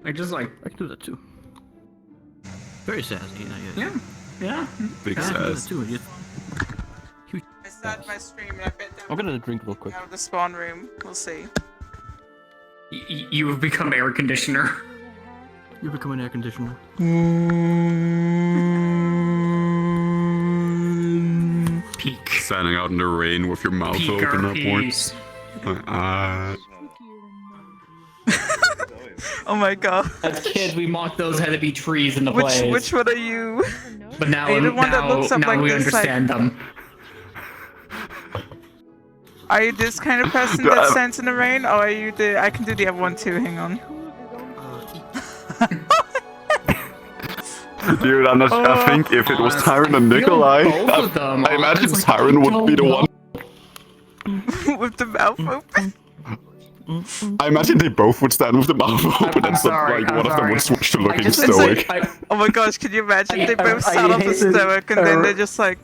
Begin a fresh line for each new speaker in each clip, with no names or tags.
I just like...
I can do that too. Very sassy.
Yeah. Yeah.
Big
I can do that
sass.
too.
I started my stream and I bet that
I'm gonna drink real quick.
out of the spawn room. We'll see.
You have become air conditioner.
You become an air conditioner.
Peak.
Standing out in the rain with your mouth
Peak
open
our
upwards.
Oh my god.
As kids, we mocked those had to be trees in the
Which
plays.
which one are you?
But now,
Are you the one that looks up
now
like
we
this,
understand them.
Are you this kind of person that stands in the rain, or are you the? I can do the other one too. Hang on.
Dude, I think if it was Tyron and Nikolai, I imagine Tyron would be the one.
With the mouth open.
I imagine they both would stand with the mouth open and
sorry,
like one of them would switch to looking
It's
stoic.
like, oh my gosh, can you imagine? They both start off as stoic and then they're just like.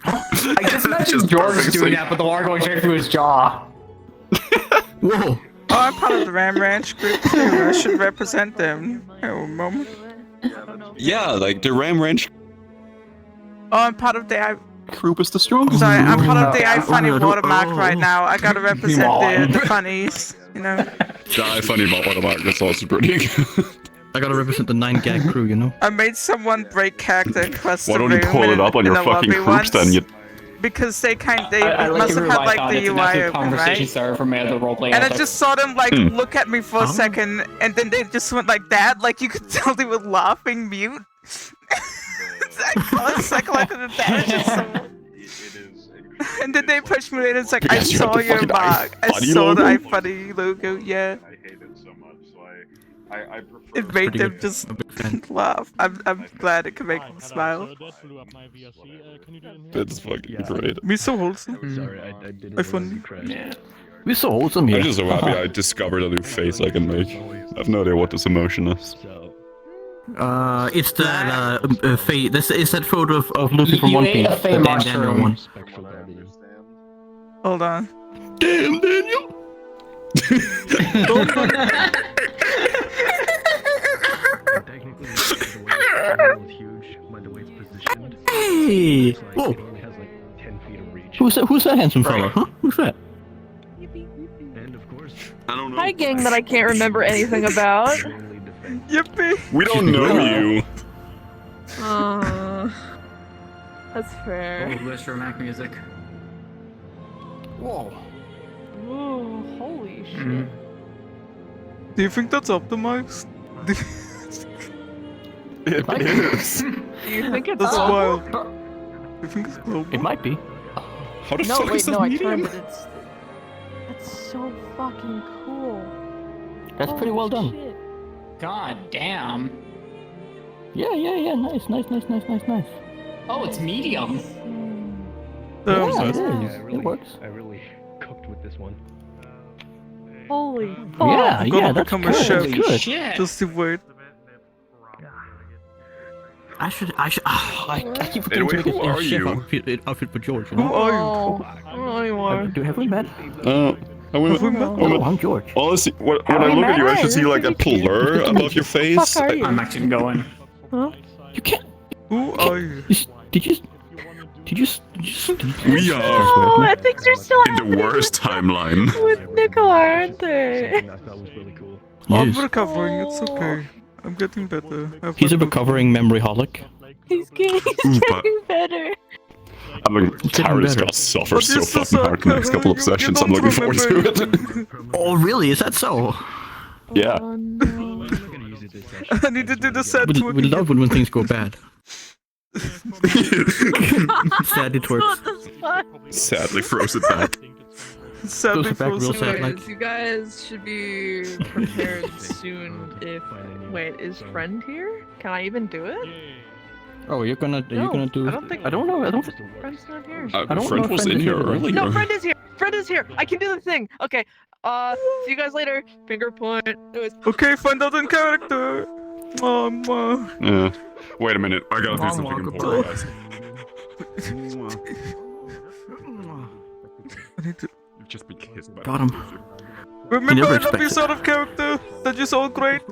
I just imagine George doing that, but the water going straight through his jaw.
Whoa!
Oh, I'm part of the Ram Ranch group too. I should represent them. Oh, moment.
Yeah, like the Ram Ranch
Oh, I'm part of the.
group is the strongest.
Sorry, I'm part of the I Funny
Oh,
watermark
oh.
right now. I gotta represent the funnies, you know.
The I funny about watermark, that's also pretty good.
I gotta represent the 9-gag crew, you know?
I made someone break character across
Why
the
don't
room
you pull it up on
in
your
a
fucking
lobby
groups then?
once, because they
I
must have had like the UI open,
conversation
right?
starter for me at the roleplay.
And I just saw them like look at me for a
Oh.
second, and then they just went like that, like you could tell they were laughing mute. For a second, I could have damaged someone. And then they pushed me in and it's like, I
Because you had
saw
the
your
fucking
mark. I
iFunny
saw the
logo?
iFunny logo, yeah.
I hate it so much, so I prefer.
It made
pretty
them
good.
just
I'm a big fan.
laugh. I'm glad it can make them smile.
That's fucking great.
Me so wholesome.
Sorry, I didn't
iFunny.
We're so wholesome here.
I'm just so happy I discovered a new face I can make. I have no idea what this emotion is.
It's that Faye. This is that photo of Lucy from
You
One
ate
Piece.
a Faye
The Dan
mushroom.
Daniel one.
Hold on.
Damn, Daniel!
Hey! Whoa! Who's that? Who's that handsome fella? Huh? Who's that?
I don't know.
Hi, gang that I can't remember anything about.
Yippee!
We don't know you.
That's fair.
Oh, let's show Mac music.
Whoa!
Ooh, holy shit.
Do you think that's optimized?
It is.
Do you think it's
That's
up?
wild. Do you think it's global?
It might be.
How the
No,
fuck is
wait,
that
no, I
medium?
turned it. That's so fucking cool.
That's pretty well done.
Shit.
God damn.
Yeah. Nice.
Oh, it's medium.
Oh,
Yeah,
nice.
it is. It works.
I really cooked with this one.
Holy fuck.
Yeah,
I'm gonna
that's
become a
good.
chef.
That's good.
Shit.
Just to wait.
I should. I keep forgetting
Anyway,
to make
who
a
are
chef
you?
outfit for George. You
Who
know?
are you?
Oh, I don't know anymore.
Have we met?
I went.
Oh, I'm George.
Honestly, when I look at you, I should see like a blur above your face.
Fuck are you?
I'm actually going.
Huh?
You can't.
Who are you?
Did you?
We
Oh,
are
things are still
in the worst timeline.
with Nicola, aren't they?
That was really cool.
I'm
Yes.
recovering, it's okay. I'm getting better.
He's a recovering memory holic.
He's getting
But-
better.
I'm looking. Tyron is
better.
gonna suffer
But
so
you're so
fucking hard the next couple of
you
sessions. I'm
don't
looking forward to
remember
it.
Oh, really? Is that so?
Yeah.
Oh, no.
I'm not gonna use it this session.
I need to do the sad
We
twerk.
love when things go bad. Sad it works.
What the fuck?
Sadly froze it back.
Sadly
Goes back real
frozen.
sad, like.
You guys should be prepared soon if... Wait, is Friend here? Can I even do it?
Oh, you're gonna do?
I don't think...
I don't know. I don't.
Friend's not here.
I don't
Friend
know if
was
Friend
in
is
here
here, though.
earlier.
No, Friend is here! Friend is here! I can do the thing! Okay, see you guys later. Finger point. Anyways,
Okay, find out in character.
Yeah. Wait a minute. I gotta do
Long
something
walk
important, guys.
I need to.
You've just been kissed by
Got him. never
Remember an
expected.
episode of character that you saw great?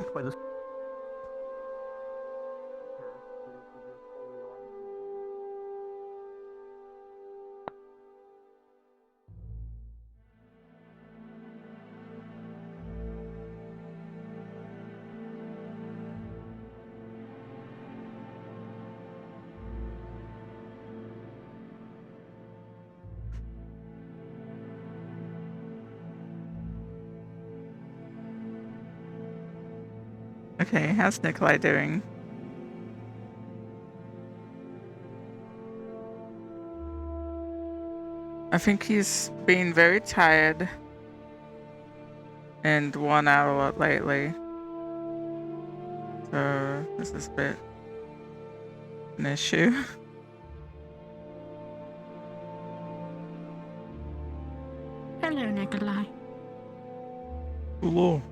Okay, how's Nikolai doing? I think he's been very tired and worn out a lot lately. So this is a bit an issue.
Hello, Nikolai.
Hello.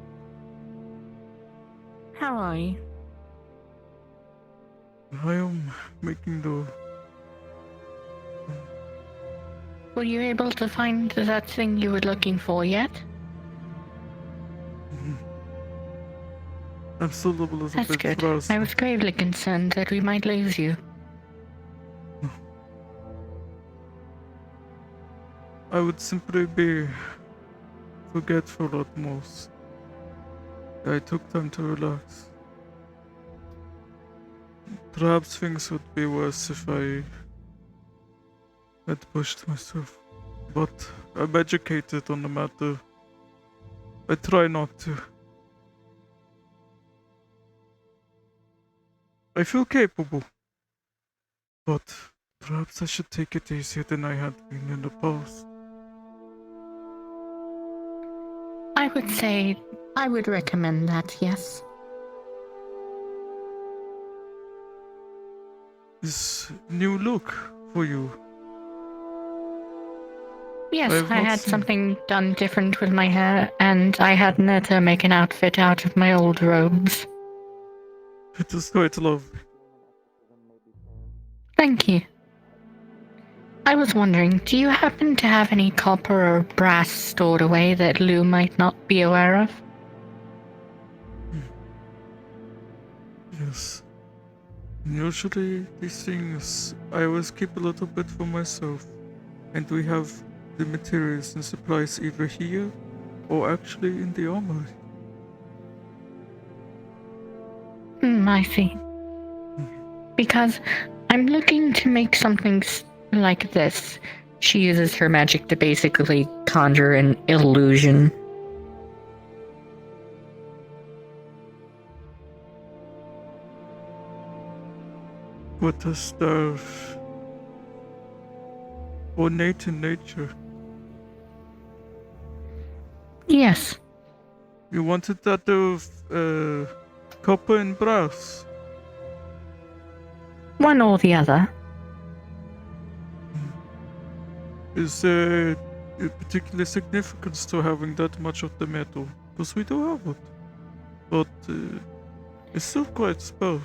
How are you?
I am making the...
Were you able to find that thing you were looking for yet?
I'm still a little
That's
bit
good.
frazzled.
I was gravely concerned that we might lose you.
I would simply be forgetful at most. I took time to relax. Perhaps things would be worse if I had pushed myself. But I'm educated on the matter. I try not to. I feel capable. But perhaps I should take it easier than I had been in the past.
I would say I would recommend that, yes.
This new look for you.
Yes,
I've
I
not
had
seen-
something done different with my hair, and I had Netta make an outfit out of my old robes.
It is quite lovely.
Thank you. I was wondering, do you happen to have any copper or brass stored away that Lou might not be aware of?
Yes. Usually these things I always keep a little bit for myself. And we have the materials and supplies either here or actually in the armory.
I see. Because I'm looking to make something like this. She uses her magic to basically conjure an illusion.
What a star. Ornate in nature.
Yes.
You wanted that of copper and brass.
One or the other.
Is there a particular significance to having that much of the metal? Because we do have it. But it's still quite sparse.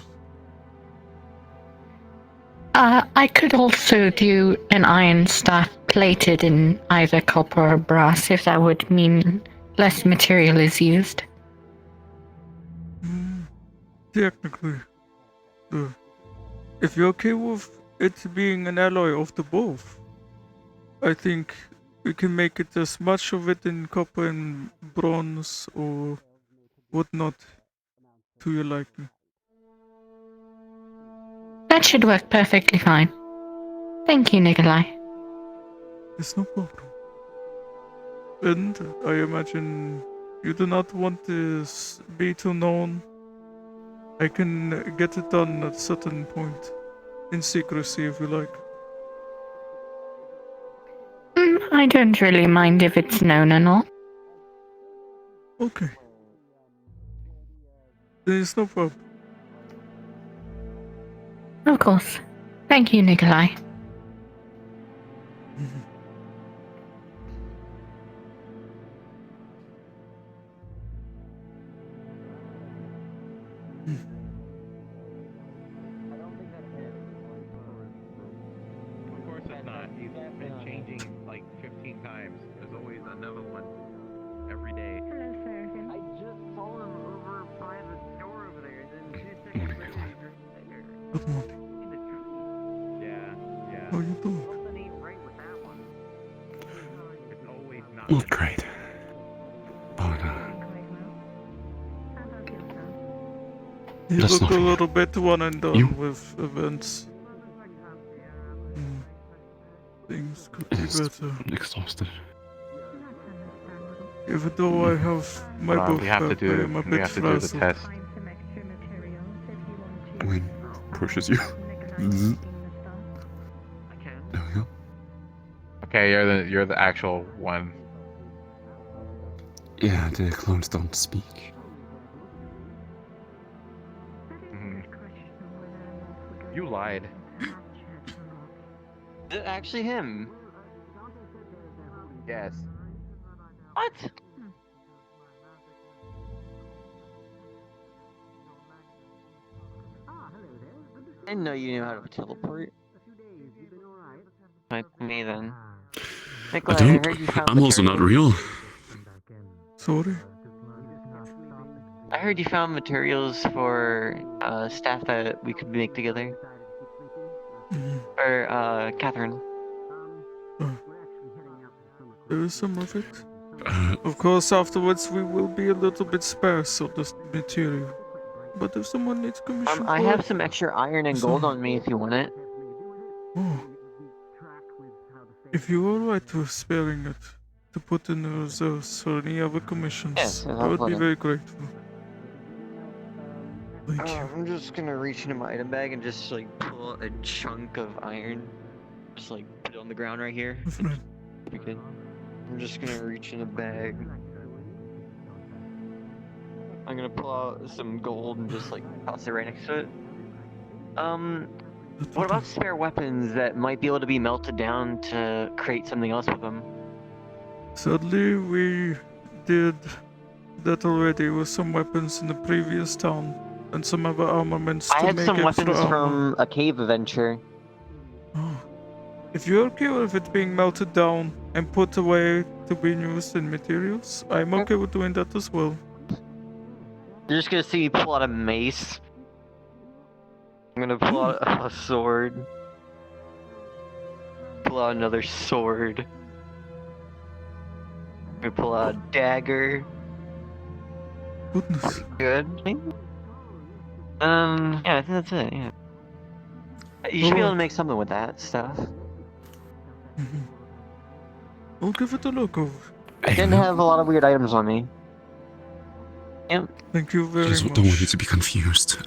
I could also do an iron staff plated in either copper or brass if that would mean less material is used.
Technically. If you're okay with it being an alloy of the both, I think we can make it as much of it in copper and bronze or whatnot to your liking.
That should work perfectly fine. Thank you, Nikolai.
It's no problem. And I imagine you do not want this be too known. I can get it done at a certain point. In secrecy, if you like.
I don't really mind if it's known and all.
Okay. There's no problem.
Of course. Thank you, Nikolai.
Of course it's not. He's been changing like 15 times. There's always another one every day.
Good morning.
Yeah.
How you doing?
It's always not.
Not great. But,
You
That's
look
not
a
you.
little bit one and done
You?
with events. Things could be
it's
better.
exhausted.
Even though I have my book
we have to
back, I
do
am a
we
bit
have to do the
frazzled.
test.
Wayne pushes you. Zzz. There we go.
Okay, you're the actual one.
Yeah, the clones don't speak.
You lied.
Is it actually him?
Yes.
What? I didn't know you knew how to teleport. Like me then. Nikolai, I
don't.
heard you found
I'm also not real.
Sorry?
I heard you found materials for staff that we could make together. Or Catherine.
There is some of it. Of course, afterwards we will be a little bit sparse of this material. But if someone needs commission
I
for
have
it...
some extra iron and gold on me if you want it.
Oh. If you're alright with sparing it, to put in the reserves for any other commissions,
Yes,
I would be
plenty.
very grateful. Thank you.
I'm just gonna reach into my item bag and just like pull a chunk of iron. Just like put it on the ground right here.
Fine.
We good. I'm just gonna reach in a bag. I'm gonna pull out some gold and just like toss it right next to it. What about spare weapons that might be able to be melted down to create something else with them?
Sadly, we did that already with some weapons in the previous town, and some other armaments
I
to
had
make
some
extra
weapons
armor.
from a cave adventure.
Oh. If you're okay with it being melted down and put away to be used in materials, I'm okay with doing that as well.
You're just gonna see me pull out a mace. I'm gonna pull out a sword. Pull out another sword. I'm gonna pull out a dagger.
Goodness.
Good. Yeah, I think that's it, yeah. You should be able to make something with that stuff.
I'll give it a look over.
I didn't have a lot of weird items on me. Yep.
Thank you very
Just
much.
don't want you to be confused.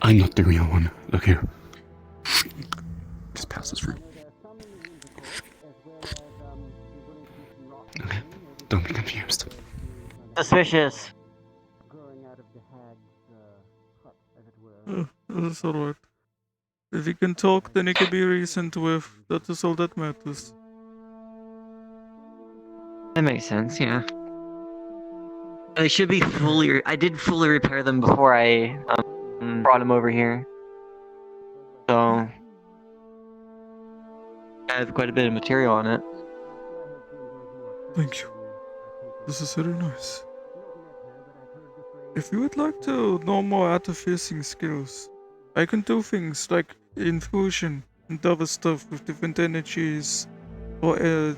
I'm not the real one. Look here. Just pass this through. Okay. Don't be confused.
Suspicious.
That's alright. If he can talk, then he can be reasoned with. That is all that matters.
That makes sense, yeah. They should be fully. I did fully repair them before I brought them over here. So I have quite a bit of material on it.
Thank you. This is very nice. If you would like to know more artificing skills, I can do things like infusion and other stuff with different energies, or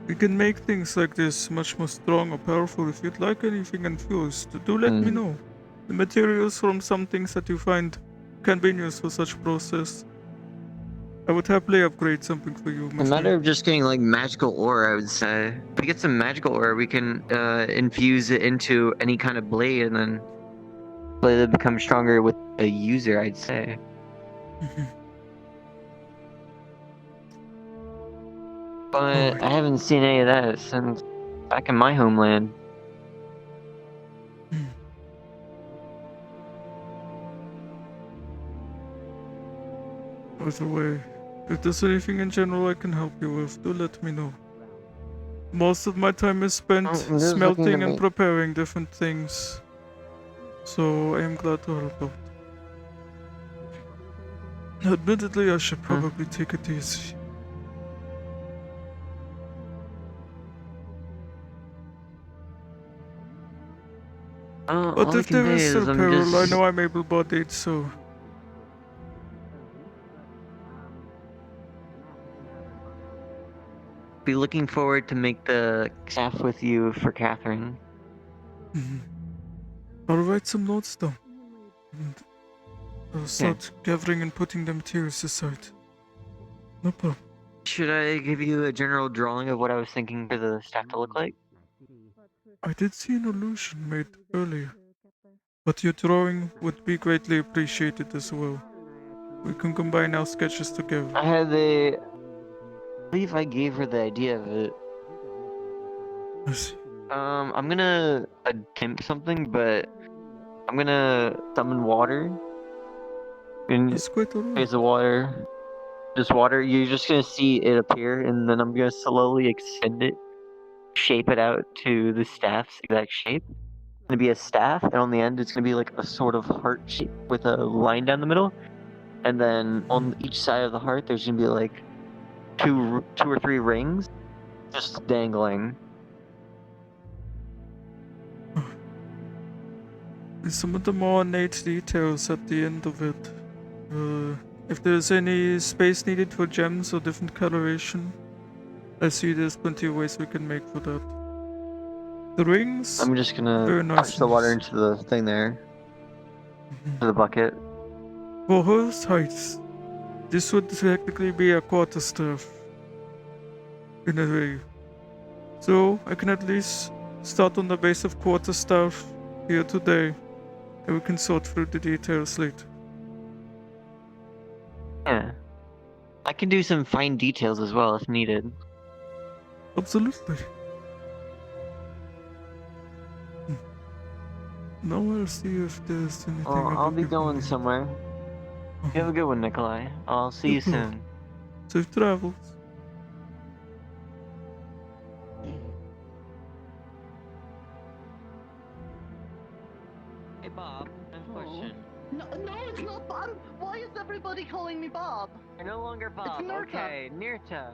we can make things like this much more strong or powerful. If you'd like anything infused, do let me know. The materials from some things that you find can be used for such process. I would happily upgrade something for you.
A matter of just getting like magical ore, I would say. If we get some magical ore, we can infuse it into any kind of blade and then blade that becomes stronger with a user, I'd say. But I haven't seen any of that since back in my homeland.
By the way, if there's anything in general I can help you with, do let me know. Most of my time is spent
I'm just looking
smelting
to
and
make-
preparing different things, so I am glad to help out. Admittedly, I should probably take it easy. But
all I
if
can
there
say
is still
is I'm
peril, I
just-
know I'm able-bodied, so
be looking forward to make the staff with you for Catherine.
I'll write some notes down. And I'll start gathering and putting the materials aside. No problem.
Should I give you a general drawing of what I was thinking for the staff to look like?
I did see an illusion made earlier, but your drawing would be greatly appreciated as well. We can combine our sketches together.
I believe I gave her the idea of it.
I see.
I'm gonna attempt something, but I'm gonna summon water. In
That's quite alright.
phase of water. Just water, you're just gonna see it appear, and then I'm gonna slowly extend it, shape it out to the staff's exact shape. It's gonna be a staff, and on the end it's gonna be like a sort of heart shape with a line down the middle. And then on each side of the heart there's gonna be like two or three rings just dangling.
Some of the more ornate details at the end of it. If there's any space needed for gems or different coloration, I see there's plenty of ways we can make for that. The rings?
I'm just gonna
very nice
touch the water into the thing there. To the bucket.
For horse heights, this would technically be a quarterstaff. In a way. So, I can at least start on the base of quarterstaff here today, and we can sort through the details later.
Yeah. I can do some fine details as well if needed.
Absolutely. Now I'll see if there's anything.
I'll be going somewhere. You have a good one, Nikolai. I'll see you soon.
Safe travels.
Hey Bob, I have a question.
No, it's not Bob. Why is everybody calling me Bob?
You're no longer Bob.
It's Nirta.
Okay, Nirta.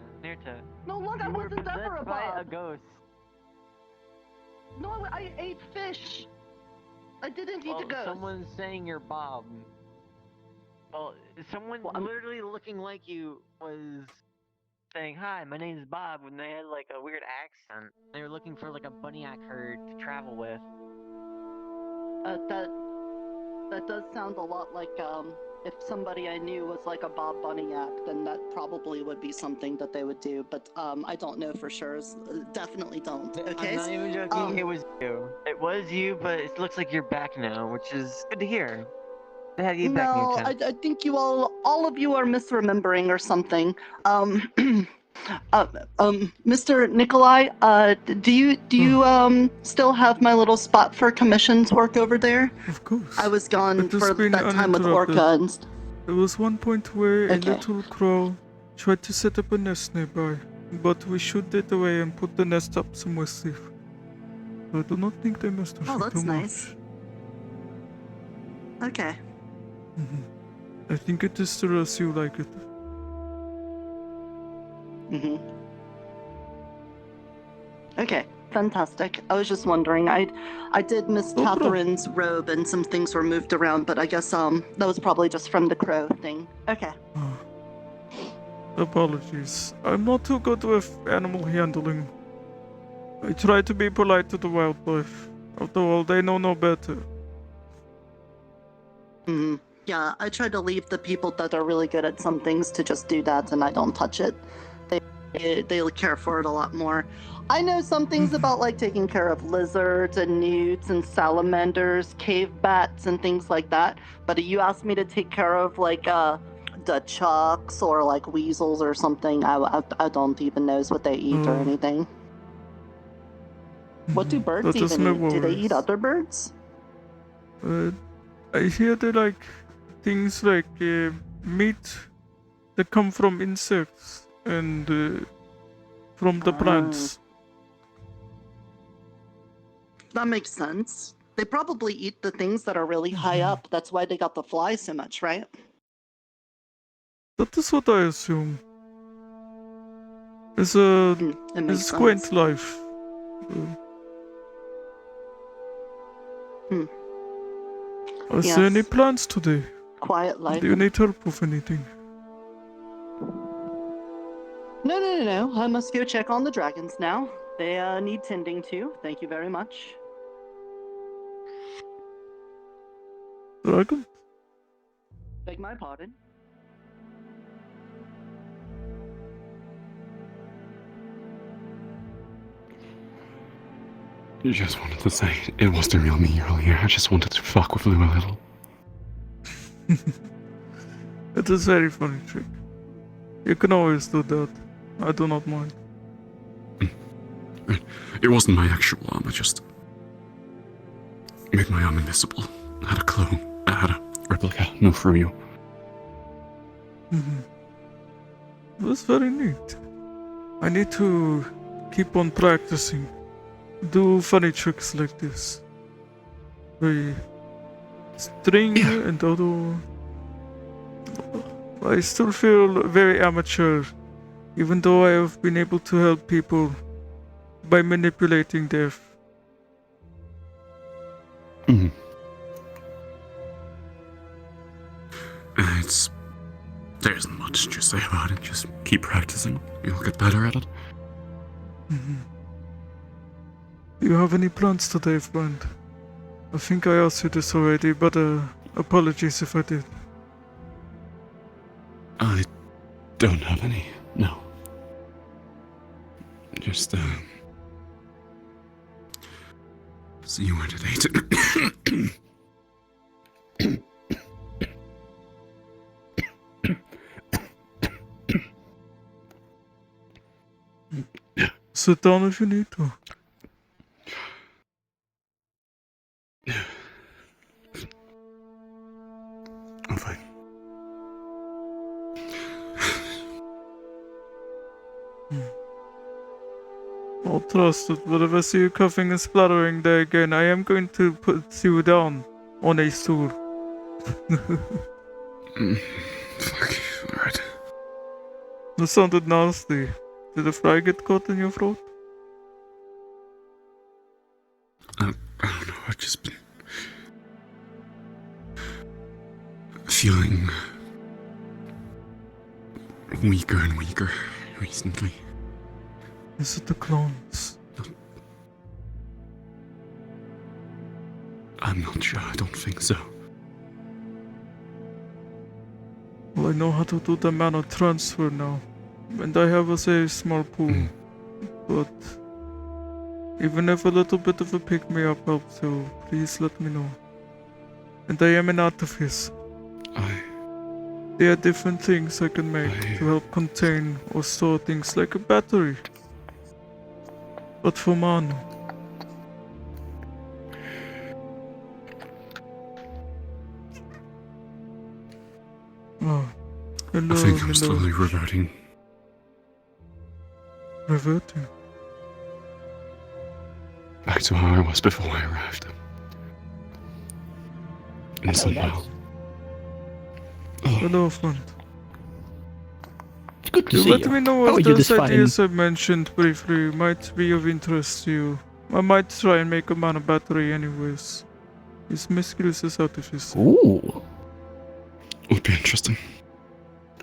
No, look, I
You were
wasn't ever a
possessed by a
Bob.
ghost.
No, I ate fish. I didn't eat a ghost.
Someone's saying you're Bob. Well, someone literally looking like you was saying, "Hi, my name's Bob," when they had like a weird accent. They were looking for like a bunny-ack herd to travel with.
That does sound a lot like if somebody I knew was like a Bob Bunny-ack, then that probably would be something that they would do. But I don't know for sure. Definitely don't. Okay.
I'm not even joking. It was you. It was you, but it looks like you're back now, which is good to hear. Good to have you back in
No,
your town.
I think you all of you are misremembering or something. Mr. Nikolai, do you still have my little spot for commissions work over there?
Of course.
I was gone
But it's
for
been
that time with
uninterrupted.
Orca and
There was one point where a
Okay.
little crow tried to set up a nest nearby, but we shooed it away and put the nest up somewhere safe. I do not think they must have
Oh, that's
too
nice. Okay.
much. I think it is true as you like it.
Okay, fantastic. I was just wondering. I did miss
No problem.
Catherine's robe and some things were moved around, but I guess that was probably just from the crow thing. Okay.
Apologies. I'm not too good with animal handling. I try to be polite to the wildlife. After all, they know no better.
Yeah, I try to leave the people that are really good at some things to just do that, and I don't touch it. They care for it a lot more. I know some things about like taking care of lizards and newts and salamanders, cave bats and things like that. But you asked me to take care of like the chucks or like weasels or something. I don't even know what they eat or anything. What do birds
That is
even
no
eat? Do they
worries.
eat other birds?
I hear they like things like meat that come from insects and from the plants.
That makes sense. They probably eat the things that are really high up. That's why they got the fly so much, right?
That is what I assume. It's a
It makes
it's quaint
sense.
life. Are there any
Yes.
plans today?
Quiet life.
Do you need help with anything?
No. I must go check on the dragons now. They need tending to. Thank you very much.
Dragon?
Beg my pardon.
You just wanted to say it was the real me earlier. I just wanted to fuck with Lou a little.
It is very funny trick. You can always do that. I do not mind.
It wasn't my actual arm, I just made my arm invisible. I had a clone. I had a replica move through you.
That's very neat. I need to keep on practicing. Do funny tricks like this. Very string and auto. I still feel very amateur, even though I have been able to help people by manipulating death.
There isn't much to say about it. Just keep practicing. You'll get better at it.
Do you have any plans today, friend? I think I asked you this already, but apologies if I did.
I don't have any. No. Just see you today.
Sit down if you need to.
I'm fine.
I'll trust it, but if I see you coughing and spluttering there again, I am going to put you down on a stool.
Fuck, alright.
That sounded nasty. Did a fly get caught in your throat?
I don't know, I've just been feeling weaker and weaker recently.
Is it the clones?
I'm not sure, I don't think so.
Well, I know how to do the mana transfer now. And I have a very small pool. But even if a little bit of a pick-me-up helps you, please let me know. And I am an artificer. There are different things I can make to help contain or store things like a battery. But for mana. Oh, hello,
I think I'm
my
slowly
lord.
reverting.
Reverting?
Back to how I was before I arrived. In Sundial.
Hello, friend.
It's good to
You
see
let
you.
me know
How are
if
you
those
this fine?
ideas I mentioned briefly might be of interest to you. I might try and make a mana battery anyways. It's Misculus's artifice.
Ooh,
Would be interesting.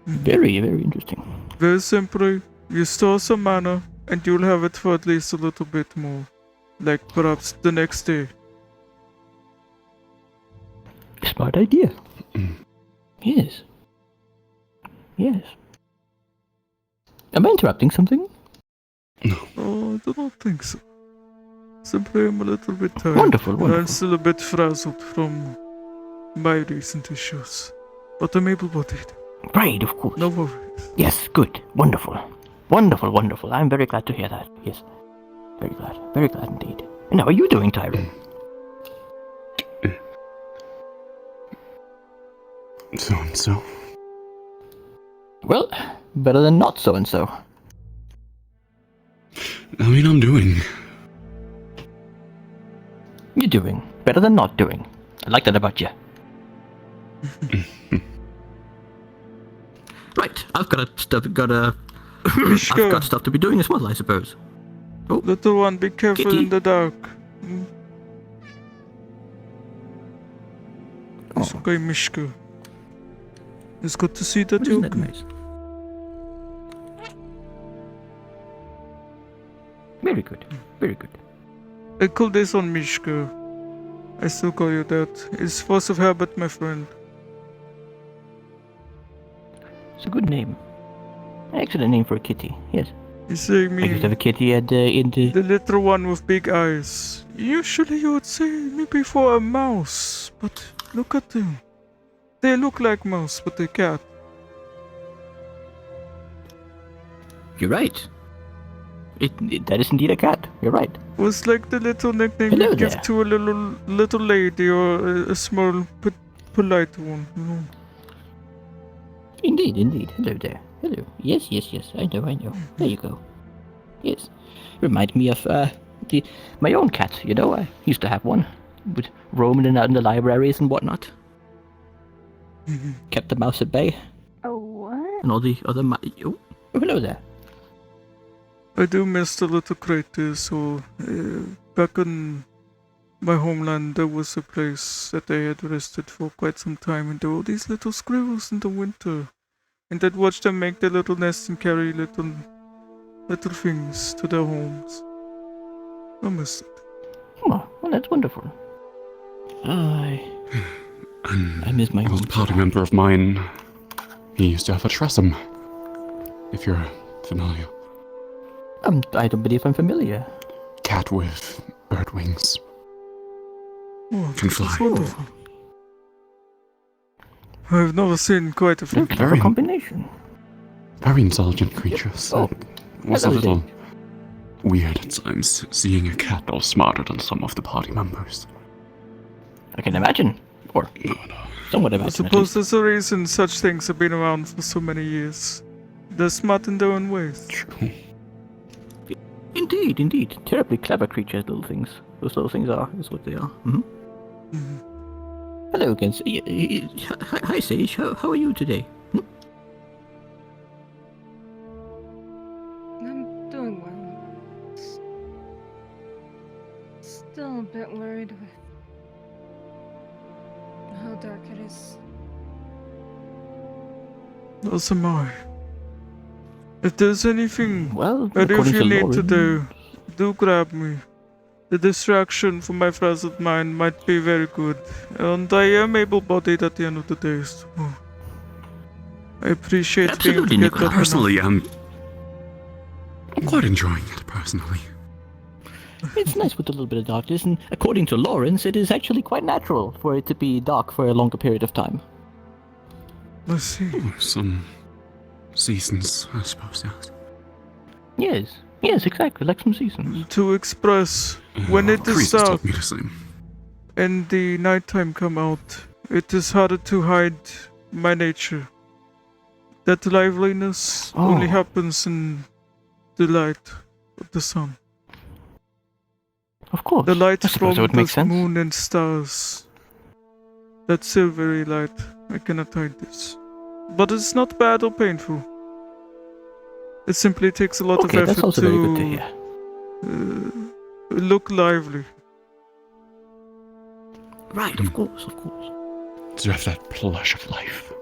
very, very interesting.
Very simply, you store some mana and you'll have it for at least a little bit more. Like perhaps the next day.
Smart idea. Yes. Yes. Am I interrupting something?
Oh, I do not think so. Simply I'm a little bit tired.
Wonderful,
And I'm
wonderful.
still a bit frazzled from my recent issues. But I'm able-bodied.
Right, of course.
No worries.
Yes, good. Wonderful. Wonderful, wonderful. I'm very glad to hear that. Yes. Very glad. Very glad indeed. And how are you doing, Tyron?
So and so.
Well, better than not so and so.
I mean, I'm doing.
You're doing better than not doing. I like that about you. Right, I've got I've got stuff to be doing as well, I suppose. Oh,
Little one, be careful
Kitty.
in the dark. It's okay, Mishka. It's good to see that
isn't
you're
that
okay.
nice? Very good. Very good.
I call this one Mishka. I still call you that. It's force of habit, my friend.
It's a good name. Excellent name for a kitty. Yes.
You say
I used to have
me,
a kitty in the.
the little one with big eyes. Usually you would say me before a mouse, but look at them. They look like mouse, but they're cat.
You're right. That is indeed a cat. You're right.
Was like the little nickname
Hello
you give
there.
to a little lady or a small polite one. You know.
Indeed. Hello there. Hello. Yes. I know. There you go. Yes. Remind me of my own cat. You know, I used to have one. Would roam in the libraries and whatnot. Kept the mouse at bay.
Oh, what?
And all the other oh, hello there.
I do miss the little creatures. So back in my homeland, there was a place that they had rested for quite some time, and there were these little squirrels in the winter, and I'd watch them make their little nests and carry little things to their homes. I miss it.
Oh, well, that's wonderful. I miss my
An
home.
old party member of mine, he used to have a tresem, if you're familiar.
I don't believe I'm familiar.
Cat with bird wings.
Oh,
Can
this
fly.
is wonderful. I've never seen quite a few.
Clever combination.
Very intelligent creatures.
Oh,
It was a
hello
little weird at times, seeing a cat all smarter than some of the party members.
I can imagine. Or somewhat
I
imagine.
suppose there's a reason such things have been around for so many years. They're smart in their own ways.
True.
Indeed. Terribly clever creatures, little things. Those little things is what they are. Hello again. Hi, Sage. How are you today?
I'm doing well. Still a bit worried with how dark it is.
As am I. If there's anything
Well,
that if
according
you
to
need to
Lauren-
do grab me. The distraction from my frazzled mind might be very good, and I am able-bodied at the end of the day, so I appreciate
Absolutely,
being able to
Nicola.
get that
Personally, I'm quite enjoying it, personally.
It's nice with a little bit of darkness, and according to Lawrence, it is actually quite natural for it to be dark for a longer period of time.
Let's see.
Some seasons, I suppose, yes.
Yes, exactly, like some seasons.
To express when it is
Priest has
dark
taught me the same.
and the nighttime come out, it is harder to hide my nature. That liveliness only happens in the light of the sun.
Of course.
The light
I suppose
from
it would make
the
sense.
moon and stars. That silvery light. I cannot hide this. But it's not bad or painful. It simply takes a lot
Okay,
of
that's
effort
also very good to hear.
Look lively.
Right, of course.
To have that plush of life.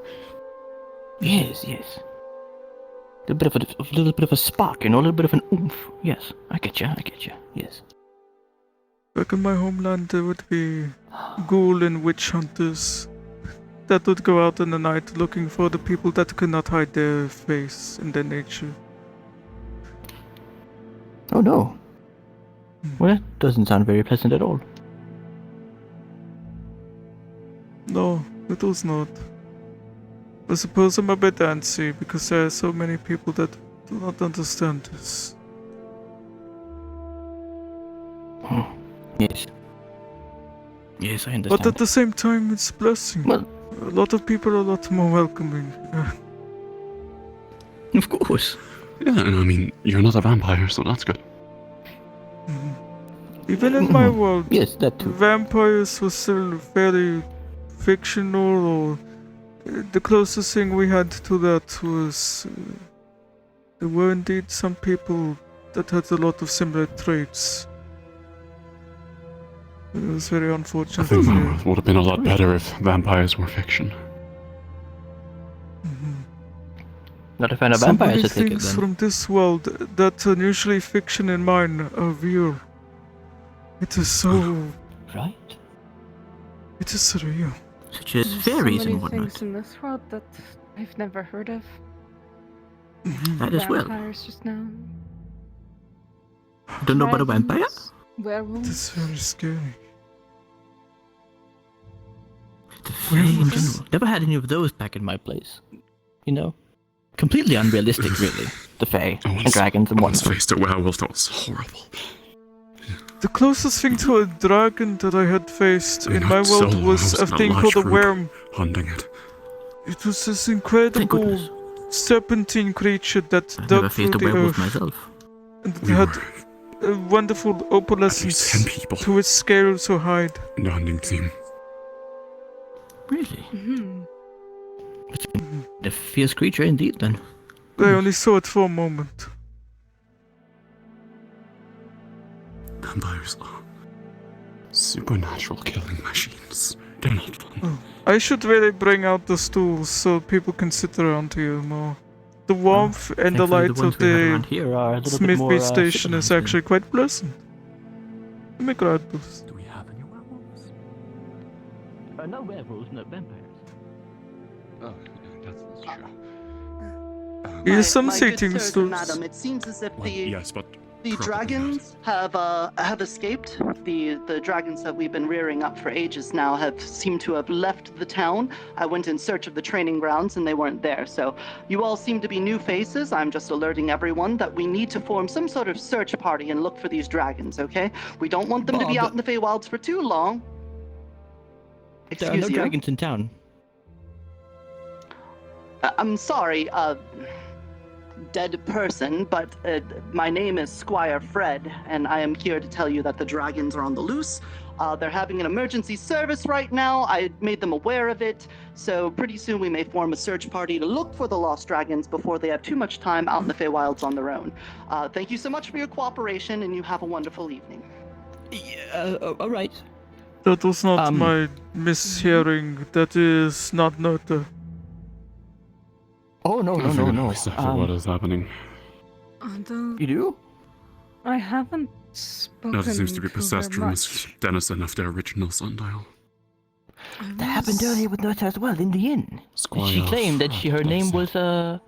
Yes. A little bit of a spark, a little bit of an oomph. Yes, I get you. Yes.
Back in my homeland, there would be ghoul and witch hunters that would go out in the night looking for the people that could not hide their face and their nature.
Oh no. Well, that doesn't sound very pleasant at all.
No, it was not. I suppose I'm a bit antsy because there are so many people that do not understand this.
Yes, I understand.
But at the same time, it's a blessing.
Well,
a lot of people are a lot more welcoming.
Of course.
Yeah, and I mean, you're not a vampire, so that's good.
Even in my world,
yes, that too.
Vampires were still fairly fictional, or the closest thing we had to that was there were indeed some people that had a lot of similar traits. It was very
I
unfortunate.
think it would have been a lot better if vampires were fiction.
Not a fan of
So
vampires,
many
I take it
things
then.
from this world that usually fiction and mine are real. It is so...
Right?
It is surreal.
Such as
There's
fairies
so many
and whatnot.
things in this world that I've never heard of.
That as well.
Vampires just now.
Don't know about a vampire?
Dragons,
It
Werewolves.
is very scary.
The Fae in general. Never had any of those back in my place. You know? Completely unrealistic, really. The Fae and dragons and
I once
whatnot.
faced a werewolf that was horrible.
The closest thing to a dragon that I had faced in my
So
world was
I
a
in
thing
large
called a
group
worm.
Hunting it.
It was this
Thank
incredible
goodness.
serpentine creature that
I've never
dug through
faced a
the
werewolf
earth.
myself.
And it
We
had
were
a wonderful
at least
opalescence
10 people
to its scale so high.
in the hunting team.
Really?
Hmm.
It's been a fierce creature indeed, then.
I only saw it for a moment.
Vampires are supernatural killing machines. They're not fun.
Oh, I should really bring out the stools so people can sit around here more. The warmth and the
Thankfully,
light
ones
of
we have
the
around here are a little bit more,
Smithby station is
civilized than-
actually quite pleasant. Let me grab this.
Do we have any werewolves?
No werewolves, no vampires.
Oh, that's true.
Here's some
My good
seating
sirs and
stools.
madam, it seems as if
Well, yes, but
the
probably
dragons have escaped. The dragons that we've been rearing up for ages now have seemed to have left the town. I went in search of the training grounds and they weren't there. So you all seem to be new faces. I'm just alerting everyone that we need to form some sort of search party and look for these dragons, okay? We don't want them to be
Bob.
out in the Feywilds for too long.
There are no
Excuse you?
dragons in town.
I'm sorry, dead person, but my name is Squire Fred, and I am here to tell you that the dragons are on the loose. They're having an emergency service right now. I made them aware of it, so pretty soon we may form a search party to look for the lost dragons before they have too much time out in the Feywilds on their own. Thank you so much for your cooperation, and you have a wonderful evening.
All right.
That was not my mishearing. That is not noted.
Oh, no.
What is happening?
You do?
I haven't spoken
That seems to be
her
possessed from
much.
Miss Dennison of the original sundial.
That happened earlier with Nurse as well, in the inn.
Squire
She claimed that her name
Fred,
was,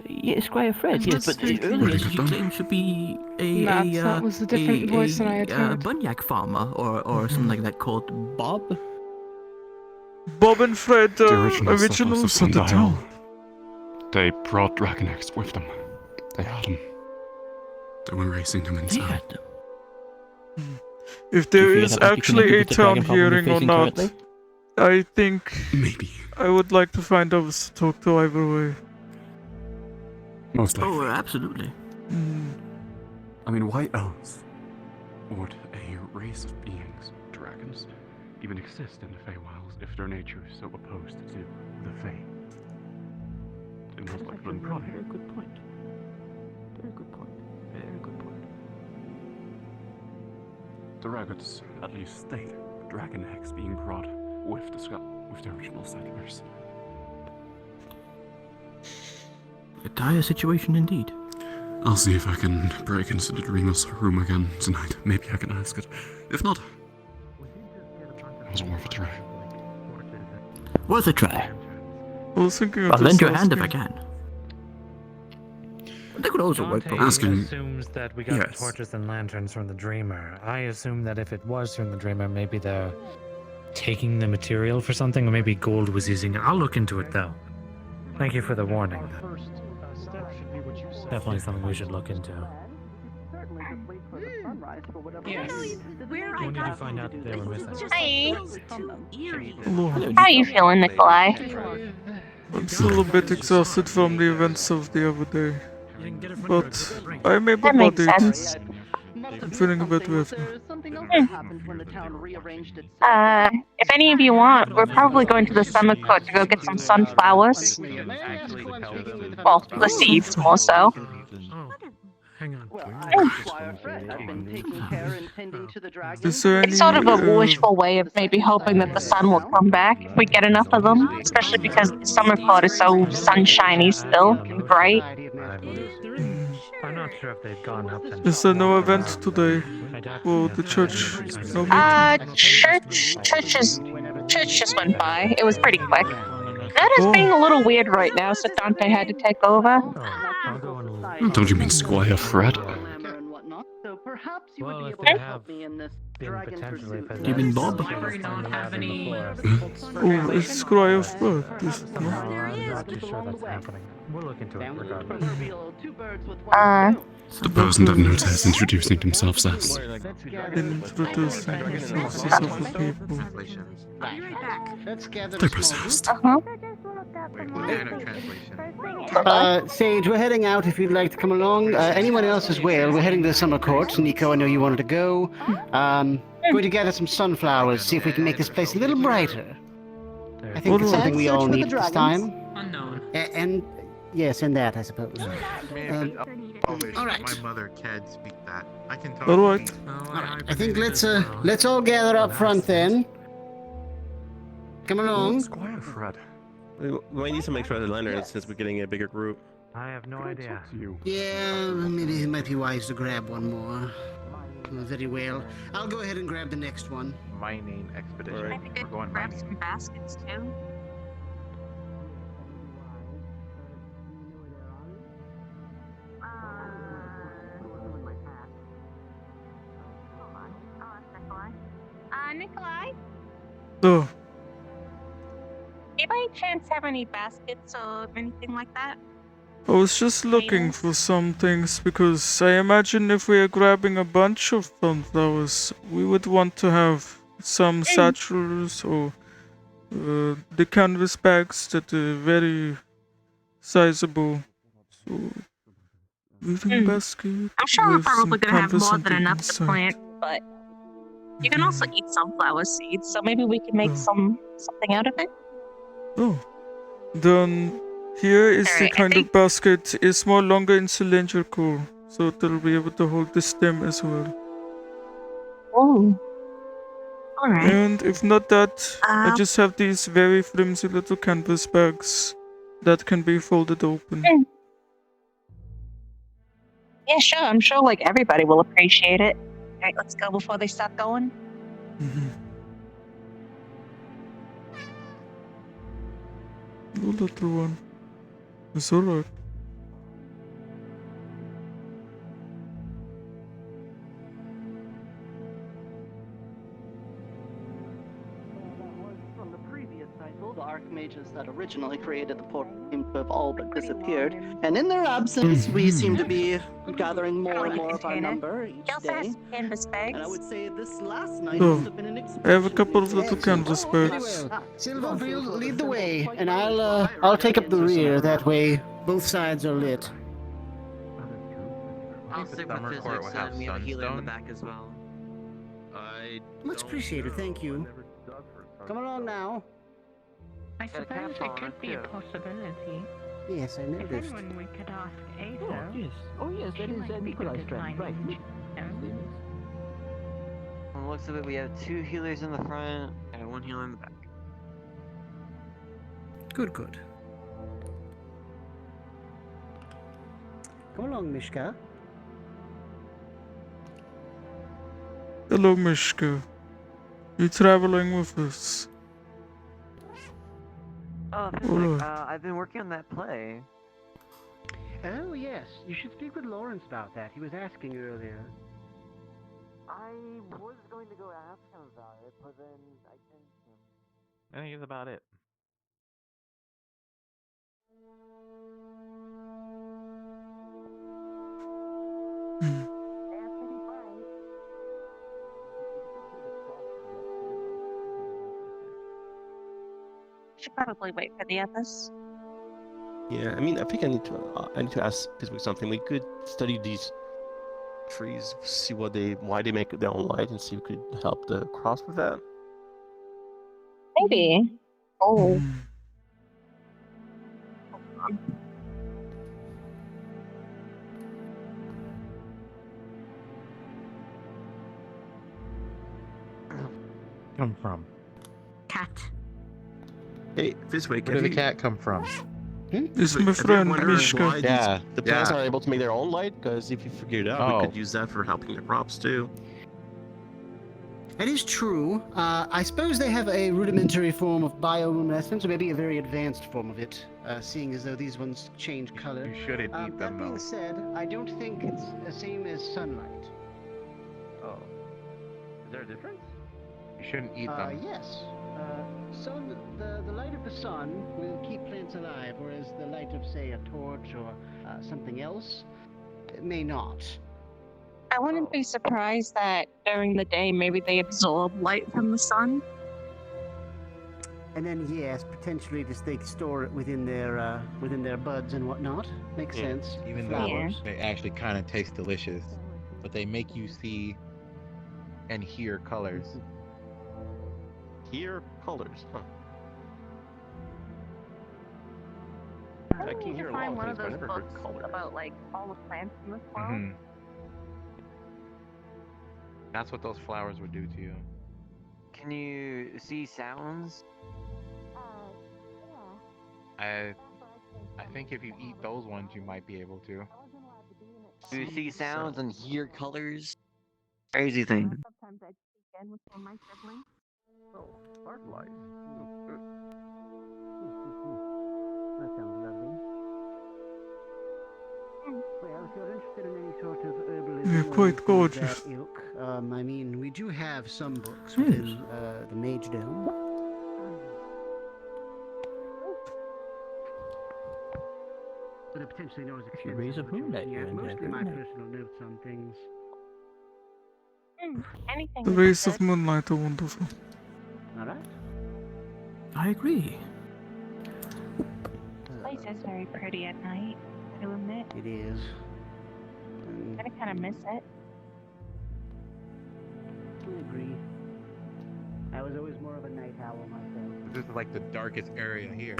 yeah, Squire Fred, yes, but earlier
Really
she
good done.
claimed to be a
That was a different voice than I had heard.
bunyak farmer or something like that called Bob.
Bob and Fred
The
are
original
originals of the
sundial.
town.
They brought dragon eggs with them. They had them. They were racing them
He
inside.
had them.
If
Do you
there
feel
is
that might be
actually
connected
a
with the
town
dragon problem you're
hearing or
facing
not,
currently?
I think
Maybe.
I would like to find out to talk to either way.
Most likely.
Oh, absolutely.
I mean, why else would a race of beings, dragons, even exist in the Feywilds if their nature is so opposed to the Fey? It most likely wouldn't brought here.
Very good point. Very good point. Very good point.
The records at least state dragon eggs being brought with the original settlers.
A dire situation indeed.
I'll see if I can break into the Dreamer's room again tonight. Maybe I can ask it. If not, it was worth a try.
Worth a try.
I was thinking of
I'll lend
just
your hand if I
asking.
can. They could also work
Dante
for
Asking-
assumes that we got
yes.
torches and lanterns from the Dreamer. I assume that if it was from the Dreamer, maybe they're taking the material for something, or maybe Gold was using it. I'll look into it though. Thank you for the warning. Definitely something we should look into.
Yes.
When did you find out that they were missing?
Hi.
Hello.
How are you feeling, Nikolai?
I'm still a bit exhausted from the events of the other day, but I'm able
That makes
bodied.
sense.
I'm feeling a bit better.
If any of you want, we're probably going to the summer court to go get some sunflowers. Well, the seeds more so.
hang on.
Well,
Can we
I
make
am
this
Squire
one
Fred. I've been
thing?
taking care and tending to the dragons.
Is there
It's sort of a
any,
wishful way of maybe hoping that the sun will come back if we get enough of them, especially because the summer court is so sunshiny still and bright.
I'm not sure if they've gone up and
Is there no
walked
event
around.
today?
I'd have
For
to
the
ask
church?
them.
No meeting?
Church just went by. It was pretty quick. That is being a little weird right now, so Dante had to take over.
I'll go and
Don't you mean Squire Fred?
So perhaps you
Well,
would be
if
able
they
to
have
help me in this
been
dragon
potentially
pursuit.
Do you mean Bob?
Oh, it's Squire Fred. Is it not?
I'm not too sure that's happening. We'll look into it regardless.
The person that notes has introducing themselves as.
Introducing themselves as other people.
They're possessed.
Sage, we're heading out if you'd like to come along. Anyone else as well? We're heading to the summer court. Nico, I know you wanted to go. Going to gather some sunflowers, see if we can make this place a little brighter. I think it's something we all need at this time.
Unknown.
And yes, and that, I suppose.
All right.
My mother can't speak that. I can talk.
All right.
I think let's all gather up front then. Come along.
Squire Fred.
We might need some extra lanterns since we're getting a bigger group.
I have no idea.
Yeah, maybe it might be wise to grab one more. Very well. I'll go ahead and grab the next one.
Mining expedition.
I think I
We're going
could grab
mining.
some baskets too. Nikolai?
Oh,
Do you by any chance have any baskets or anything like that?
I was just looking for some things because I imagine if we are grabbing a bunch of sunflowers, we would want to have some satchels or the canvas bags that are very sizable. So, weaving basket.
I'm sure we're
with
probably
some
gonna have
canvas
more
and
than
things
enough to
inside.
plant, but you can also eat sunflower seeds, so maybe we can make something out of it.
Oh, then here is the
Alright, I
kind
think-
of basket. It's more longer and cylindrical, so it'll be able to hold the stem as well.
Oh. Alright.
And if not that, I just have these very flimsy little canvas bags that can be folded open.
Yeah, sure. I'm sure like everybody will appreciate it. Alright, let's go before they start going.
No little one. It's alright.
From the previous cycle, the archmages that originally created the portal seem to have all but disappeared, and in their absence, we seem to be gathering more and more of our number each day.
Canvas bags.
And I would say this last night
Oh,
must have been an
I have a couple of little canvas bags.
Silverfield, lead the way, and I'll take up the rear. That way, both sides are lit.
I'll
The
stick with
summer
physics
court will have
and we have a healer in the
sunstone.
back as well.
Much appreciated, thank you. Come along now.
I suppose it could be a possibility.
Yes, I
If
noticed.
anyone we could ask Ada.
Oh, yes. Oh, yes, that
She
is
might be good
Nikolai's
at
friend. Right.
mining.
From the looks of it, we have 2 healers in the front and 1 healer in the back.
Good, good. Come along, Mishka.
Hello, Mishka. You traveling with us?
Oh,
Alright.
I've been working on that play.
Oh, yes. You should speak with Lawrence about that. He was asking earlier.
I was going to go ask him about it, but then I didn't.
I think it's about it.
Should probably wait for the others.
Yeah, I mean, I think I need to ask Piswick something. We could study these trees, see why they make their own light, and see if we could help the cross with that.
Maybe. Oh.
come from?
Cat.
Hey, this way.
Where did the cat come from?
It's
Have
my
you
friend
wondered
Mishka.
why
Yeah,
the plants
yeah.
are able to make their own light? Because if you figure it out, we could use that for helping the crops too.
That is true. I suppose they have a rudimentary form of bioluminescence, or maybe a very advanced form of it, seeing as though these ones change color.
You shouldn't eat them,
That being
though.
said, I don't think it's the same as sunlight.
Oh. Is there a difference?
You shouldn't eat them.
Yes. The light of the sun will keep plants alive, whereas the light of, say, a torch or something else may not.
I wouldn't be surprised that during the day maybe they absorb light from the sun.
And then, yes, potentially just they store it within their buds and whatnot. Makes sense.
Even though they actually kind of taste delicious, but they make you see and hear colors.
Hear colors, huh? I can hear a lot
find
of
one
things,
of
but I
those
never heard
books
color.
about like all the plants in this world.
Mhm. That's what those flowers would do to you.
Can you see sounds?
I think if you eat those ones, you might be able to.
Do you see sounds and hear colors? Crazy thing.
Sometimes I speak in with one of my siblings.
Oh, art light.
That sounds lovely. Well, if you're interested in any sort of herbalism,
They're
or
quite
anything of
gorgeous.
that ilk, I mean, we do have some books within the Mage Dome. But are potentially not as extensive.
raise a
as what you're
moonlight
looking
here
at.
and there,
Mostly my
very nice.
personal notes on things.
Anything.
The
is
rays
good.
of moonlight are wonderful.
Alright.
I agree.
This place is very pretty at night, I do admit.
It is.
I kind of miss it.
I agree. I was always more of a night owl myself.
This is like the darkest area here.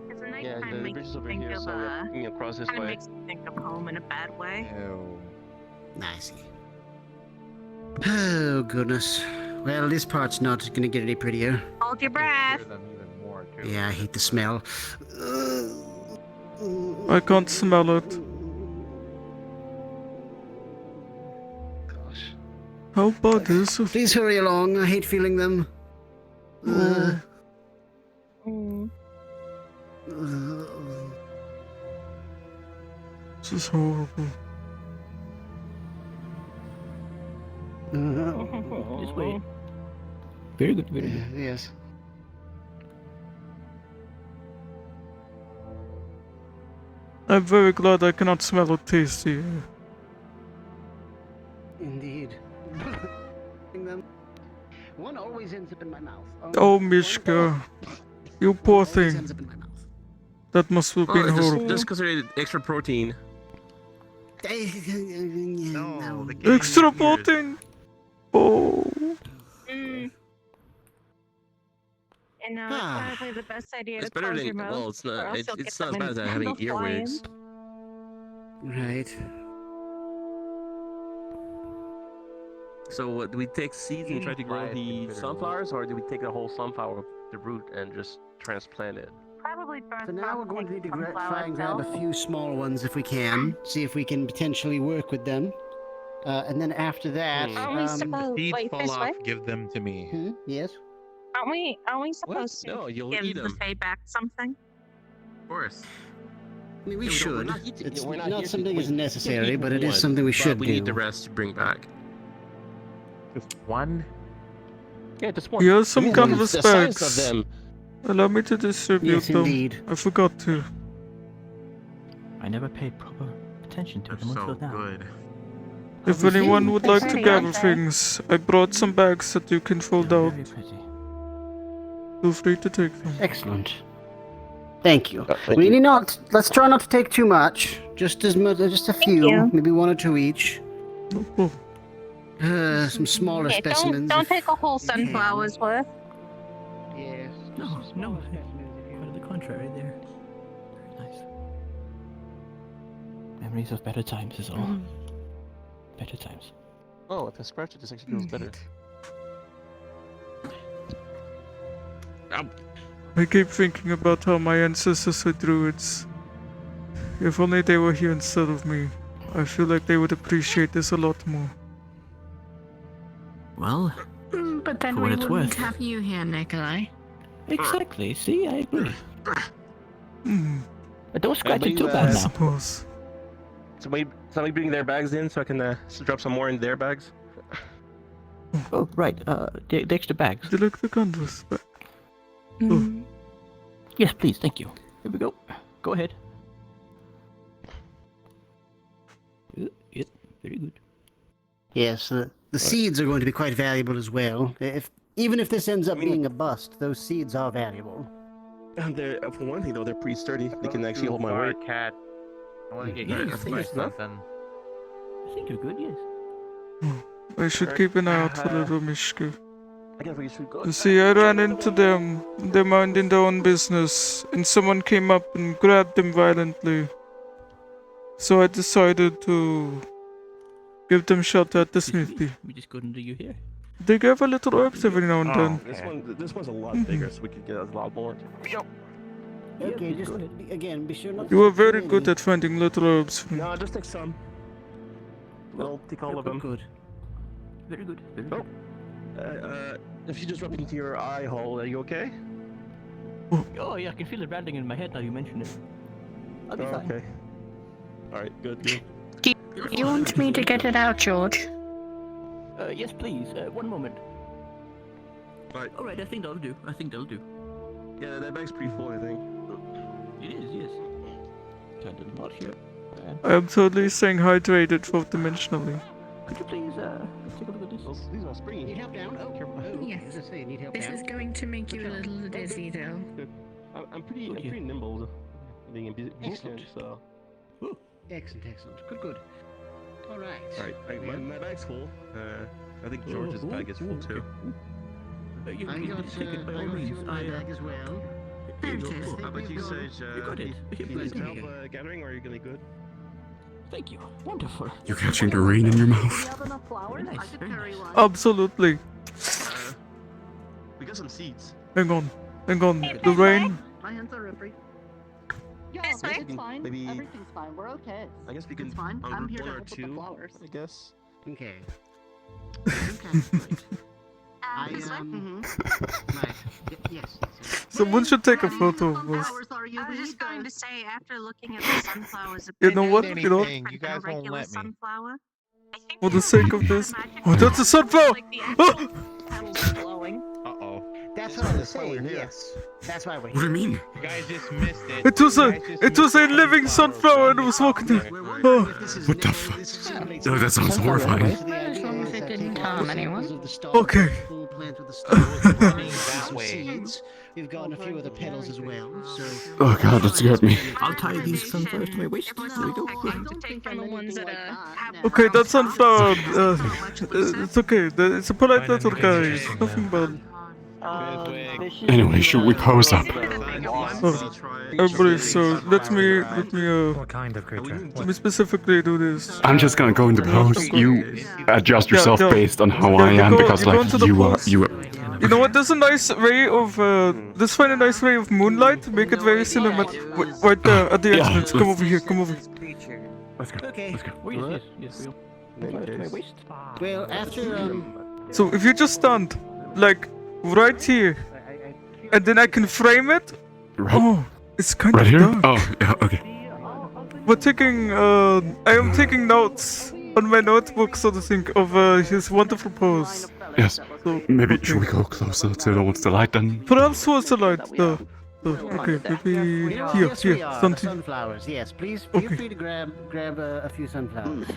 Because the
Yeah,
nighttime
the
makes
bridge is
me
over
think
here,
of,
so we're looking across this
kind of
way.
makes me think of home in a bad way.
Ew.
I see. Oh, goodness. Well, this part's not gonna get any prettier.
Hold your breath.
Yeah, I hate the smell.
I can't smell it.
Gosh.
How about this?
Please hurry along. I hate feeling them.
This is horrible.
This way. Very good, very good.
Yes.
I'm very glad I cannot smell or taste you.
Indeed. Them. One always ends up in my mouth.
Oh, Mishka. You poor
Always
thing.
ends up in my mouth.
That must have been horrible.
Just consider it extra protein.
No.
Extra protein! Oh.
And now it's probably the best idea
It's
to
better
close
than
your mouth.
well, it's
or
not.
else
It's,
you'll
it's
get
not as
them
bad as having
entangled
earwigs.
Right.
So, what, do we take seeds and try to grow the sunflowers, or do we take the whole sunflower, the root, and just transplant it?
Probably first.
For now, we're going to need to try and grab a few small ones if we can. See if we can potentially work with them. And then after that,
Aren't we supposed?
Seeds
Wait,
fall
this
off,
way?
give them to me.
Yes.
Aren't we supposed
No,
to
you'll
give
eat
the
them.
Fae back something?
Of course.
I mean, we
Yeah, we're
should.
not eating-
It's
we're
not
here to-
something
we
that's
can
necessary,
eat
but it is
one,
something we
but
should
we
do.
need the rest to bring back.
Just one?
Yeah, just one.
Here's some
Yeah,
canvas
the size of
bags.
them.
Allow me to distribute
Yes,
them.
indeed.
I forgot to.
I never paid proper attention to
They're
them until
so
now.
good.
If
Obviously,
anyone would
they're
like to
pretty,
gather
aren't they?
things, I brought some bags that you can fold
They're
out.
very pretty.
Feel free to take them.
Excellent. Thank you.
Thank
We
you.
need not. Let's try not to take too much. Just as much. Just a few.
you.
Maybe one or two each.
Oh,
Some smaller
Yeah,
specimens.
don't
if
take a whole
you can.
sunflower's worth.
Yes.
No,
just some
no.
smaller specimens if you-
Quite the contrary, they're very nice. Memories of better times is all. better times.
Oh, if I scratch it, this actually feels better.
I keep thinking about how my ancestors were druids. If only they were here instead of me. I feel like they would appreciate this a lot more.
Well,
But then
for
we
what it's
wouldn't
worth.
have you here, Nikolai.
Exactly. See, I agree. But don't scratch
Somebody,
it too bad
I
now.
suppose.
Somebody bring their bags in so I can drop some more in their bags.
Oh, right. The extra bags.
Would you like the canvas back?
Mm.
Yes, please. Thank you. Here we go. Go ahead. Yep. Very good.
Yes, the seeds are going to be quite valuable as well. Even if this ends up being a bust, those seeds are valuable.
They're, for one thing, though, they're pretty sturdy. They can actually hold my weight.
Cat. I want to get
Yeah,
you
I think
to
it's
something.
I think you're good. Yes.
I should keep an eye out for little Mishka.
I guess we should go.
You see, I ran into them. They're minding their own business, and someone came up and grabbed them violently. So I decided to give them shelter at the smithy.
We just couldn't do you here.
They gave a little herbs every now and then.
This one's a lot bigger, so we could get a lot more.
Okay, just again, be sure not to
You were
take too
very good
many.
at finding little herbs.
No, just take some. I'll take all of them.
Good. Very good. Very good.
If you just rub it into your eye hole, are you okay?
Oh, yeah, I can feel it rattling in my head now you mention it. I'll be fine.
Okay. Alright, good.
Do you want me to get it out, George?
Yes, please. One moment.
Right.
Alright, I think that'll do.
Yeah, that bag's pretty full, I think.
It is, yes. Kind of not here.
I am totally staying hydrated 4th dimensionally.
Could you please take a look at this?
These are springy.
Need help down? Oh,
Yes.
as I say, need help
This
down.
is going to make you a little dizzy, though.
I'm pretty nimble, being a musician, so.
Excellent. Good. Alright.
Alright, my bag's full. I think George's bag is full too.
You
I
can
got
just take it by all means.
my bag as well.
How about you, Sage?
You got it.
You need help gathering, or are you gonna be good?
Thank you. Wonderful.
You're catching the rain in your mouth.
have enough flowers? I could carry one.
Absolutely.
We got some seeds.
Hang on. The rain.
My hands are free. Yeah,
This way?
it's fine.
Maybe-
Everything's fine. We're okay.
I guess we can
It's fine. I'm
ungroup
here to
one or
help with the
two.
flowers.
I guess.
Okay.
Right.
Right. Yes.
Someone should take a photo of us.
Flowers are you?
I was
We
just
need
going
the-
to say, after looking at the sunflowers,
You know what?
Anything,
You know.
you guys won't
regular
let me.
sunflower.
For the sake of this. Oh, that's a sunflower! Oh!
petals glowing.
Uh-oh.
That's
That's
what I'm
why we're
saying.
here.
Yes. That's why we're
What do
here.
you mean?
You guys just missed it.
It was
You
a
guys just
it was a
missed the
living sunflower and it was walking there.
We're
Oh.
wondering if this is
What the
Nick-
fuck?
this is simulates
Oh, that sounds
sunflower
horrifying.
rays. The
Well, as
idea
long as
is
it
that
didn't
take
harm
the
anyone.
samples of the stalk,
Okay.
the full plant with the stalk, and
Running
some
that way.
seeds. We've gotten a few other petals as well. So.
Oh god, that scared me.
I'll tie these sunflowers to my waist. There we go.
I don't think I'm
the ones
anything
that,
like that.
Okay, that sunflower. It's okay. It's a polite
Fine,
little
I'm
guy.
good.
It's nothing bad.
Anyway, should we pose up?
Everybody, so let me
What kind of creature?
let me specifically do this.
I'm just gonna go into pose. You adjust yourself
Yeah.
based on how
Yeah,
I
you
am
go-
because
you go
like
into the pose.
you are.
You know what? There's a nice ray of let's find a nice ray of moonlight. Make it very cinematic. Right there at the
Yeah.
entrance. Come over here. Come over.
Let's go.
Okay.
Let's go.
Oh, yes, we'll tie it to my waist.
Well, after
So if you just stand like right here, and then I can frame it.
Right,
Oh, it's kind
right
of
here.
dark.
Oh, yeah. Okay.
We're taking. I am taking notes on my notebook, so to think, of his wonderful pose.
Yes.
So
Maybe
okay.
should we go closer towards the light then?
Perhaps towards the light. Okay, maybe here,
yes, we
here,
are. The
something.
sunflowers. Yes, please feel
Okay.
free to grab a few sunflowers.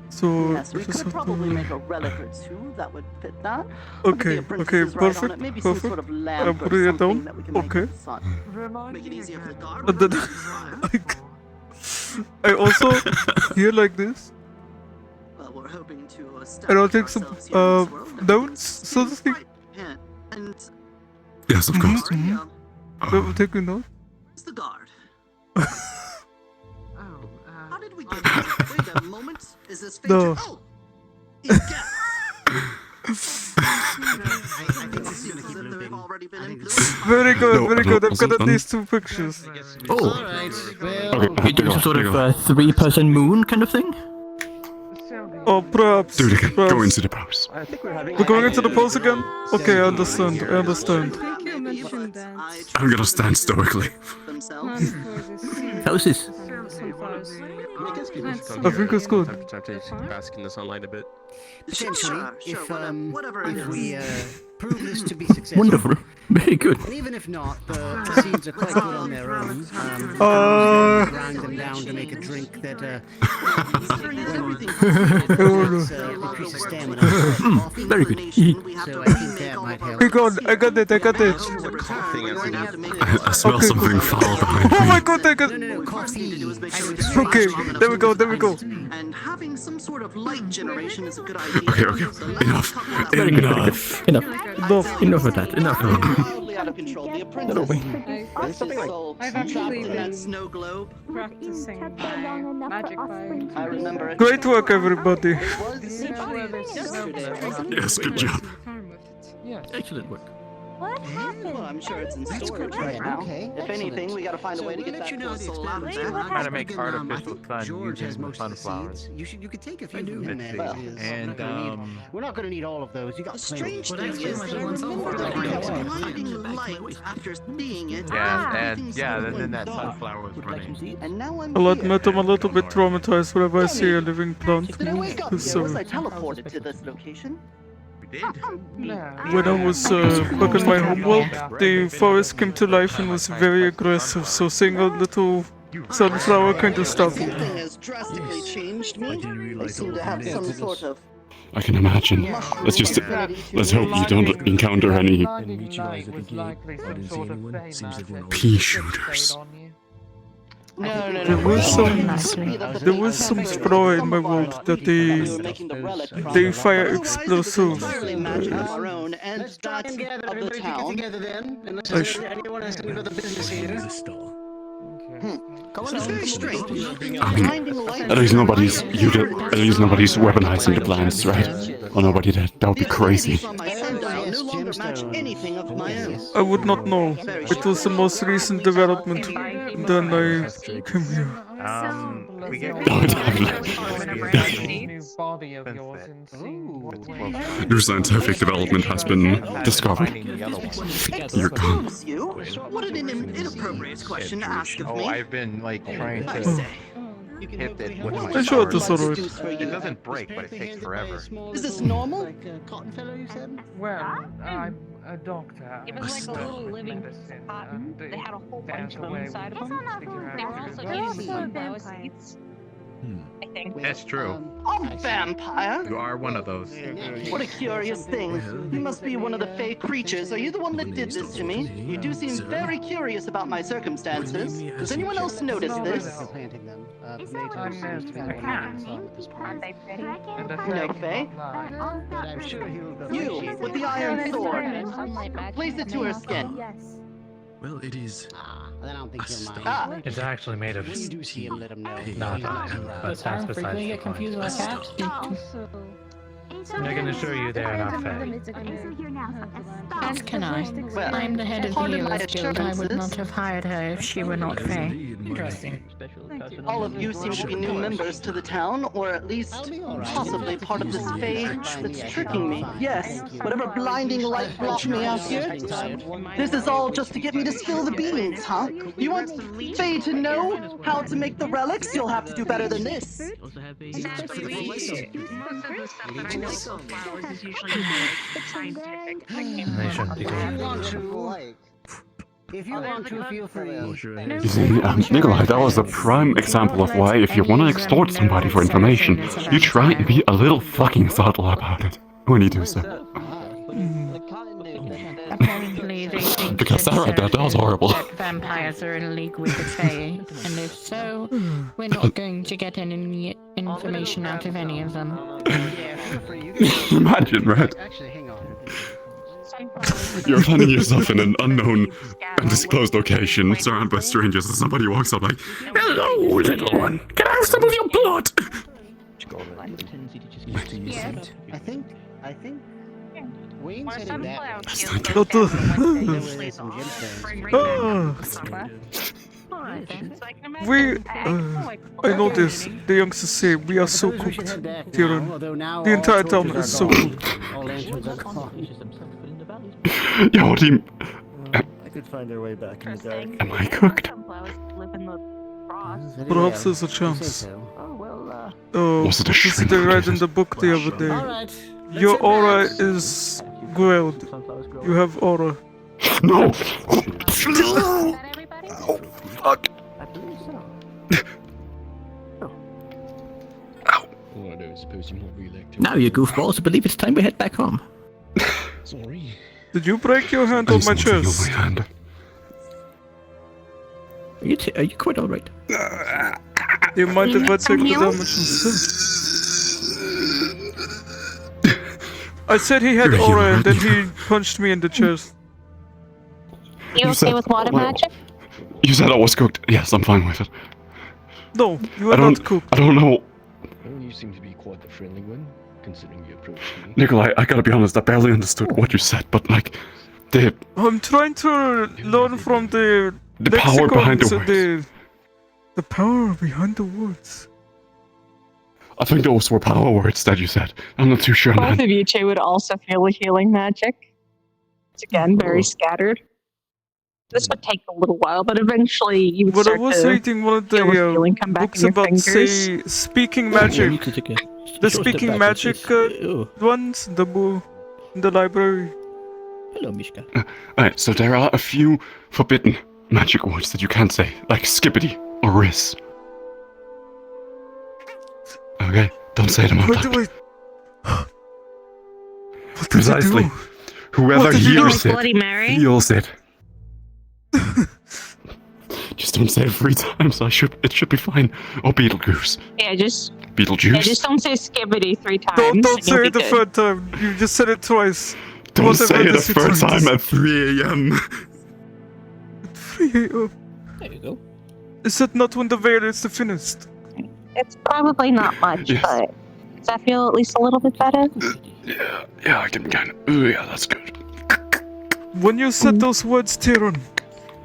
So
Yes, we
this is
could probably make a relic or two that would fit that.
Okay,
The
okay,
apprentices right on
perfect,
it. Maybe some
perfect.
sort of
I'm
lamp or
putting it
something
down.
that we can make
Okay.
in the sun. Make it easier for the guard.
And then I also here like this,
Well, we're hoping to
and I'll
establish
take some
ourselves here in this world and
notes, so to speak.
Yeah, and
Yes, of course.
sorry,
I'm taking notes.
it's the guard. How did we get here? Wait a moment. Is this
No.
feature? Oh! He's dead.
Very good,
No,
very
no,
good. I've
wasn't
got at
done.
least 2 pictures.
Oh,
Alright, well...
Okay,
you doing some sort
there
of
you go.
3-person moon kind of thing?
Oh, perhaps.
Do it again.
perhaps.
Go into the pose.
I think we're having.
We're going into the pose again? Okay, I understand. I understand.
I think you mentioned that.
I'm gonna stand stoically.
How's this?
I think it's good.
Time to bask in the sunlight a bit.
Potentially,
whatever
if
it
we
is.
prove this to be successful.
Wonderful. Very good.
And even if not, the seeds are quite good on their own. Grind them down to make a drink that increases stamina.
Very good.
So I think that might help.
Hang on, I got it.
I smell something foul behind
Oh
me.
my god, I got it.
No, coffee.
Okay, there we go.
And having some sort of light generation is a good idea.
Okay. Enough.
Enough of that. Enough.
Totally out of control. The apprentice.
I've
Trapped
actually
in that
been
snow globe.
practicing my magic by.
I remember it.
Great work, everybody.
Yes, good job.
Excellent work.
What happened? Well, I'm sure it's in storage right now.
Okay,
If anything, we gotta find a way to get that poor soul out of there.
Try to make artificial sun using the sunflowers.
You could take a few of them as is.
And
We're not gonna need all of those. You got
The strange thing is that I remember that I was blinding light after seeing it.
then that sunflower was running.
And now I'm
I'll
here.
admit I'm a little bit traumatized whenever I see a living plant.
Did I wake up
So,
here? Was I teleported to this location?
when I was back in my homeworld, the forest came to life and was very aggressive, so seeing a little sunflower kind of stopped me.
Something has drastically changed me. I seem to have some sort of
I can imagine. Let's hope you don't encounter any pea shooters.
No.
There was some straw in my world that they fire explosives.
And that's of the town.
Anyone has any other business here?
It's very strange.
At least nobody's weaponizing the plants, right? Or nobody that would be crazy.
I would not know. It was the most recent development. Then I came here.
New scientific development has been discovered. You're gone.
What an inappropriate question to ask of me.
I've been trying
I
to
say.
hit it with my
I sure it is
sword.
alright.
It doesn't break, but it takes forever.
Is this normal?
Like a cotton fellow, you said?
Well, I'm a doctor.
It was like a little living cotton. They had a whole bunch of them inside of them. They were also eating sunflower seeds. I think.
That's true.
A vampire?
You are one of those.
What a curious thing. You must be one of the fey creatures. Are you the one that did this to me? You do seem very curious about my circumstances. Does anyone else notice this?
Planting them.
Aren't they pretty?
No, Faye.
I'm sure he'll
You, with the iron sword. Place it to her skin.
Well, it is.
Then I don't think he'll mind.
Ah,
It's actually made of.
When you do see him, let him know.
Not but that's besides the point. I can assure you they are not fed.
As can I. I'm the head of the Healers Guild. I would not have hired her if she were not fair.
Interesting.
all of you seem to be new members to the town, or at least possibly part of this phage that's tricking me. Yes, whatever blinding light brought me out here. This is all just to get me to spill the beans, huh? You want Faye to know how to make the relics? You'll have to do better than this.
They shouldn't be doing
If you want to, feel free.
You see, Nikolai, that was a prime example of why if you want to extort somebody for information, you try and be a little fucking subtle about it when you do so.
Apparently they think
Because that right there, that was horrible.
that vampires are in league with the Fae, and if so, we're not going to get any information out of any of them.
Imagine, right?
Actually, hang on.
You're finding yourself in an unknown, undisclosed location, surrounded by strangers, and somebody walks up like, "Hello, little one. Can I have some of your blood?"
used to use it.
I think Wayne's
Or
heading
some
that
cloud
way.
feels
Not the-
There were some gemstones.
We, I noticed the youngsters say we are so cooked, Tyrion. The entire town is so cooked.
All lanterns are gone.
Yo, team.
I could find our way back in the dark.
Am I cooked?
Perhaps there's a chance.
Was it a
What
shrimp
they
or
read in
just-
the book the other day?
Alright.
Your aura is grilled. You have aura.
No!
Oh,
fuck.
Well, I don't suppose you want me like
Now, you goofballs, I believe it's time we head back home.
Sorry.
Did you break your hand on my chest?
Are you quite alright?
Do you mind if I take the
heals?
damage instead? I said he had
You're a
aura
hero,
and then
right?
he punched me in the chest.
You okay with water magic?
You said I was cooked. Yes, I'm fine with it.
No, you
I
are
don't.
not cooked.
I don't know.
Well, you seem to be quite the friendly one, considering you approached me.
Nikolai, I gotta be honest, I barely understood what you said, but like,
I'm trying to learn from the
power behind the
lexicons, the power behind the words.
I think those were power words that you said. I'm not too sure,
Both
man.
of you two would also feel a healing magic. It's again very scattered. This would take a little while, but eventually you would
But I
start
was
to
reading one of the
feel the healing come back
books
in your
about,
fingers.
say, speaking magic. The speaking magic ones, in the library.
Hello, Mishka.
Alright, so there are a few forbidden magic words that you can't say, like skippity or riss. Okay, don't say them out loud.
Wait. What did
Precisely.
you do?
Whoever
What did you do?
hears it
Bloody Mary?
feels it. Just don't say it 3 times. It should be fine. Or Beetlejuice.
Yeah, just
Beetlejuice.
don't say skibbity 3 times.
Don't
and you'll
say
be
it the
good.
third time. You just said it twice.
Don't
Whatever
say it a
this
third
is.
time at 3 a.m.
3 a.m.
There you go.
Is that not when the veil is finished?
It's probably not much,
Yes.
but does that feel at least a little bit better?
Yeah, I can kind of. Ooh, yeah, that's good.
When you said those words, Tyrion,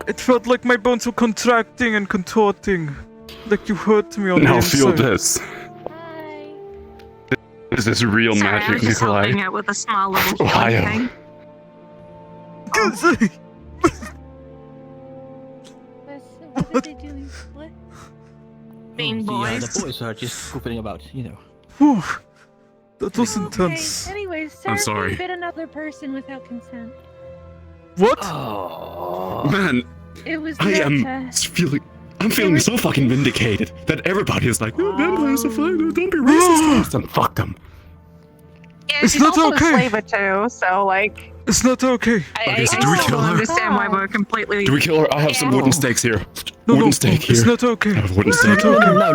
it felt like my bones were contracting and contorting. Like you hurt me on the
Now
inside.
feel this. This is real
Sorry, I
magic,
was just
Nikolai.
helping out with a small little healing
Ohio.
thing.
What are they doing? What?
Being
The
boys.
boys are just goofing about, you know.
Whew. That was intense.
Okay, anyways,
I'm
Sarah
sorry.
bit another person without consent.
What?
Oh, man,
It was
I am
Nurta.
feeling. I'm feeling so fucking vindicated that everybody is like, oh, vampires are fine. Oh, don't be racist. And fuck them.
Yeah,
It's
she's
not
also
okay.
a slaver too, so like,
It's not okay.
Okay, so do we
still
kill
don't
her?
understand why we're completely.
Do we kill her? I have some
Yeah.
wooden stakes here.
No,
Wooden
no,
stake here.
it's not okay.
I have a wooden
It's
stake.
not okay.
No.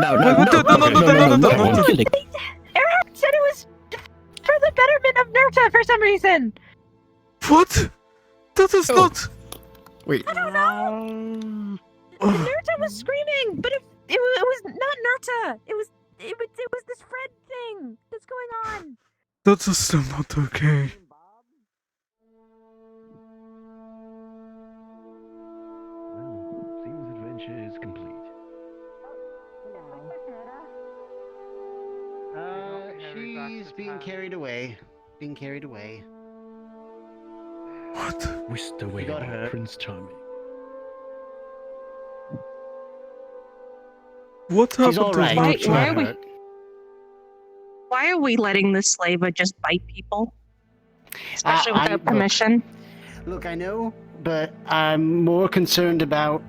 Eric said it was for the betterment of Nurta for some reason.
What? That is not.
Wait.
I don't know. Nurta was screaming, but it was not Nurta. It was this Fred thing that's going on.
That is still not okay.
Seems adventure is complete.
She's being carried away. Being carried away.
What?
Whisked away
got
by
hurt.
Prince Charming.
What
She's
happened to
alright.
Why-
Nurta?
why are we- Why are we letting this slaver just bite people? Especially
I-
without
look.
permission.
Look, I know, but I'm more concerned about.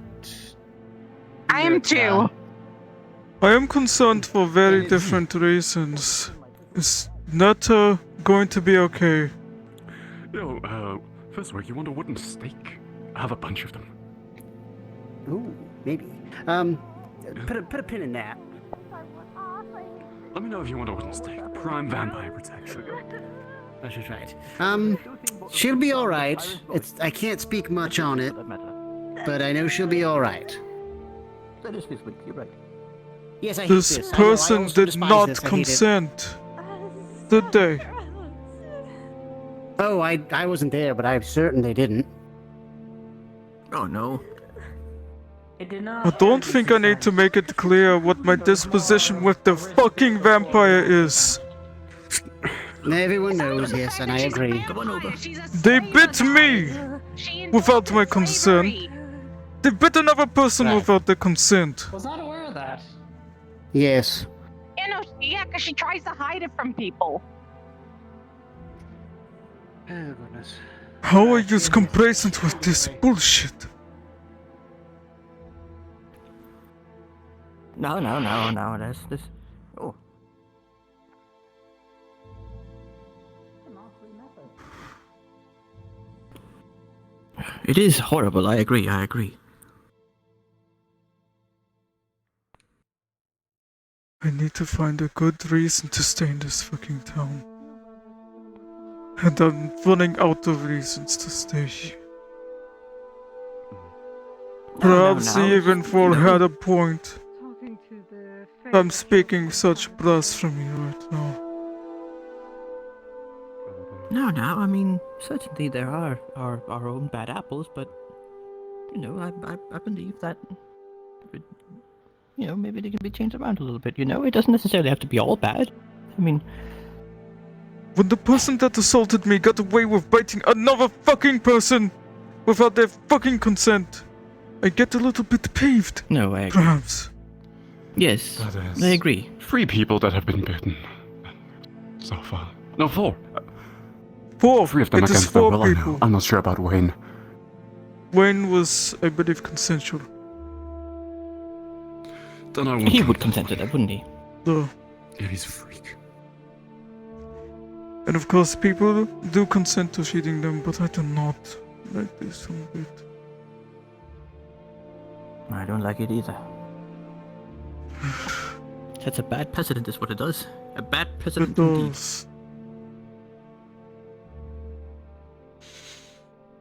I am too.
I am concerned for very different reasons. Is Nurta going to be okay?
Yo, first work, you want a wooden stake? I have a bunch of them.
Ooh, maybe. Put a pin in that.
Let me know if you want a wooden stake. Prime vampire protection.
That's right. She'll be all right. I can't speak much on it, but I know she'll be all right.
That is this week, you're right.
Yes, I hate
This
this. I know, I
person
also
did
despise
not
this. I hate it.
consent. Did they?
Oh, I wasn't there, but I'm certain they didn't.
Oh no.
I don't think I need to make it clear what my disposition with the fucking vampire is.
Everyone knows, yes, and I agree.
Come on over.
They bit me without my consent. They bit another person without their consent.
Was not aware of that.
Yes.
Yeah, because she tries to hide it from people.
Oh, goodness.
How are you complacent with this bullshit?
No, this. Oh. It is horrible, I agree.
I need to find a good reason to stay in this fucking town. And I'm running out of reasons to stay here. Perhaps even Fall had a point. I'm speaking such blasphemy right now.
No, I mean, certainly there are our own bad apples, but, you know, I believe that, you know, maybe they can be changed around a little bit, you know? It doesn't necessarily have to be all bad. I mean...
When the person that assaulted me got away with biting another fucking person without their fucking consent, I get a little bit peeved.
No, I agree.
Perhaps.
Yes, I agree.
3 people that have been bitten so far. No, 4.
4.
3 of them
It is
against the
4
will. I know.
people.
I'm not sure about Wayne.
Wayne was, I believe, consensual.
Then I won't.
He would consent to that, wouldn't he?
No.
Yeah, he's a freak.
And of course, people do consent to feeding them, but I do not like this one bit.
I don't like it either. That's a bad precedent, is what it does. A bad precedent
It
indeed.
does.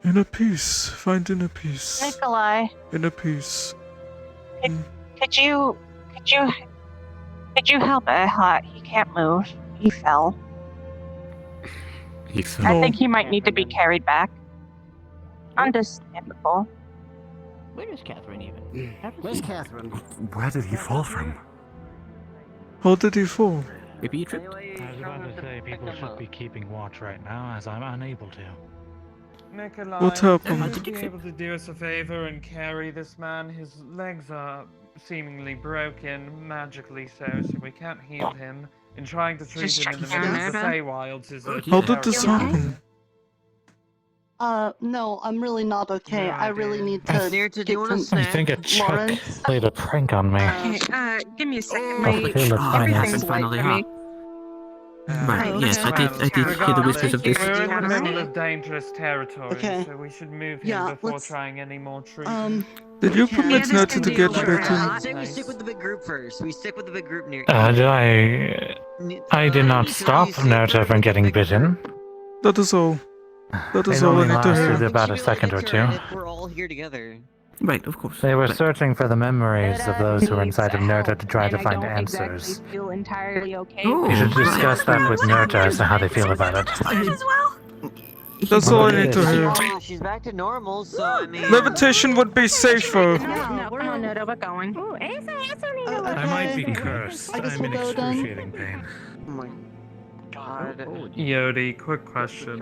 Inner peace. Find inner peace.
Nikolai,
Inner peace.
could you help Ehot? He can't move. He fell.
He fell.
I think he might need to be carried back. Understandable.
Where is Catherine even?
Where's Catherine?
Where did he fall from?
How did he fall?
Maybe he tripped.
I was about to say people should be keeping watch right now, as I'm unable to.
What
Nikolai, would
happened?
you be able to do us a favor and carry this man? His legs are seemingly broken, magically so we can't heal him. And trying to treat him in the middle of the Feywilds is a
How did this
terrible-
happen?
No, I'm really not okay. I really need to
Nirta, do you want a
I
snack?
think a Chuck
Lawrence?
played a prank on me.
Okay, give me a second.
Hope the feel of
Everything's
finance.
finally hot. Right,
Oh,
yes, I did hear the whispers of this.
We're in the
Regardless.
middle of dangerous territory,
Okay.
so we should move him
Yeah,
before
let's-
trying any more treatment.
Did you
Okay.
permit
this
Nata
can
to
do
get
it.
better?
I'd say we stick with the big group first. We stick with the big group near.
I did not stop Nerta from getting bitten.
That is all. That is
It
all I
only
need to
lasted
hear.
about a second or two.
We're all here together.
Right, of course.
They were searching for the memories of those who were inside of Nerta to try to
And
find
I don't
answers.
exactly feel entirely okay.
Oh.
You should discuss that with Nerta as to how they feel about it.
As well?
That's all I need to hear.
Oh, she's back to normal, so I mean.
Levitation would be safer.
No, come on, Noda, we're going.
I might be cursed.
I guess
I'm in
we'll go then.
excruciating pain.
Oh my god.
Yodi, quick question.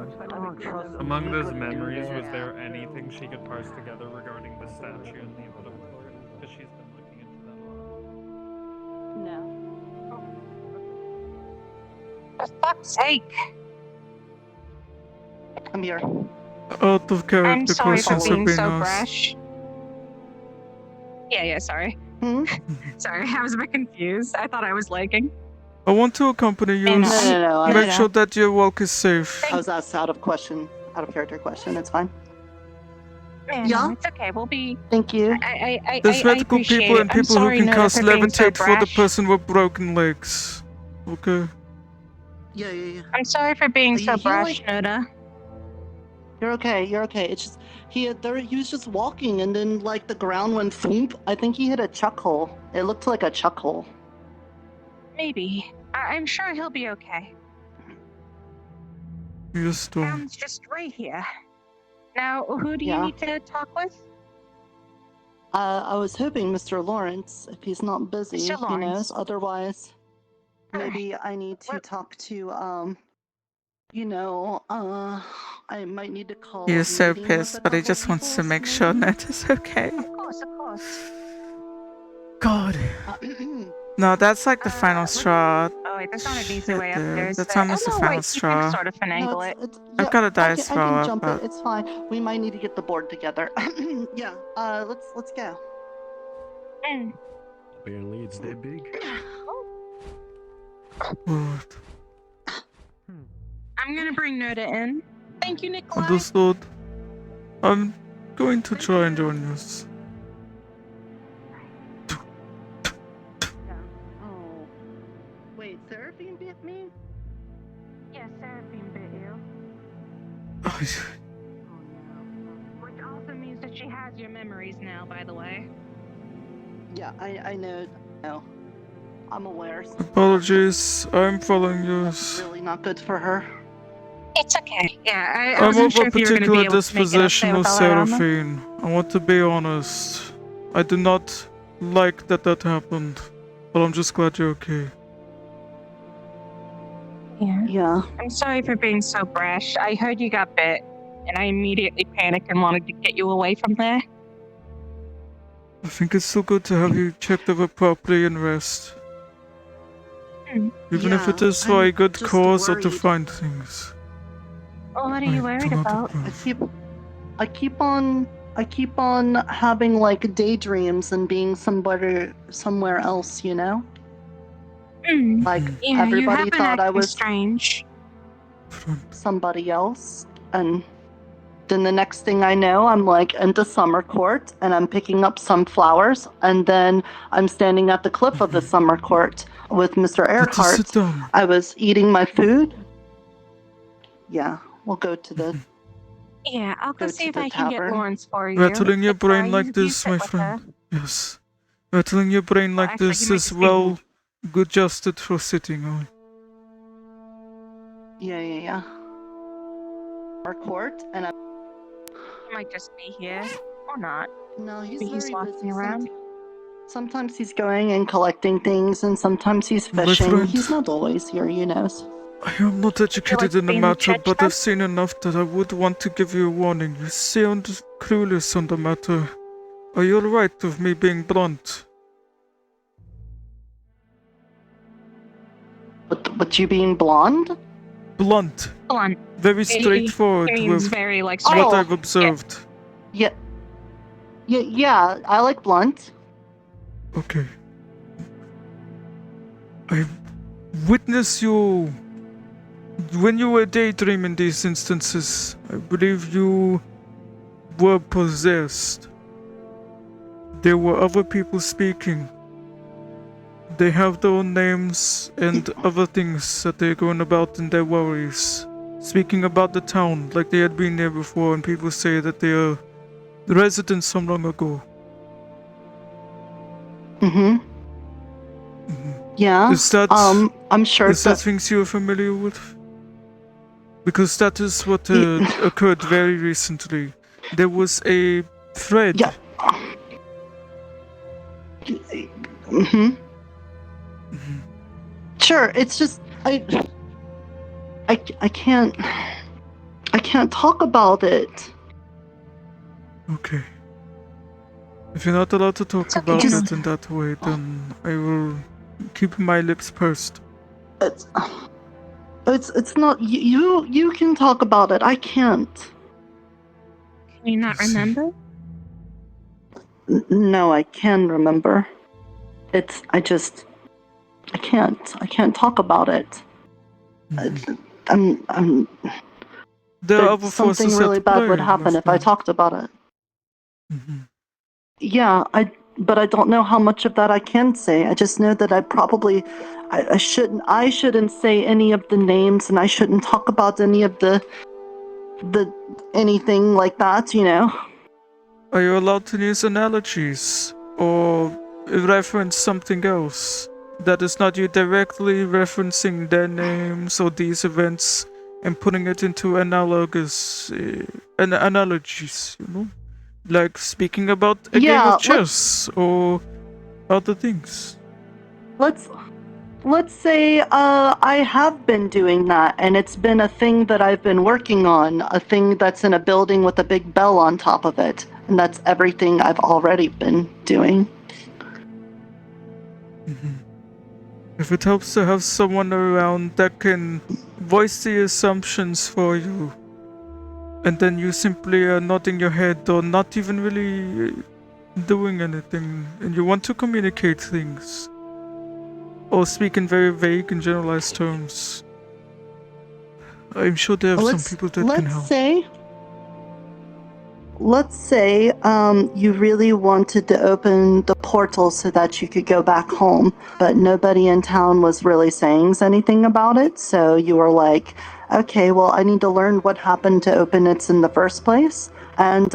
Among those memories, was there anything she could parse together regarding the statue and the Audit Court? Because she's been looking into them.
No. For fuck's sake.
Come here.
Out of
I'm
character
sorry for
questions have
being
been
so
asked.
brash. Yeah, sorry. Sorry, I was a bit confused. I thought I was lagging.
I want to accompany you.
No.
Make sure that your walk is safe.
I was asked out of character question. It's fine.
Yeah, it's okay. We'll be.
Thank you.
There's medical people and people who can cast levitate for the person with broken legs. Okay.
Yeah.
I'm sorry for being
Are
so
you
brash,
healing?
Noda.
You're okay. It's just he was just walking and then like the ground went thump. I think he hit a chuck hole. It looked like a chuck hole.
Maybe. I'm sure he'll be okay.
Yes, Tom.
Town's just right here. Now, who do you
Yeah.
need to talk with?
I was hoping Mr. Lawrence, if he's not busy,
Mr.
he knows.
Lawrence.
Otherwise,
Alright.
maybe I need to talk to, I might need to call.
He
a
is so
meeting with
pissed,
a
but he
couple
just wants to
people,
make
so
sure
maybe-
Ned is okay.
Of course, of course.
God. No, that's like the final straw.
Oh wait, there's not an easy
Shit,
way up
dude.
there. Is
That's
there?
almost
Oh,
the
no,
final
wait, you
straw.
can sort of finagle it.
I've got a
I
dice
can
roll up,
jump
but
it. It's fine. We might need to get the board together. Yeah. Let's go.
Apparently it's that big.
what?
I'm gonna bring Noda in. Thank you, Nikolai.
Understood. I'm going to try and join us.
Oh. Wait, Seraphine bit me?
Yes, Seraphine bit you. Which also means that she has your memories now, by the way.
Yeah, I know. No. I'm aware.
Apologies, I'm following
That's
yours.
really not good for her.
It's okay. Yeah, I
I'm
wasn't
of
sure
a
if you were gonna be
particular
able to make it up
disposition
there
with
with all that armor.
Seraphine. I want to be honest. I do not like that happened, but I'm just glad you're okay.
Yeah.
I'm sorry for being so brash. I heard you got bit, and I immediately panicked and wanted to get you away from there.
I think it's so good to have you checked over properly and rest. Even if it
Yeah,
is for a
I'm
good
just
cause or to
worried.
find things.
Well, what are you worried about?
I keep on having like daydreams and being somewhere else, you know? Like
Yeah, you
everybody
have been
thought I
acting
was
strange.
somebody else, and then the next thing I know, I'm like into summer court and I'm picking up some flowers, and then I'm standing at the cliff of the summer court with Mr. Earhart. I was eating my food. Yeah, we'll go to the.
Yeah, I'll go
Go
see
to
if
the
I can get
tavern.
Lawrence for you.
Rattling your brain
you-
like
you
this,
sit
my
with
friend.
her.
Yes. Rattling your brain like
actually,
this
you might
is
just
well good adjusted for sitting on.
Yeah. Our court, and I.
He might just be here, or not.
No, he's
Maybe
very
walking
busy.
around.
Sometimes he's going and collecting things, and sometimes he's
My
fishing.
friend.
He's not always here, you know.
I am not educated in the
being
matter,
judged
but
then?
I've seen enough that I would want to give you a warning. You sound clueless on the matter. Are you alright with me being blunt?
But you being blonde?
Blunt.
Blunt.
Very straightforward
He means
with
very, like,
what
straight.
I've observed.
Yeah, I like blunt.
Okay. I witnessed you when you were daydreaming these instances. I believe you were possessed. There were other people speaking. They have their own names and other things that they're going about in their worries. Speaking about the town like they had been there before, and people say that they are the residents from long ago.
Yeah.
Is that
I'm sure
is that things you're familiar with? Because that is what occurred very recently. There was a thread.
Yeah. Sure, it's just I can't talk about it.
Okay. If you're not allowed to talk about it in that way, then I will keep my lips pursed.
It's not you can talk about it. I can't.
Can you not remember?
No, I can remember. I can't talk about it. I'm
There are other
something
forces
really
at
bad
play,
would happen
my
if I
friend.
talked about it. Yeah, but I don't know how much of that I can say. I just know that I shouldn't say any of the names, and I shouldn't talk about any of the anything like that, you know.
Are you allowed to use analogies or reference something else that is not you directly referencing their names or these events and putting it into analogous analogies, you know, like speaking about a game
Yeah,
of chess or other things.
Let's say I have been doing that, and it's been a thing that I've been working on, a thing that's in a building with a big bell on top of it, and that's everything I've already been doing.
If it helps to have someone around that can voice the assumptions for you, and then you simply are nodding your head or not even really doing anything, and you want to communicate things, or speak in very vague and generalized terms, I'm sure there are some people that can help.
Let's say you really wanted to open the portal so that you could go back home, but nobody in town was really saying anything about it, so you were like, okay, well, I need to learn what happened to open it in the first place. And,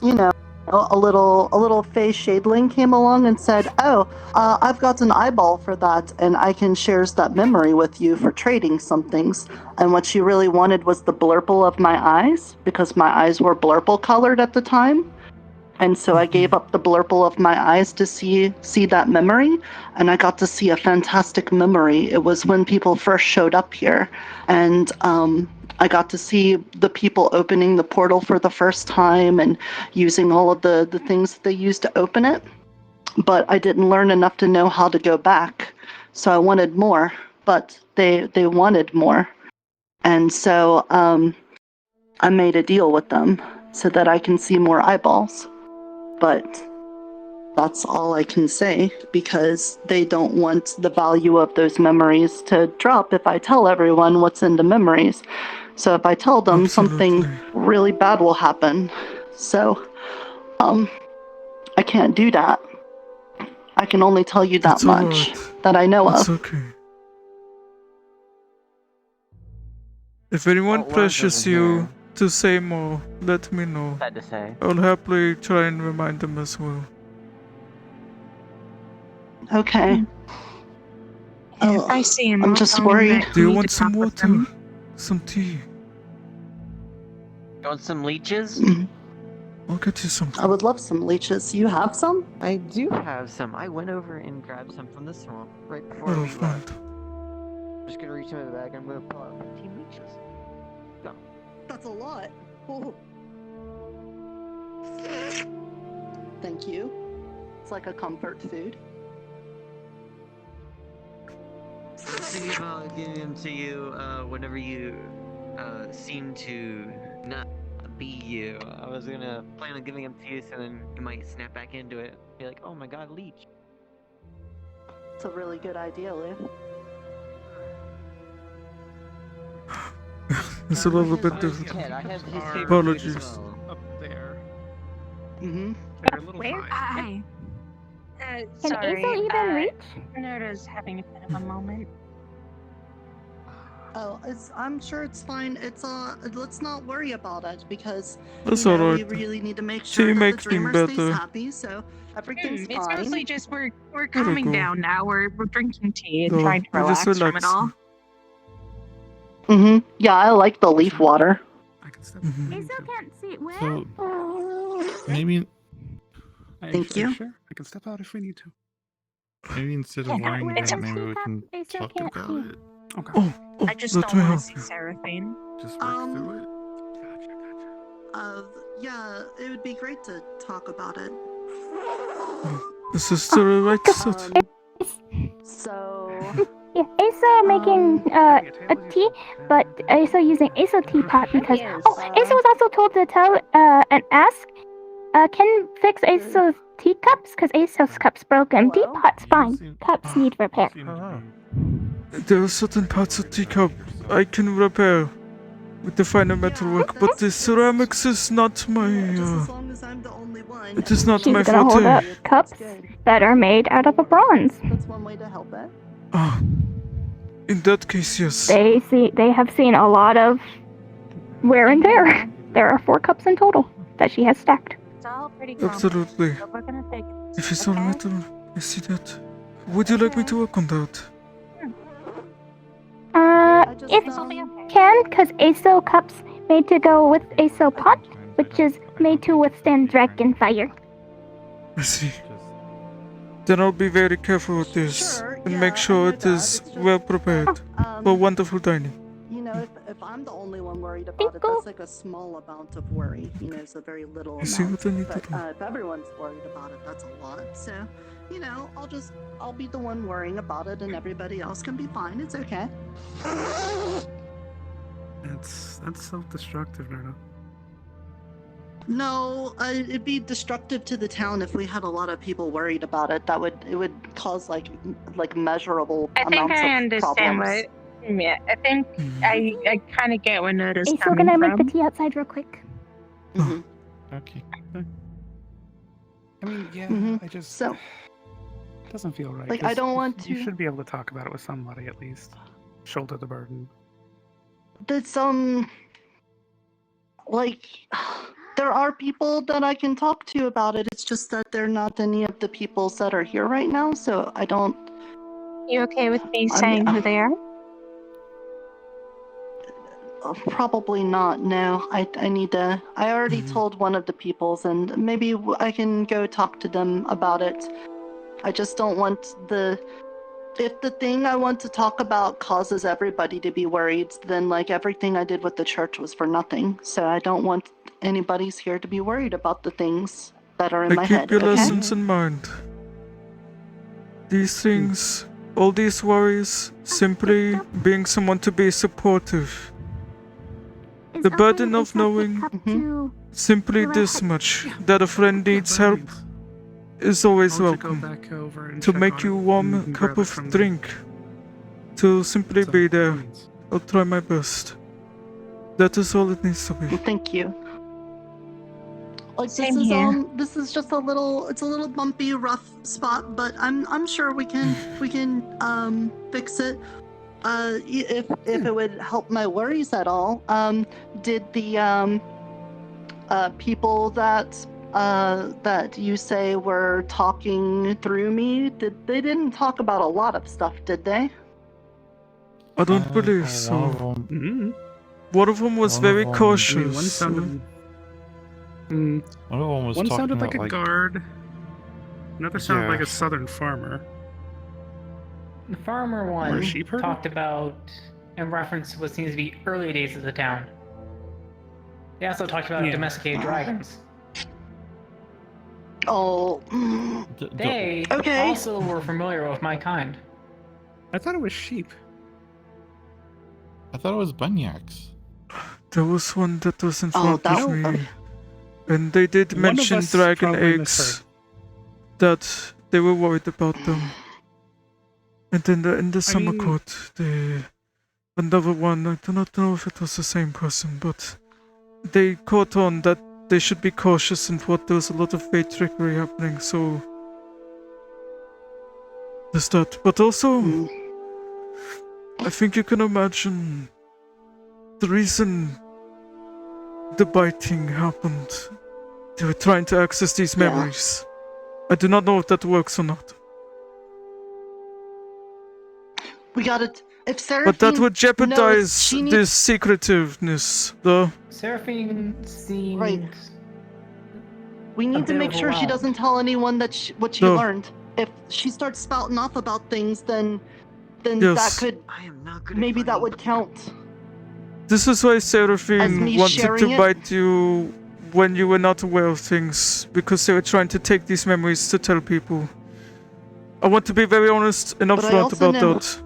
you know, a little Faye Shadeling came along and said, oh, I've got an eyeball for that, and I can share that memory with you for trading some things. And what she really wanted was the blurple of my eyes, because my eyes were blurple colored at the time. And so I gave up the blurple of my eyes to see that memory, and I got to see a fantastic memory. It was when people first showed up here, and I got to see the people opening the portal for the first time and using all of the things that they used to open it. But I didn't learn enough to know how to go back, so I wanted more, but they wanted more. And so I made a deal with them so that I can see more eyeballs. But that's all I can say, because they don't want the value of those memories to drop if I tell everyone what's in the memories. So if I tell them, something really bad will happen. So I can't do that. I can only tell you that much that I know
It's
of.
okay. If anyone pressures you to say more, let me know.
Sad to say.
I'll happily try and remind them as well.
Okay.
If I see him,
I'm
I'll
just
tell him
worried.
that
Do you
we need
want
to
some
talk with
water?
him.
Some tea?
You want some leeches?
I'll get you some.
I would love some leeches. You have some?
I do have some. I went over and grabbed some from the swamp right before
Oh,
we
fine.
left. I'm just gonna reach into the bag and I'm gonna pull out 15 leeches. Go.
That's a lot. Oh. Thank you. It's like a comfort food.
I was thinking about giving them to you whenever you seem to not be you. I was gonna plan on giving them to you so then you might snap back into it. Be like, oh my god, leech.
It's a really good idea, Lou.
It's a little bit
I
different.
have his favorite
Apologies.
food as well.
Up there.
Mm-hmm.
They're a little
Where?
high.
Hi.
Can
Sorry.
Azo even reach?
Nora's having a bit of a moment.
Oh, I'm sure it's fine. It's let's not worry about it, because
That's
you know,
alright.
we really need to make
Tea
sure that the
makes me
dreamer stays
better.
happy, so everything's
It's
fine.
mostly just we're calming
go.
down now. We're drinking tea and
No,
trying to
we're just
relax from it all.
relaxing.
Mm-hmm. Yeah, I like the leaf water.
Azo can't see where.
So maybe.
Thank you.
Sure, I can step out if we need to. Maybe instead of
Yeah,
worrying
it's
about
a
it, maybe we can
Azo
talk
can't
about
see.
it. Okay.
Oh,
I just
let
don't
me
want
help
to see
you.
Seraphine.
Just work through it.
Yeah, it would be great to talk about it.
Is this the right set?
So.
Yeah, Azo making a tea, but Azo using Azo teapot because Azo was also told to tell and ask, can fix Azo's teacups because Azo's cups broken. Teapot's fine. Cups need repair.
There are certain parts of teacup I can repair with the finer metalwork, but the ceramics is not my. It is not
She's
my
gonna hold up
forte.
cups that are made out of a bronze.
That's one way to help it.
Ah, in that case, yes.
They have seen a lot of wear and tear. There are 4 cups in total that she has stacked.
It's all pretty common.
Absolutely.
So we're gonna take it.
If it's all metal, I see that. Would you like me to work on that?
If can, because ASO cups made to go with ASO pot, which is made to withstand dragon fire.
I see. Then I'll be very careful with this and make sure it is well prepared for wonderful dining.
You know, if I'm the only one worried about it, that's like a small amount of worry. You know, it's a very little
You see
amount.
what I need to
But
do?
if everyone's worried about it, that's a lot. So, you know, I'll be the one worrying about it, and everybody else can be fine. It's okay.
That's self-destructive, Nerdo.
No, it'd be destructive to the town if we had a lot of people worried about it. It would cause like measurable
I think
amounts
I
of
understand
problems.
what. Yeah, I think I kind of get where Nerdo's
ASO,
coming
can I make
from.
the tea outside real quick?
Okay.
I mean, yeah, I just...
So,
it doesn't feel right.
like, I don't want to...
You should be able to talk about it with somebody, at least. Shoulder the burden.
That's, like, there are people that I can talk to about it. It's just that they're not any of the people that are here right now, so I don't...
You okay with me saying who they are?
Probably not, no. I already told one of the peoples, and maybe I can go talk to them about it. I just don't want if the thing I want to talk about causes everybody to be worried, then like everything I did with the church was for nothing. So I don't want anybody's here to be worried about the things that are in my head.
Keep your
Okay?
lessons in mind. These things, all these worries, simply being someone to be supportive. The burden of knowing simply this much, that a friend needs help, is always welcome. To make you a warm cup of drink, to simply be there. I'll try my best. That is all it needs to be.
Thank you. Like
Same here.
this is just it's a little bumpy, rough spot, but I'm sure we can fix it. If it would help my worries at all, did the people that you say were talking through me, they didn't talk about a lot of stuff, did they?
I don't believe so. One of them was very cautious.
One sounded...
One of them was
One
talking
sounded like
about,
a guard. Another sounded like a southern farmer.
The farmer
Or
one
a sheep herder?
talked about, in reference to what seems to be early days of the town. They also talked about domesticated dragons.
Oh.
They also were familiar with my kind.
I thought it was sheep.
I thought it was bunyaks.
There was one that was in front of me. And they did
One of
mention
us
dragon
probably
eggs.
misheard.
That they were worried about them. And then in the summer court, another one, I do not know if it was the same person, but they caught on that they should be cautious and what there was a lot of fate trickery happening, so there's that. But also, I think you can imagine the reason the biting happened. They were trying to access these memories. I do not know if that works or not.
We got it. If Seraphine
But that would jeopardize
knows she needs-
this secretiveness, though.
Seraphine seems...
Right. We
a
need to
bit
make sure she
overwhelmed.
doesn't tell anyone what she
No.
learned. If she starts spouting off about things, then that
Yes.
could maybe that would count.
This is why
As
Seraphine
me
wanted
sharing
to
it?
bite you when you were not aware of things, because they were trying to take these memories to tell people. I want to be very honest and
But I
upfront
also
about
know-
that.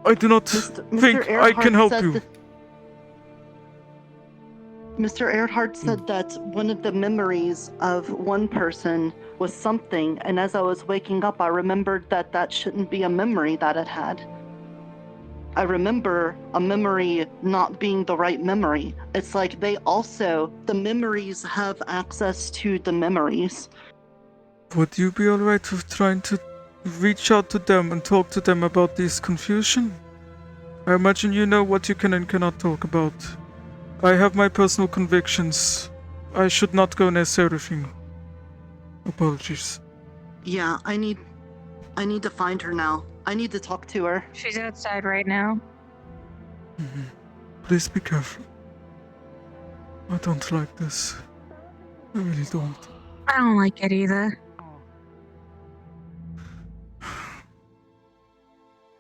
I do not
Mr.
think I
Earhart
can help
said
you.
that- Mr. Earhart said that one of the memories of one person was something, and as I was waking up, I remembered that shouldn't be a memory that it had. I remember a memory not being the right memory. It's like the memories have access to the memories.
Would you be alright with trying to reach out to them and talk to them about this confusion? I imagine you know what you can and cannot talk about. I have my personal convictions. I should not go near Seraphine. Apologies.
Yeah, I need to find her now. I need to talk to her.
She's outside right now.
Please be careful. I don't like this. I really don't.
I don't like it either.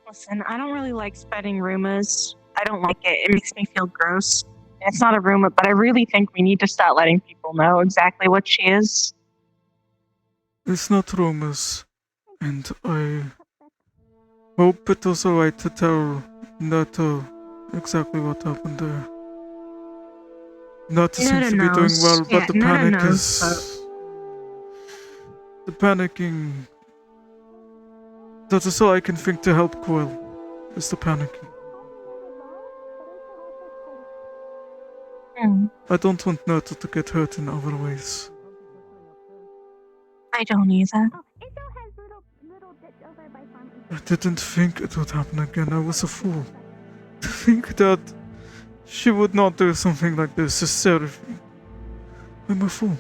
Listen, I don't really like spreading rumors. I don't like it. It makes me feel gross. It's not a rumor, but I really think we need to start letting people know exactly what she is.
It's not rumors. And I hope it was alright to tell Nato exactly what happened there. Nato seems to be doing well, but the panic is... The panicking... That is all I can think to help Quill, is the panicking. I don't want Nato to get hurt in other ways.
I don't either.
I didn't think it would happen again. I was a fool. To think that she would not do something like this is terrifying. I'm a fool.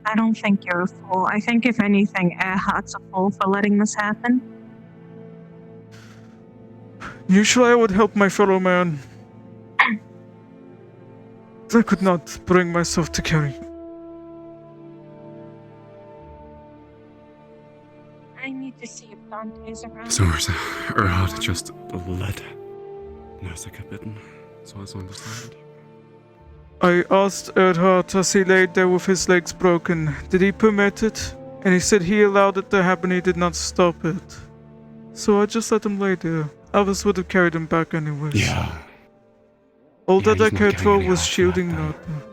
I don't think you're a fool. I think, if anything, Earhart's a fool for letting this happen.
Usually I would help my fellow man. I could not bring myself to carry.
I need to see if Dante's around.
So is Erhard just let Nausicaa bitten, so as I understand?
I asked Erhard as he laid there with his legs broken, did he permit it? And he said he allowed it to happen, he did not stop it. So I just let him lay there. Others would have carried him back anyways.
Yeah.
All that I
he's not
cared
getting
for
any
was
help
shielding
back
Nato.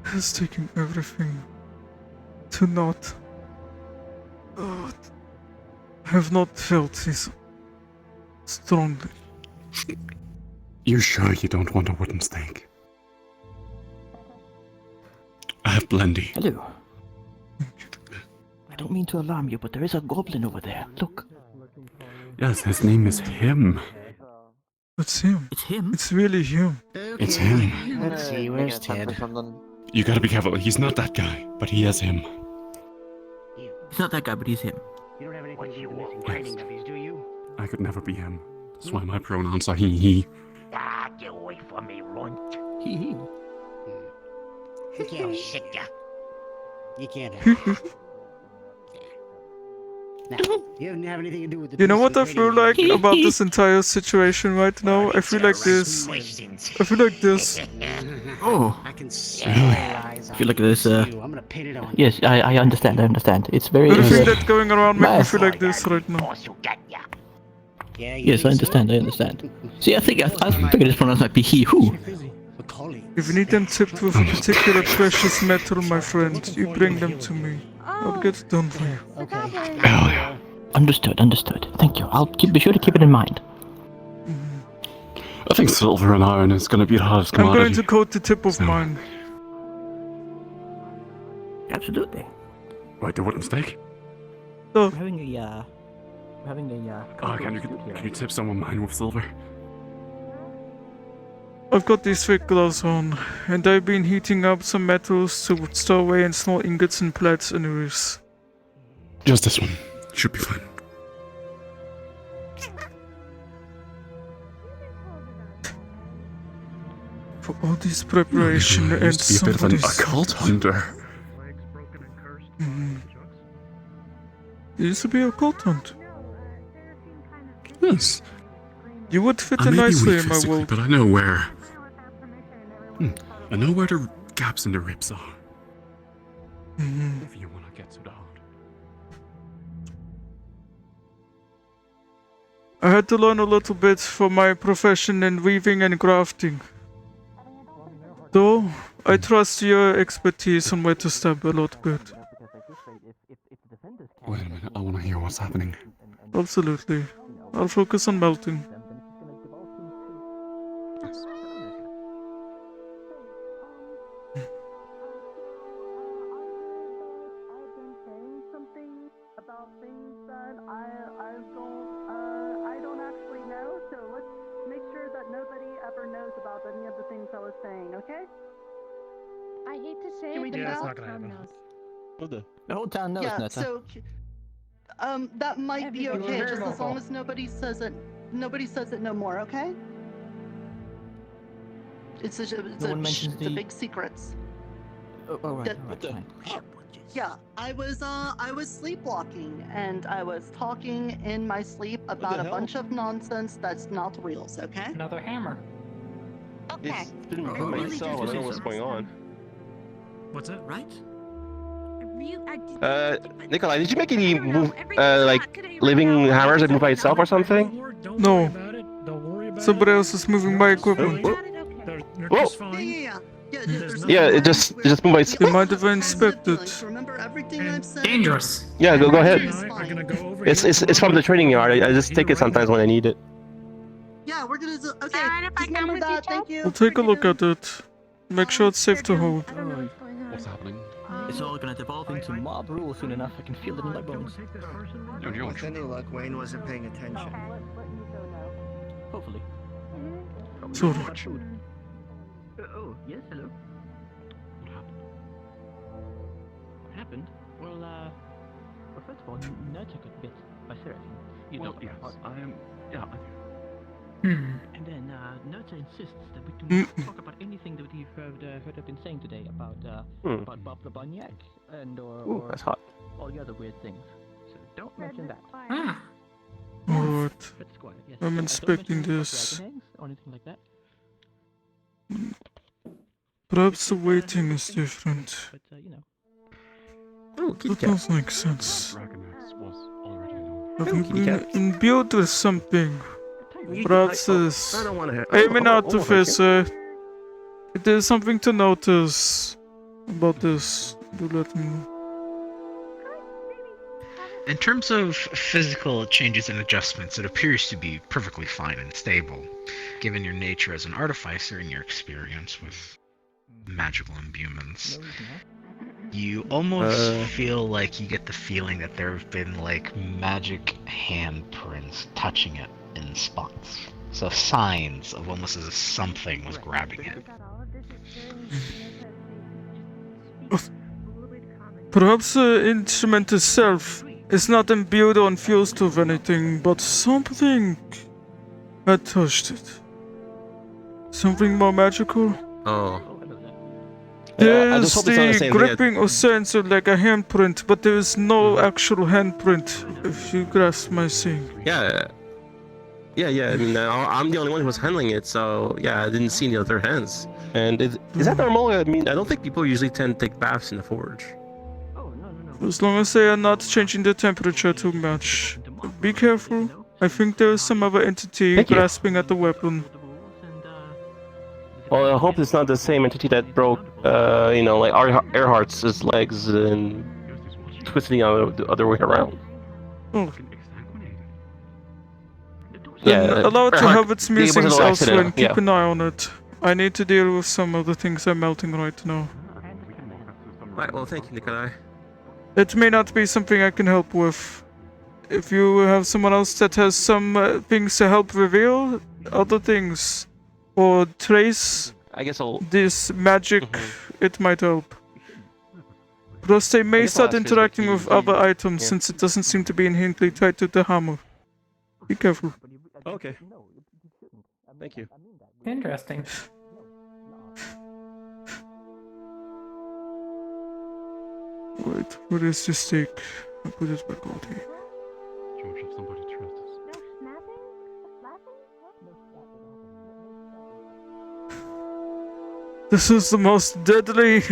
Has taken everything to not. Have not felt this strongly.
You're sure you don't want a wooden stake? I have plenty.
Hello. I don't mean to alarm you, but there is a goblin over there. Look.
Yes, his name is him.
It's him.
It's him?
It's really him.
It's him.
Let's see, where's Ted?
You gotta be careful. He's not that guy, but he is him.
He's not that guy, but he's him.
You don't have anything missing training of his, do you?
I could never be him. That's why my pronouns are he.
Ah, get away from me, runt.
He.
You can't shit ya. You can't. Now, you don't have anything to do with the.
You know what I feel like about this entire situation right now? I feel like this. I feel like this.
Oh.
I can
I feel like this,
I'm gonna pin it on.
Yes, I understand, It's very...
Everything that's going around makes me feel like this right now.
Yes, I understand. See, I figured this pronoun might be he who.
If you need them tipped with a particular precious metal, my friend, you bring them to me. I'll get it done for you.
Okay.
Hell yeah.
Understood. Thank you. I'll be sure to keep it in mind.
I think silver and iron is gonna be the hardest
I'm
commodity.
going to coat the tip of mine.
Absolutely.
Wait, the wooden stake?
We're having a
Oh, can you tip someone mine with silver?
I've got these thick gloves on, and I've been heating up some metals to store away in small ingots and plates anyways.
Just this one. Should be fine.
For all this preparation
You
and
used to be a bit of an
somebody's...
occult hunter.
You used to be a occult hunter.
Yes.
You would fit
I
in
may be
nicely
weak
in my
physically,
world.
but I know where. I know where the gaps in the ribs are. If you wanna get to the heart.
I had to learn a little bit for my profession in weaving and grafting. Though, I trust your expertise on where to stab a lot good.
Wait a minute, I wanna hear what's happening.
Absolutely. I'll focus on melting.
talking
Yeah, it's
about?
not gonna happen.
What the?
The whole town knows,
Yeah,
Netta.
so that might be
Everybody
okay,
was
just
very
as long
vocal.
as nobody says it no more, okay? It's a
No one mentions
it's a big secrets.
Oh, right,
That-
alright, fine.
Yeah, I was sleepwalking and I was talking in my sleep about a
hell?
bunch of nonsense that's not real, okay?
Another hammer.
It's been moving itself. I don't know what's going on.
What's it?
Right?
Nikolai, did you make any move, living hammers that move by itself or something?
Don't
No.
worry about it. Don't worry about
Somebody
it.
else is moving my equipment.
You're
Whoa.
just fine.
Yeah,
There's
Yeah, it just moved by itself.
You might have inspected.
Remember everything I've said?
Dangerous.
Yeah, go ahead.
We're gonna go over
It's from the training yard. I just take it sometimes when I need it.
Yeah, we're gonna do okay. Just remember that, thank you.
We'll take a look at it. Make sure it's safe to hold.
What's happening?
It's all gonna devolve into mob rule soon enough. I can feel it in my bones.
With any luck, Wayne wasn't paying attention.
Hopefully.
Sort of.
Oh, yes, hello.
What happened?
What happened? Well, first of all, Nurture got bit by Seraphine. You
Well,
know,
yes, I am. Yeah, I do.
And then Nurture insists that we do not talk about anything that you've heard I've been saying today about Bob the Bunyak and
Ooh, that's hot.
all the other weird things. So don't mention that.
Alright.
That's quiet, yes.
I'm
Don't
inspecting
mention
this.
dragon eggs or anything like that.
Perhaps the weighting is different.
But you know.
Oh, kitty
That
cat.
does make sense.
Dragon X was already known.
Have
Oh,
you
kitty
been
cat.
imbued with something? Perhaps this.
I don't want to.
Aiming out, Professor. If there's something to notice about this, do let me know.
In terms of physical changes and adjustments, it appears to be perfectly fine and stable, given your nature as an artificer and your experience with magical imbuements. You almost feel like you get the feeling that there have been like magic handprints touching it in spots. So signs of almost as if something was grabbing it.
Perhaps the instrument itself is not imbued or infused with anything, but something had touched it. Something more magical?
Oh. I
There's
just hope it's not the
the
same thing.
gripping or sense of like a handprint, but there is no actual handprint, if you grasp my saying.
Yeah. Yeah. I mean, I'm the only one who was handling it, so yeah, I didn't see any other hands. And is that normal? I mean, I don't think people usually tend to take baths in the forge.
As long as they are not changing the temperature too much. Be careful. I think there is some other entity
Thank you.
grasping at the weapon.
Well, I hope it's not the same entity that broke, like Earhart's legs and twisting the other way around.
Oh.
Yeah,
Then allow it to
Earhart,
have its
it was a
musings
little
elsewhere and
accident,
keep an eye on it. I need to deal with some of the things I'm melting right now.
Right, well, thank you, Nikolai.
It may not be something I can help with. If you have someone else that has some things to help reveal other things or trace
I guess I'll.
this magic, it might help. Plus, they may
guess I'll
start
ask
interacting
Fizz
with other items
yeah.
since it doesn't seem to be inherently tied to the hammer. Be careful.
Okay. Thank you.
Interesting.
Wait, what is this stake? I'll put it back out here.
George, if somebody trusts us.
This is the most deadly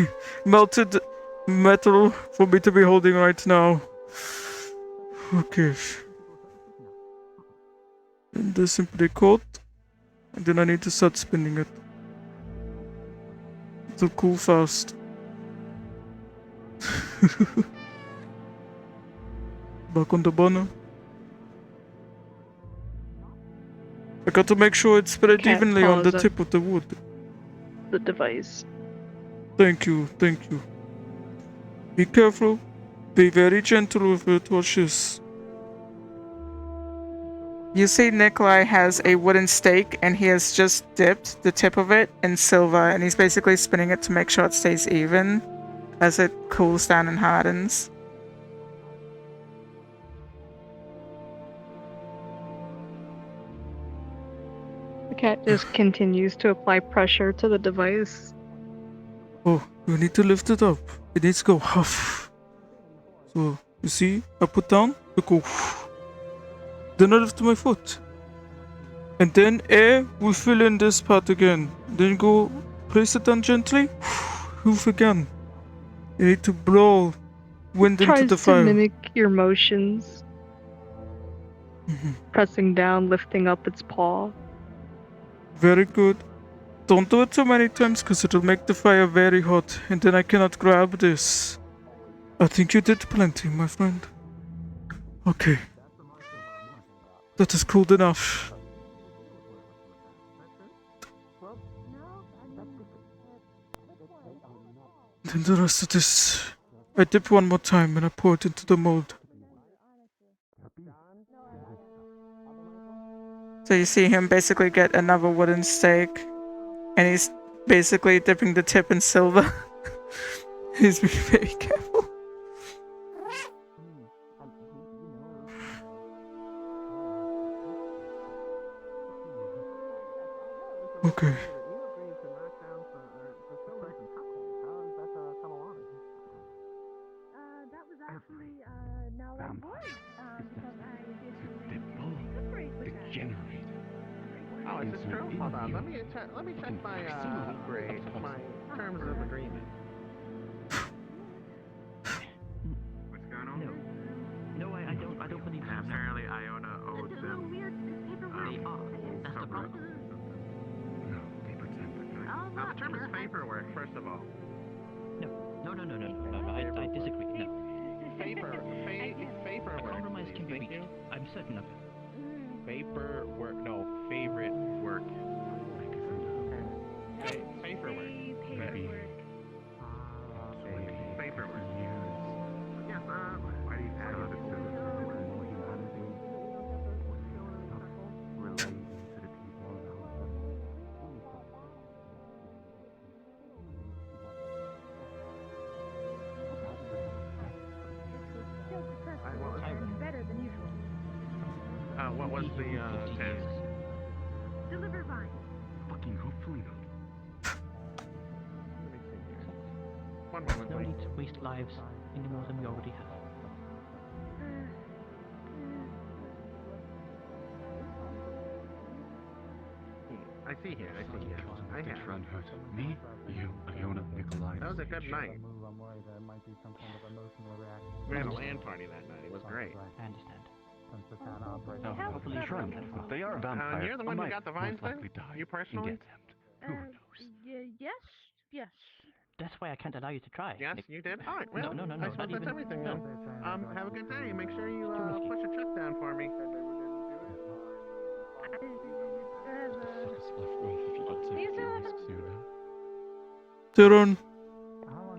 melted metal for me to be holding right now. Okay. And this simply coat. And then I need to start spinning it. It'll cool fast. Back on the burner. I got to make sure it's spread
Can't
evenly on the
pause it.
tip of the wood.
The device.
Thank you, thank you. Be careful. Be very gentle with it, watch this.
You see Nikolai has a wooden stake and he has just dipped the tip of it in silver and he's basically spinning it to make sure it stays even. as it cools down and hardens.
The cat just continues to apply pressure to the device.
Oh, you need to lift it up. It needs to go huff. So, you see, I put down, I go. Then I lift my foot. And then air will fill in this part again. Then go place it down gently. Hoof again. You need to blow wind into
Tries
the
to
fire.
mimic your motions, pressing down, lifting up its paw.
Very good. Don't do it too many times because it'll make the fire very hot and then I cannot grab this. I think you did plenty, my friend. Okay. That is cooled enough. Then the rest of this, I dip one more time and I pour it into the mold.
So you see him basically get another wooden stake, and he's basically dipping the tip in silver. He's being very careful.
Okay.
Oh, is this true? Hold on, let me check my terms of agreement.
What's going on?
No, I don't believe so.
Apparently, Iona owed them.
That's the problem.
No, they pretend that.
Now, the term is paperwork, first of all.
No, I disagree. No.
Paperwork.
A compromise can be reached. I'm certain of it.
Paperwork. No, favorite work. Paperwork. Paperwork. Yes,
Why do you add it to the relating to the people around them?
What was the test?
Deliver vine. Fucking hopefully not.
One moment,
No
please.
need to waste lives any more than we already have.
I see here. I
The
have.
trend hurt me, you, Iona, Nikolai.
That was a good night. We had a land party that night. It was great.
I understand.
Hopefully shrunk. If they are vampires,
You're the one who got the vines then?
die
You personally?
and get them.
Yes.
That's why I can't allow you to try.
Yes, you did? Alright, well,
No,
I suppose
not
that's
even.
everything
No.
then. Have a good day. Make sure you push a check down for me.
Tyron.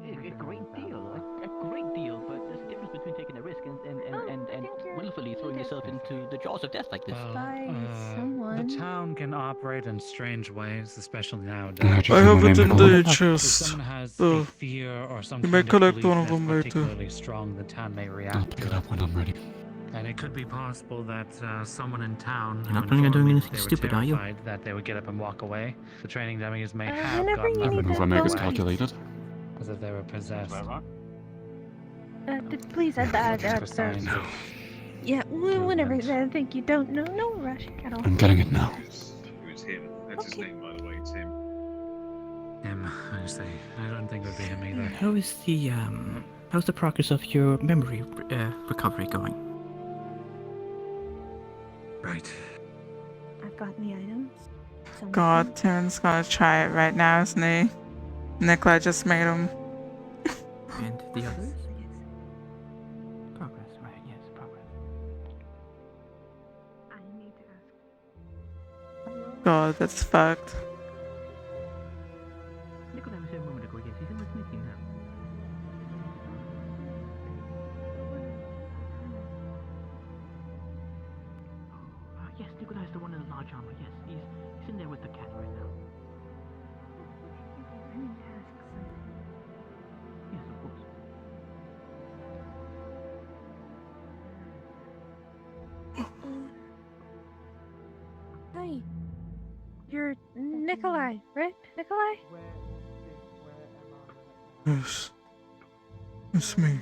A great deal. A great deal, but there's a difference between taking a risk and willfully throwing yourself into the jaws of death like this.
The town can operate in strange ways, especially nowadays.
I have it in the
If
chest.
someone has a
So,
fear or some
you may
kind
collect
belief
one of
that's
them later.
particularly strong, the town may react to it.
when I'm ready.
And it could be possible that someone in town
You're not
who
planning on doing
informed me
anything
that they were
stupid, are you?
terrified that they would get up and walk away. The training dummies may have
whenever
gotten
you
up
need
and
that
walked
phone,
is
away,
calculated.
as if they were possessed.
Please add that.
For science.
Yeah, whenever. Thank you. Don't. No rush at all.
I'm getting it now.
It was him. That's his name, by the way. Tim.
Him, I say. I don't think it would be him either.
How's the progress of your memory recovery going?
Right.
I've got the items.
God, Tim's gonna try it right now, isn't he? Nikolai just made him.
And the others? Progress, right, yes, progress.
I need to ask.
God, that's fucked.
Nikolai was here a moment ago, yes, he's in this meeting now. Yes, Nikolai is the one in the large armor, yes, he's in there with the cat right now. Yes,
Hi. You're Nikolai, right? Nikolai?
Yes. It's me.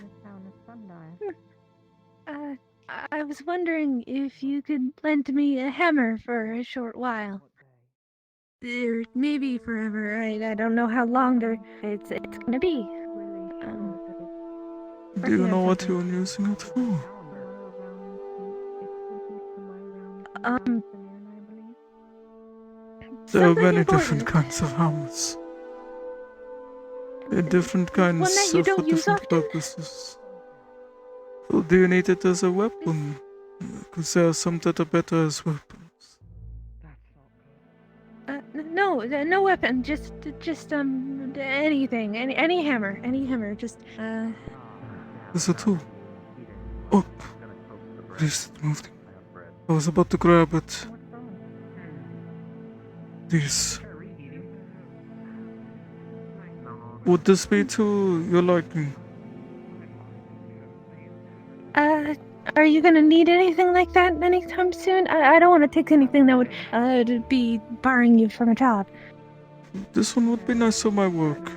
I was wondering if you could lend me a hammer for a short while. Or maybe forever. I don't know how long it's gonna be.
Do you
Working
know
on
what
something.
you're using it for? There are
Something
many
important.
different kinds of hammers. Different
One that
kinds
you
for
don't use
different
often?
purposes. Well, do you need it as a weapon? Because there are some that are better as weapons.
No weapon. Just anything. Any hammer. Just
There's a tool. Oh, please, it moved. I was about to grab it. These. Would this be to your liking?
Are you gonna need anything like that anytime soon? I don't want to take anything that would be barring you from a job.
This one would be nice for my work.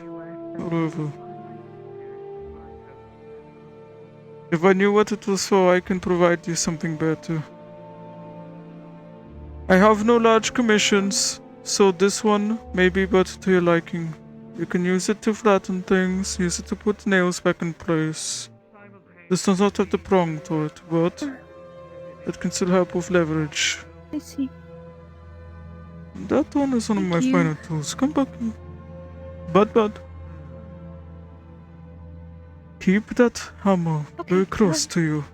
However, if I knew what it was for, I can provide you something better. I have no large commissions, so this one may be better to your liking. You can use it to flatten things, use it to put nails back in place. This does not have the prong to it, but it can still help with leverage.
I see.
That one is one of my finer tools. Come back here. Bud. Keep that hammer very close to you.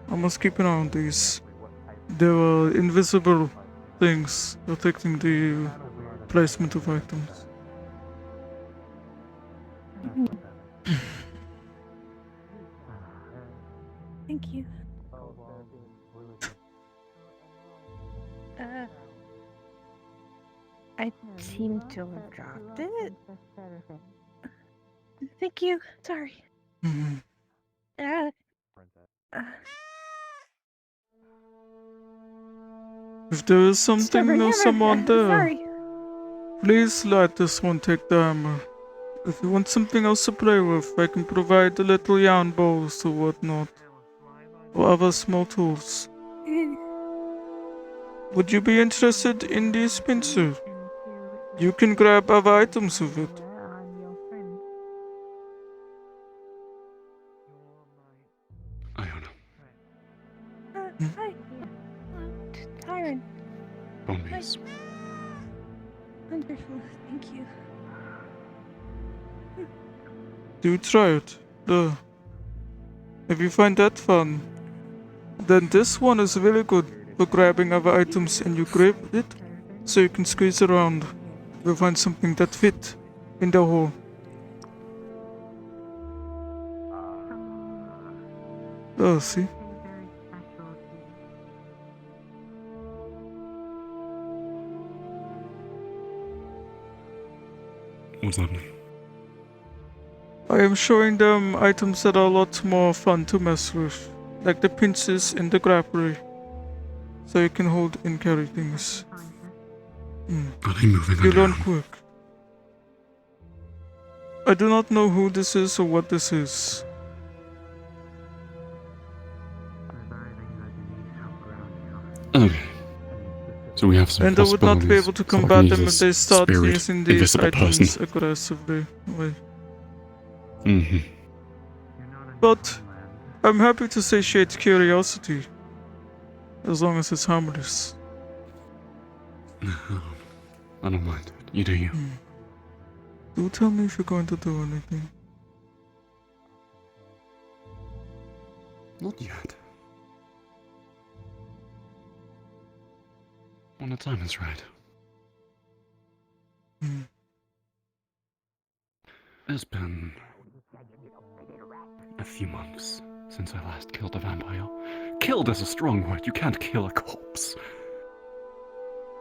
I must keep an eye on these. There are invisible things affecting the placement of items.
Thank you. I seem to have dropped it. Thank you. Sorry.
If there is something
Stubborn
or
hammer.
someone there,
Sorry.
please let this one take the hammer. If you want something else to play with, I can provide the little yarn bows or whatnot. Or other small tools. Would you be interested in this pincer? You can grab other items with it.
Iona.
Hi. Tyron.
Bonebees.
Wonderful. Thank you.
Do try it. There. If you find that fun, then this one is really good for grabbing other items and you grab it so you can squeeze around. You'll find something that fit in the hole. Oh, see?
What's happening?
I am showing them items that are a lot more fun to mess with, like the pincers and the grapplery, so you can hold and carry things.
Are they moving
You
on their
learn
own?
quick. I do not know who this is or what this is.
Okay. So we have some
And I would not be able to
possibilities. So I
combat
can
them
use
if they
this
start
spirit,
using these
invisible
items
person.
aggressively. Wait.
Mm-hmm.
But I'm happy to satiate curiosity, as long as it's harmless.
I don't mind. You do you.
Do tell me if you're going to do anything.
Not yet. When the time is right. It's been a few months since I last killed a vampire. Killed is a strong word. You can't kill a corpse.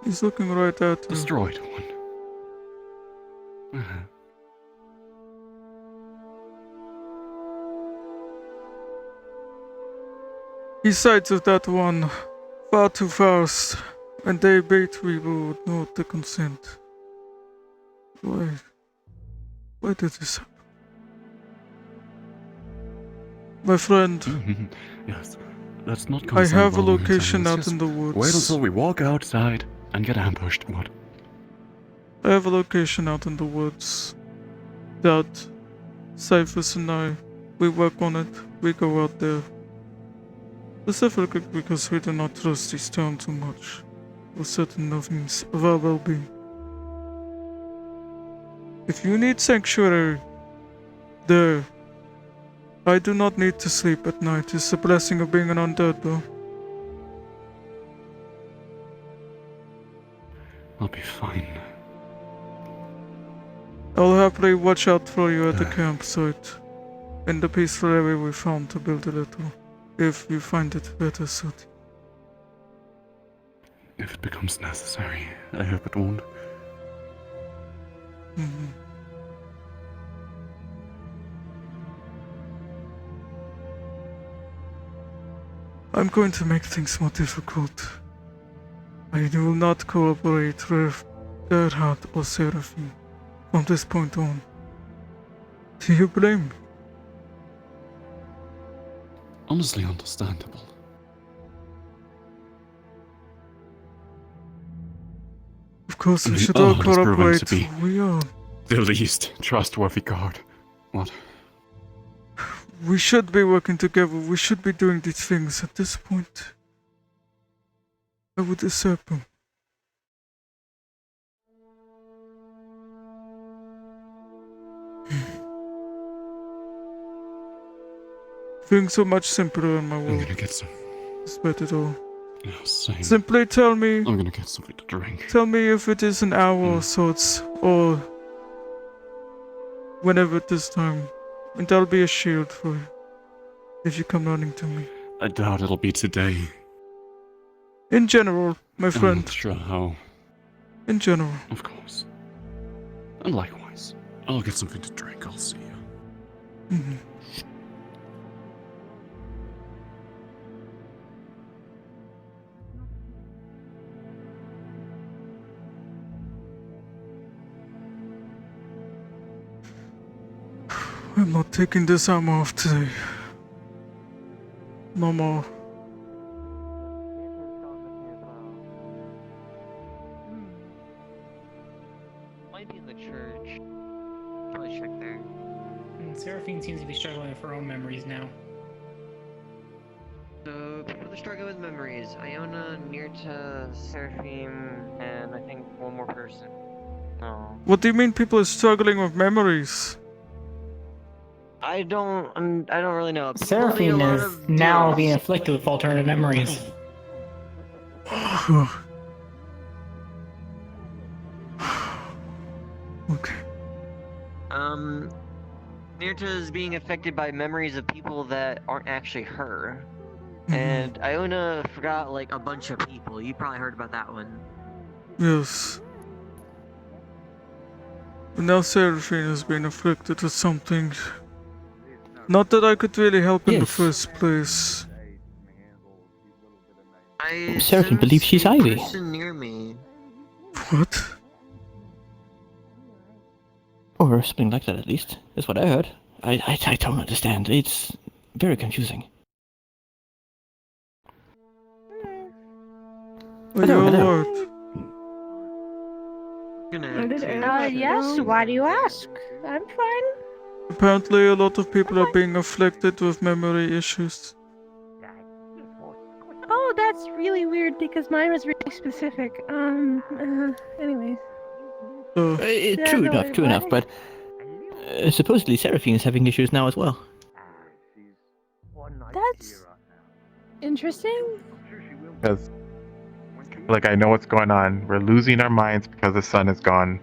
He's looking right at you.
Destroyed one.
He sides with that one far too fast. And day bait we will note the consent. Why did this happen? My friend.
Yes, let's not
I
concern
have a
belongings
location
anymore.
out
Just
in the woods.
Wait until we walk outside and get ambushed. What?
I have a location out in the woods that Cyphus and I, we work on it. We go out there. Specifically because we do not trust this town too much. For certain nothings of our well-being. If you need sanctuary, there. I do not need to sleep at night. It's the blessing of being an undead, though.
I'll be fine.
I'll happily watch out for you at the campsite. In the peaceful area we found to build a little. If you find it better suited.
If it becomes necessary, I hope it won't.
Mm-hmm. I'm going to make things more difficult. I will not cooperate with Gerhard or Seraphine from this point on. Do you blame me?
Honestly understandable.
Of course, we should all
has proven
cooperate.
to be
We are.
the least trustworthy guard. What?
We should be working together. We should be doing these things at this point. I would accept them. Things are much simpler in my world.
I'm gonna get some.
Despite it all.
Yeah, same.
Simply tell me.
I'm gonna get something to drink.
Tell me if it is an hour or sorts, or whenever it is time, and I'll be a shield for you. If you come running to me.
I doubt it'll be today.
In general, my
I'm
friend.
not sure how.
In general.
Of course. And likewise. I'll get something to drink. I'll see you.
Mm-hmm. I'm not taking this arm off today. No more.
Might be in the church. Probably check there.
Seraphine seems to be struggling with her own memories now.
So, people that struggle with memories. Iona, Nirta, Seraphine, and I think one more person. Oh.
What do you mean people are struggling with memories?
I don't really know. People
Seraphine
need a lot
is
of
now
deals.
being afflicted with alternative memories.
Okay.
Nirta is being affected by memories of people that aren't actually her.
Mhm.
And Iona forgot like a bunch of people. You probably heard about that one.
Yes. But now Seraphine has been afflicted with something. Not that I could really help in the first place.
Seraphine believes she's Ivy.
Person near me.
What?
Or something like that, at least. That's what I heard. I don't understand. It's very confusing.
Are you alright?
Yes, why do you ask? I'm fine.
Apparently a lot of people are being afflicted with memory issues.
Oh, that's really weird because mine was really specific. Anyways.
True enough, but supposedly Seraphine is having issues now as well.
That's interesting.
Because, like, I know what's going on. We're losing our minds because the sun is gone.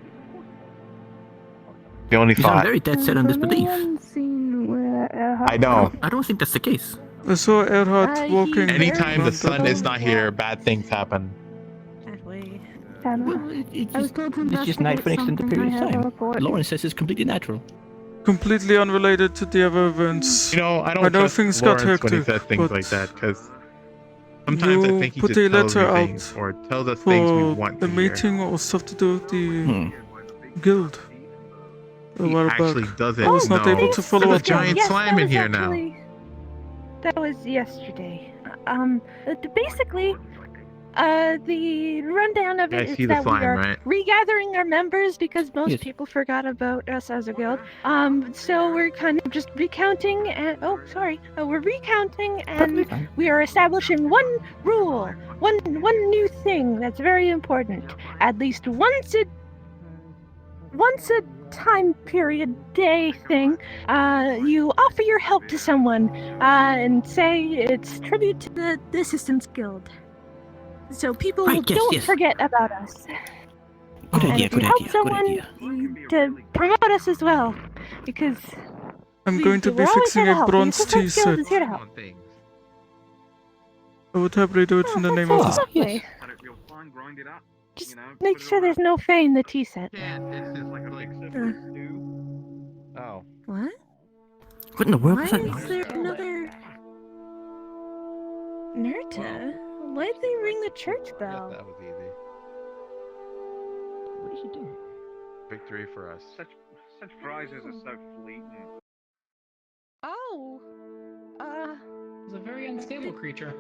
The only
You sound
thought.
very dead set on disbelief.
I know.
I don't think that's the case.
I saw Erhard walking.
Anytime the sun is not here, bad things happen.
It's just night for an extended period of time. Lauren says it's completely natural.
Completely unrelated to the other events.
You know, I don't
know
trust
things
Lawrence
got hectic,
when he says things
but
like that, because Sometimes I
You
think he
put
just
a
tells
letter
me things
out
or tells us things we
for
want
the
to hear.
meeting or stuff to do with the guild a
He
while
actually
back.
doesn't
I was not
know.
able to follow
There's a
up on
giant
it.
slime in here now.
That was yesterday. Basically, the rundown of
Yeah, I
it is
see the
that we
slime,
are
right?
regathering our members because most
Yes.
people forgot about us as a guild. So we're kind of just recounting and we're recounting
Perfectly
and
fine.
we are establishing one rule, one new thing that's very important. At least once a time period day thing, you offer your help to someone, and say it's tribute to the Assistants Guild. So people
Right, yes,
don't
yes.
forget about us.
Good
And
idea,
if you
good
help
idea, good
someone
idea.
to promote us as well, because
I'm going to be
we're always
fixing
here to
a
help.
bronze
The Assistants
tea
Guild
set.
is here to help.
I would happily do it in the name of the...
Lovely. Just make sure there's no Fae in the tea set.
Oh.
What?
What in the world
Why
was that
is
noise?
there another... Nerta? Why'd they ring the church bell?
That was easy.
What is he doing?
Victory for us.
Such prizes are so fleeting.
Oh!
It's a very unstable creature.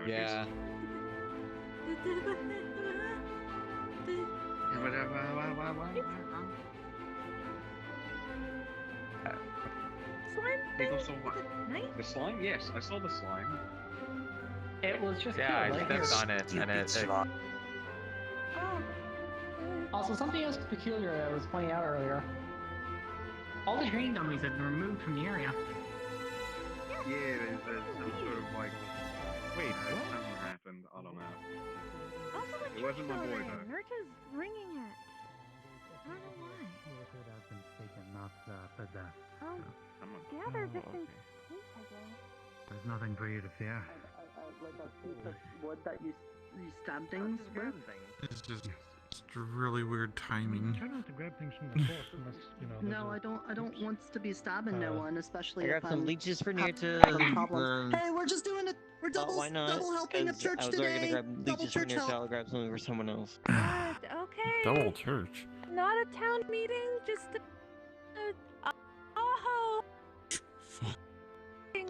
Yeah.
People saw what? The slime? Yes, I saw the slime.
It was just
Yeah, I
killed right
stepped
here.
on it and it.
Also, something else peculiar I was pointing out earlier. All the training dummies have been removed from the area.
Yeah, there's some sort of like. Wait, something happened. I don't know. It wasn't my boy though.
Nerta's ringing it. I don't know why. Oh, gather Victim's case, I guess.
There's nothing for you to fear.
Like a piece of wood that you stab things with?
It's just really weird timing.
Try not to grab things from the corpse unless, you know.
No, I don't want to be stabbing no one, especially
I
if
grabbed some
I'm
leeches for near to.
having problems. Hey, we're just doing it. We're
Why not?
double helping of
'Cause
church
I was already
today.
gonna grab
Double
leeches for
church
near to.
help.
I'll grab something for someone else.
Okay.
Double church.
Not a town meeting, just oh.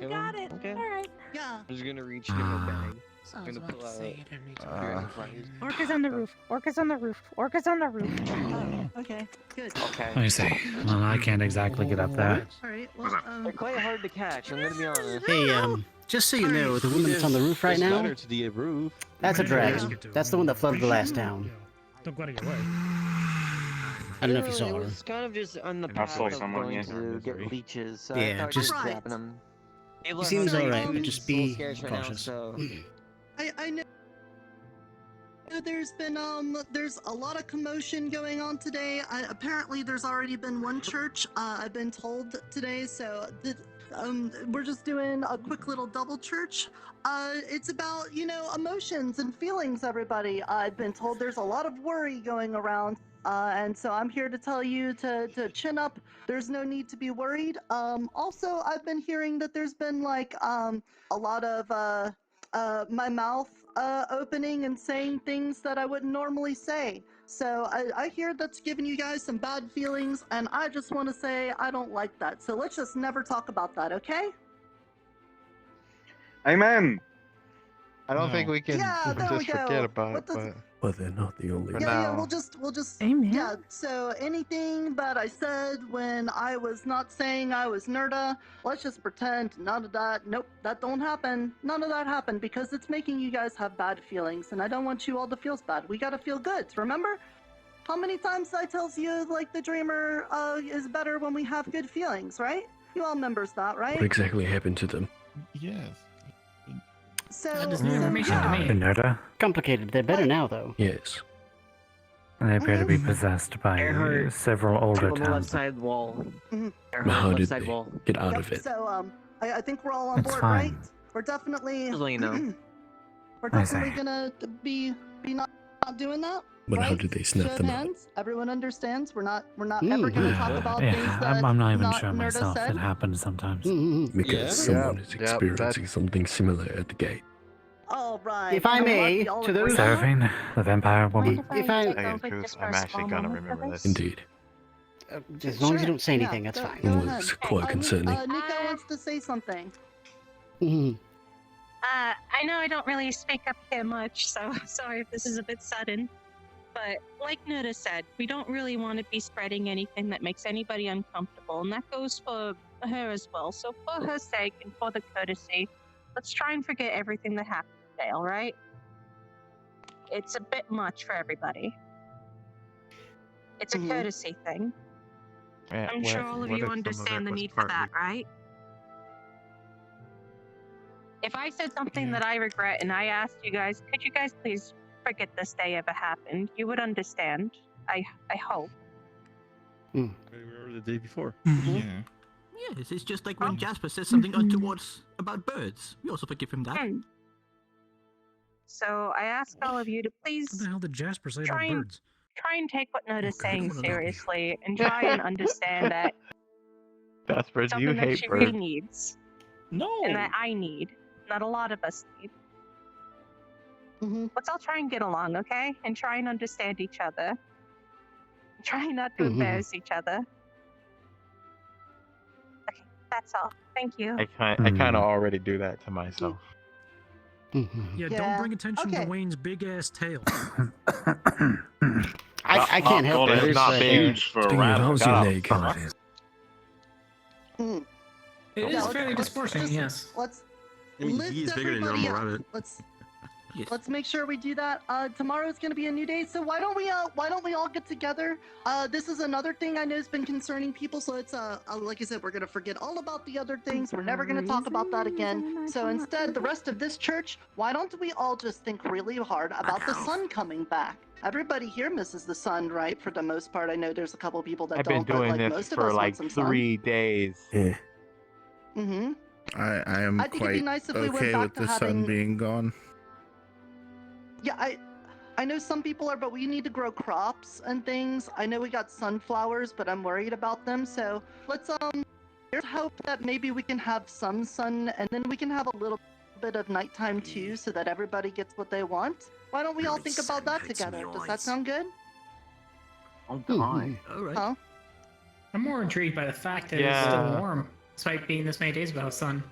Got it.
Okay.
Alright.
Yeah.
I'm just gonna reach into my bag. I'm gonna pull out.
Orcas on the roof. Orcas on the roof. Orcas on the roof.
Oh, okay. Good.
Okay.
Let me see. Well, I can't exactly get up there.
Alright, well,
They're quite hard to catch, I'm gonna be honest.
Hey, just so you know, the woman that's on the roof right now,
To the roof.
that's a dragon. That's the one that flooded the last town.
Don't go out of your way.
I don't know if you
It
saw her.
was kind of just on the
I
path
saw
of
someone,
going
yeah.
to get leeches, so I
Yeah,
thought
just-
just grabbing them.
He seems alright, but just be cautious.
I know there's been there's a lot of commotion going on today. Apparently there's already been one church, I've been told today, so we're just doing a quick little double church. It's about, emotions and feelings, everybody. I've been told there's a lot of worry going around, and so I'm here to tell you to chin up. There's no need to be worried. Also, I've been hearing that there's been like a lot of my mouth opening and saying things that I wouldn't normally say. So I hear that's giving you guys some bad feelings, and I just want to say I don't like that. So let's just never talk about that, okay?
Amen.
I don't think we can
Yeah, there we
just
go.
forget about
What
it,
does-
but they're not the only
Yeah, we'll just
Amen.
yeah, so anything that I said when I was not saying I was Nerda, let's just pretend none of that, nope, that don't happen. None of that happened because it's making you guys have bad feelings, and I don't want you all to feel bad. We gotta feel good, remember? How many times I tells you, like, the dreamer is better when we have good feelings, right? You all members that, right?
What exactly happened to them?
Yes.
So,
That is new information to me.
Nerda?
Complicated. They're better now, though.
Yes.
They appear to be possessed by
Earhart,
several older
on the left
towns.
side wall.
But how
left
did
side
they
wall.
get out
Yep,
of it?
so, I think we're all on
That's
board,
fine.
right? We're definitely...
Just let you know.
We're
I see.
definitely gonna be not doing that.
But how
Right?
do they
Show
snap
of
them out?
hands. Everyone understands. We're not ever gonna talk about things
Yeah,
that
I'm not even
not
sure
Nerda
myself.
said.
It happens sometimes.
Because someone is experiencing something similar at the gate.
All right.
If I
I'm glad
may,
we all
to
agree
those-
on that.
Seraphine, the vampire woman.
If I,
Tell you the truth, I'm actually gonna remember this.
Indeed.
as long as you don't say anything, that's
go,
fine.
Go
Well,
ahead.
it's quite concerning.
Nico wants to say something.
I know I don't really speak up here much, so sorry if this is a bit sudden. But like Nuda said, we don't really want to be spreading anything that makes anybody uncomfortable, and that goes for her as well. So for her sake and for the courtesy, let's try and forget everything that happened today, alright? It's a bit much for everybody. It's a courtesy thing. I'm sure all of you understand the need for that, right? If I said something that I regret and I asked you guys, could you guys please forget this day ever happened? You would understand. I hope.
We were the day before.
Yeah. Yes, it's just like when Jasper says something untoward about birds. We also forgive him that.
So I ask all of you to please
What the hell did Jasper say about
try and
birds?
take what Noda's saying seriously and try and understand that
Jasper,
it's
do you
something that
hate
she really
birds?
needs.
No.
And that I need. That a lot of us need. Let's all try and get along, okay? And try and understand each other. Try not to embarrass each other. Okay, that's all. Thank you.
I kind of already do that to myself.
Yeah, don't bring attention to Wayne's big ass tail.
I can't help it.
It's not big.
Speaking of, how's your leg?
It is fairly disproportionate, yes.
Let's
I mean,
lift
he is bigger than
everybody
normal
up.
rabbit.
Let's make sure we do that. Tomorrow's gonna be a new day, so why don't we all get together? This is another thing I know has been concerning people, so it's like I said, we're gonna forget all about the other things. We're never gonna talk about that again. So instead, the rest of this church, why don't we all just think really hard about the sun coming back? Everybody here misses the sun, right? For the most part, I know there's a couple people that
I've been
don't, but
doing
like
this
most of
for
us
like
want some sun.
3 days.
Yeah.
I am
I think it'd
quite
be nice if we went
okay
back
with
to
the sun
having-
being gone.
Yeah, I know some people are, but we need to grow crops and things. I know we got sunflowers, but I'm worried about them. So let's hope that maybe we can have some sun, and then we can have a little bit of nighttime too, so that everybody gets what they want. Why don't we all think about that together? Does that sound good?
Oh,
All right. Huh?
I'm more intrigued by the fact that it's
Yeah.
still warm, despite being this many days without sun.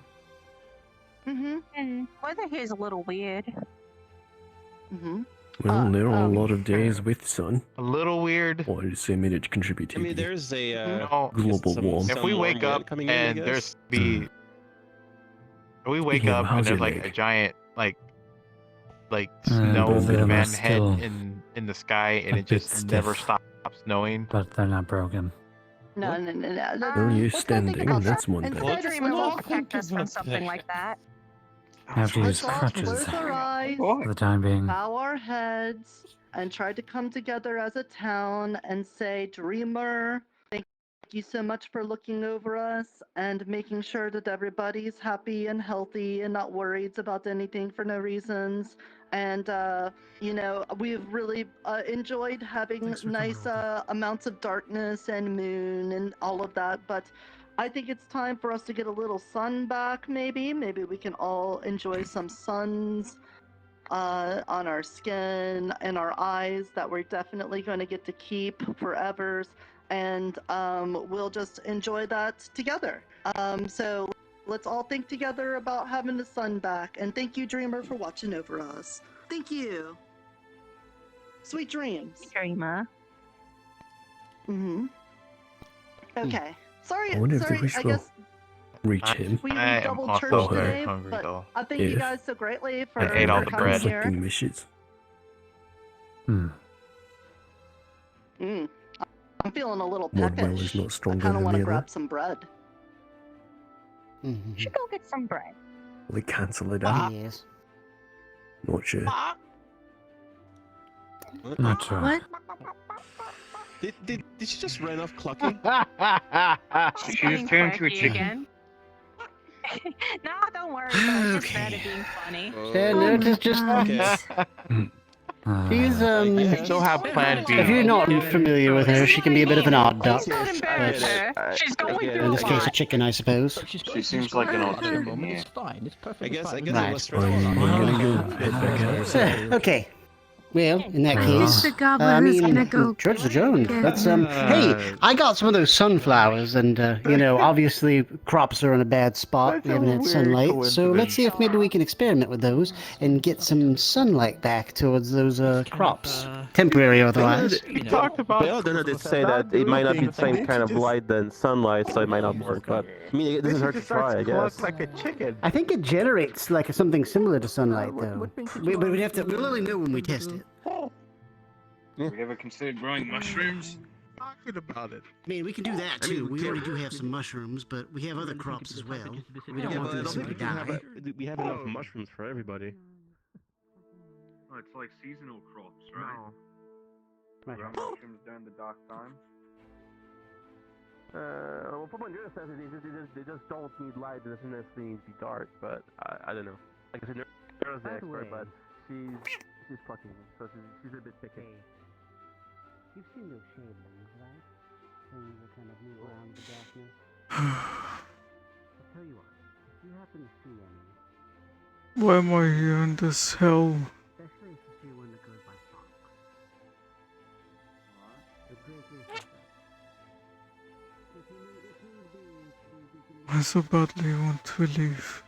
And weather here is a little weird.
Well, there are a lot of days with sun.
A little weird.
What does it mean to contribute to
I mean,
the
there's a
No.
global warming?
If we wake up
coming in, I
and
guess.
there's be, if we wake
Speaking of,
up and
how's
there's
your
like a
leg?
giant like snow
both of them are
man
still
head in the sky and
a
it
bit
just never
stiff.
stops snowing.
But they're not broken.
No.
Well, you're
Let's not think
standing,
about
that's
that.
one thing.
Instead,
Dreamer
let's
will
all
protect us from something like that.
Have to use
Let's all
crutches
close our eyes,
for the time being.
bow our heads, and try to come together as a town and say, Dreamer, thank you so much for looking over us and making sure that everybody's happy and healthy and not worried about anything for no reasons. And, we've really enjoyed having nice amounts of darkness and moon and all of that, but I think it's time for us to get a little sun back, maybe. Maybe we can all enjoy some suns on our skin and our eyes that we're definitely going to get to keep forever. And we'll just enjoy that together. So let's all think together about having the sun back. And thank you, Dreamer, for watching over us. Thank you. Sweet dreams.
Dreamer.
Okay. Sorry,
I wonder if the
sorry,
wish
I
will
guess
reach him.
we
I am
double
also
church
very
today,
hungry,
but
though.
I thank you
If
guys so greatly for
I ate all the
coming
bread.
here.
Conflicting wishes.
I'm feeling a little
One well
peckish.
is not
I
stronger
kind of
than
want
the
to
other.
grab some bread.
Should go get some bread.
Will they cancel it out?
Yes.
Not sure.
Not sure.
What?
Did she just run off clucking?
She's turned to a chicken. Again. No, don't worry. About it. It's just better being funny.
Yeah, no, it is just.
Okay.
She's
So how Plan B?
if you're not familiar with her, she can be a bit of an odd duck.
She's going through
In this
a
case, a
lot.
chicken, I suppose.
She seems like an odd chicken, yeah.
It's fine. It's perfectly
I guess
fine.
it was
So, okay. Well, in that
I
case,
think the goblin is gonna go
George the Drone.
get
That's
them.
Hey, I got some of those sunflowers, and obviously crops are in a bad spot. They haven't had sunlight, so let's see if maybe we can experiment with those and get some sunlight back towards those crops, temporary or otherwise.
We talked about.
Well, did say that it might not be the same kind of light than sunlight, so it might not work. But I mean, it doesn't hurt to try, I guess.
Like a chicken.
I think it generates like something similar to sunlight, though. But we'd have to. We'll only know when we test it.
Yeah.
Have you ever considered growing mushrooms?
Talking about it.
I mean, we can do that too. We already do have some mushrooms, but we have other crops as well. We don't want them to simply die.
We have enough mushrooms for everybody.
Oh, it's like seasonal crops, right? Grow mushrooms during the dark time.
Well, from what you're saying, they just don't need light. It doesn't necessarily need to be dark, but I don't know. Like I said, Nura's the expert, but she's fucking me, so she's a bit picky.
You've seen those shadelings, right? Things that kind of move around in the darkness. I'll tell you what, if you happen to see any,
Why am I here in this hell?
especially if you see one that goes by Fox. The great researcher.
I so badly want to leave.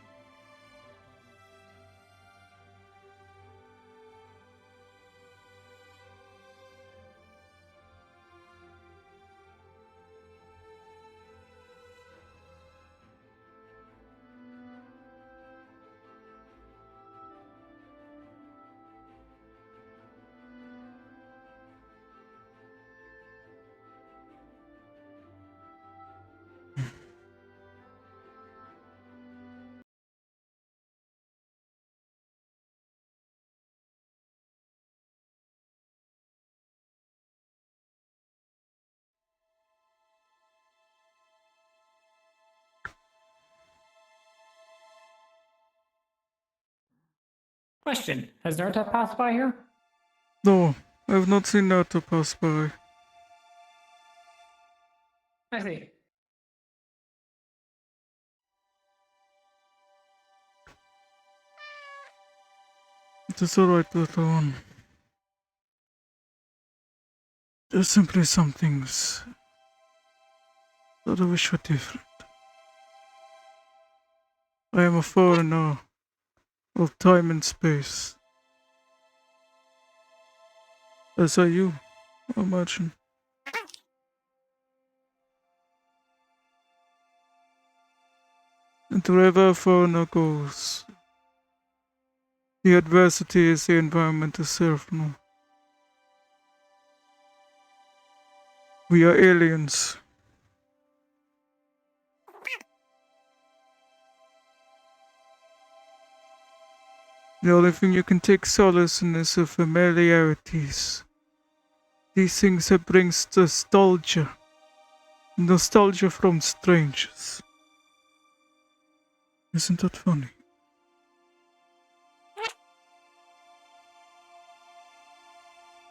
Question: has Naruto passed by here?
No, I have not seen Naruto pass by.
I see.
It is alright, little one. There's simply some things that I wish were different. I am a foreigner of time and space. As are you, I imagine. And wherever a foreigner goes, the adversity is the environment itself now. We are aliens. The only thing you can take solace in is the familiarities. These things that brings nostalgia. Nostalgia from strangers. Isn't that funny?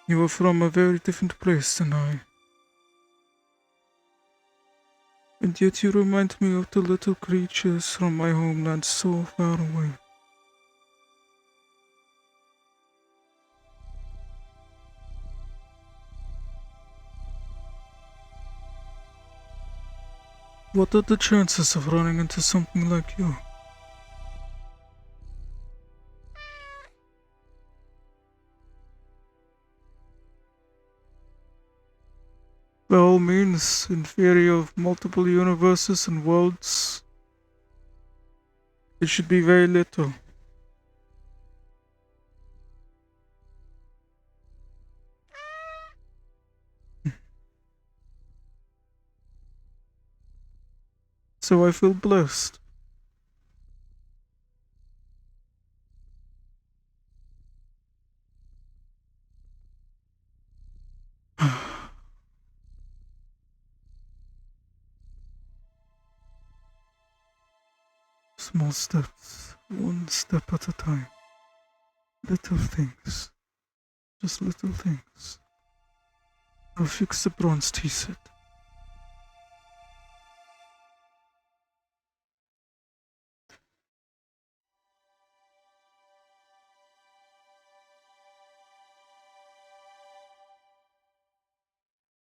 You are from a very different place than I. And yet you remind me of the little creatures from my homeland so far away. What are the chances of running into something like you? By all means, in theory of multiple universes and worlds, it should be very little. So I feel blessed. Small steps, one step at a time. Little things. Just little things. I'll fix the bronze tea set.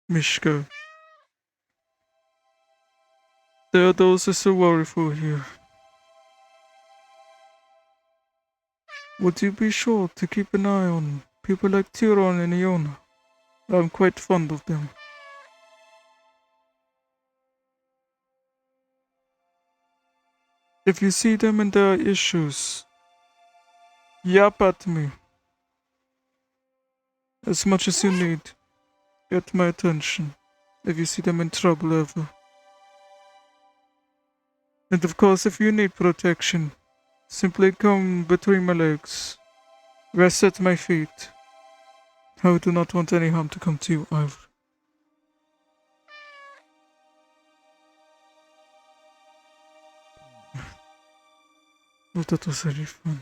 Mishka. There are those I still worry for here. Would you be sure to keep an eye on people like Tyron and Iona? I'm quite fond of them. If you see them and there are issues, yap at me. As much as you need. Get my attention. If you see them in trouble ever. And of course, if you need protection, simply come between my legs. Rest at my feet. I do not want any harm to come to you either. Oh, that was very funny.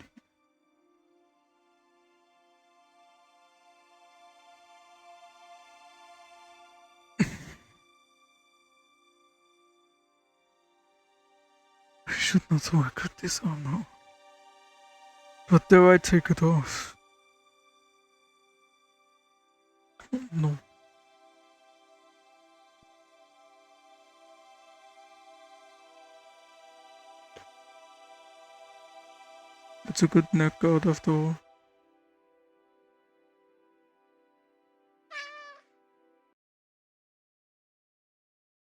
I should not work with this armor. But dare I take it off? No. It's a good neck guard after all.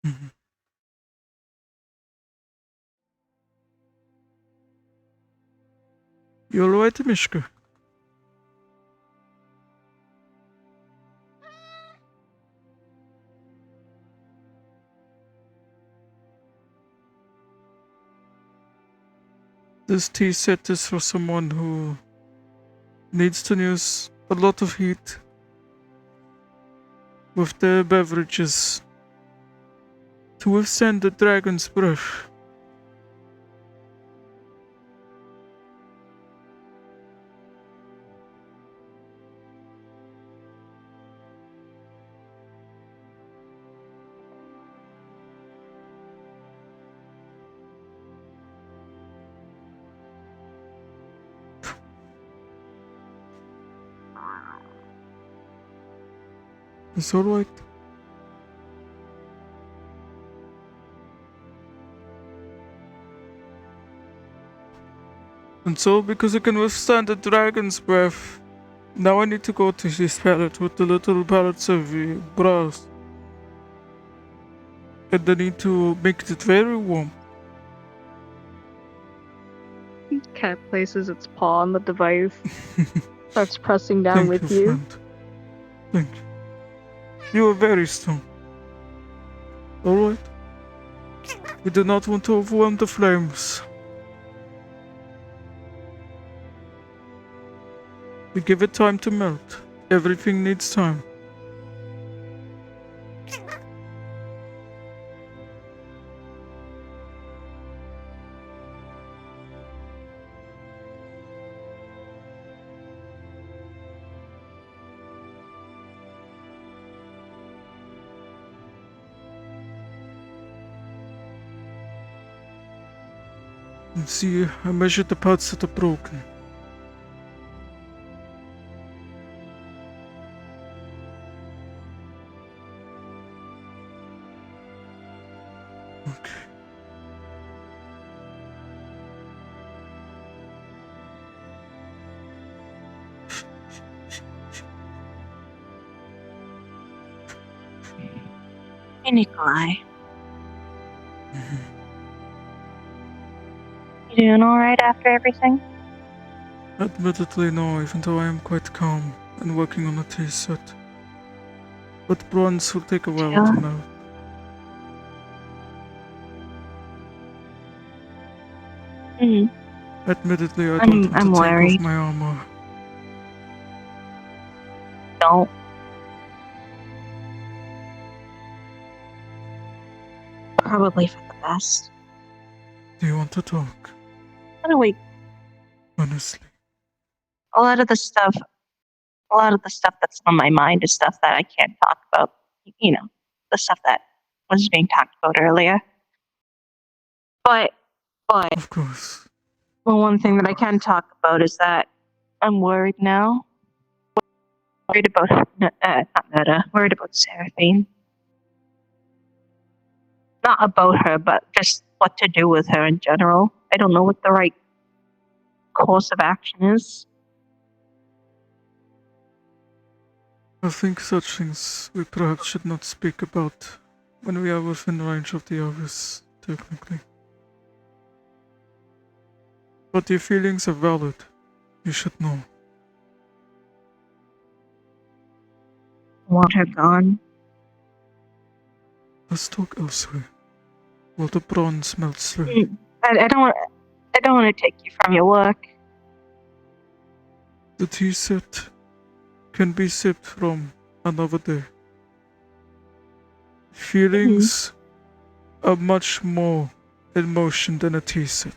Mhm. You alright, Mishka? This tea set is for someone who needs to use a lot of heat with their beverages to withstand the dragon's breath. It's alright. And so, because I can withstand the dragon's breath, now I need to go to this pallet with the little pallets of brass. And I need to make it very warm.
Cat places its paw on the device, starts pressing down
Thank
with
you,
you.
friend. Thank you. You are very strong. Alright. We do not want to overwhelm the flames. We give it time to melt. Everything needs time. And see, I measured the parts that are broken. Okay.
Hey, Nikolai. You doing alright after everything?
Admittedly, no, even though I am quite calm and working on a tea set. But bronze will take a while
Yeah.
to melt.
Hmm.
Admittedly, I
I'm-
don't want
I'm
to take
worried.
off my armor.
Don't. Probably for the best.
Do you want to talk?
Why don't we...
Honestly.
A lot of the stuff a lot of the stuff that's on my mind is stuff that I can't talk about. You know, the stuff that was being talked about earlier. But
Of course.
well, one thing that I can talk about is that I'm worried now. Worried about not Netta. Worried about Seraphine. Not about her, but just what to do with her in general. I don't know what the right course of action is.
I think such things we perhaps should not speak about when we are within range of the office, technically. But your feelings are valid. You should know.
I want her gone.
Let's talk elsewhere. While the bronze melts slowly.
I don't want to take you from your work.
The tea set can be sipped from another day. Feelings are much more in motion than a tea set,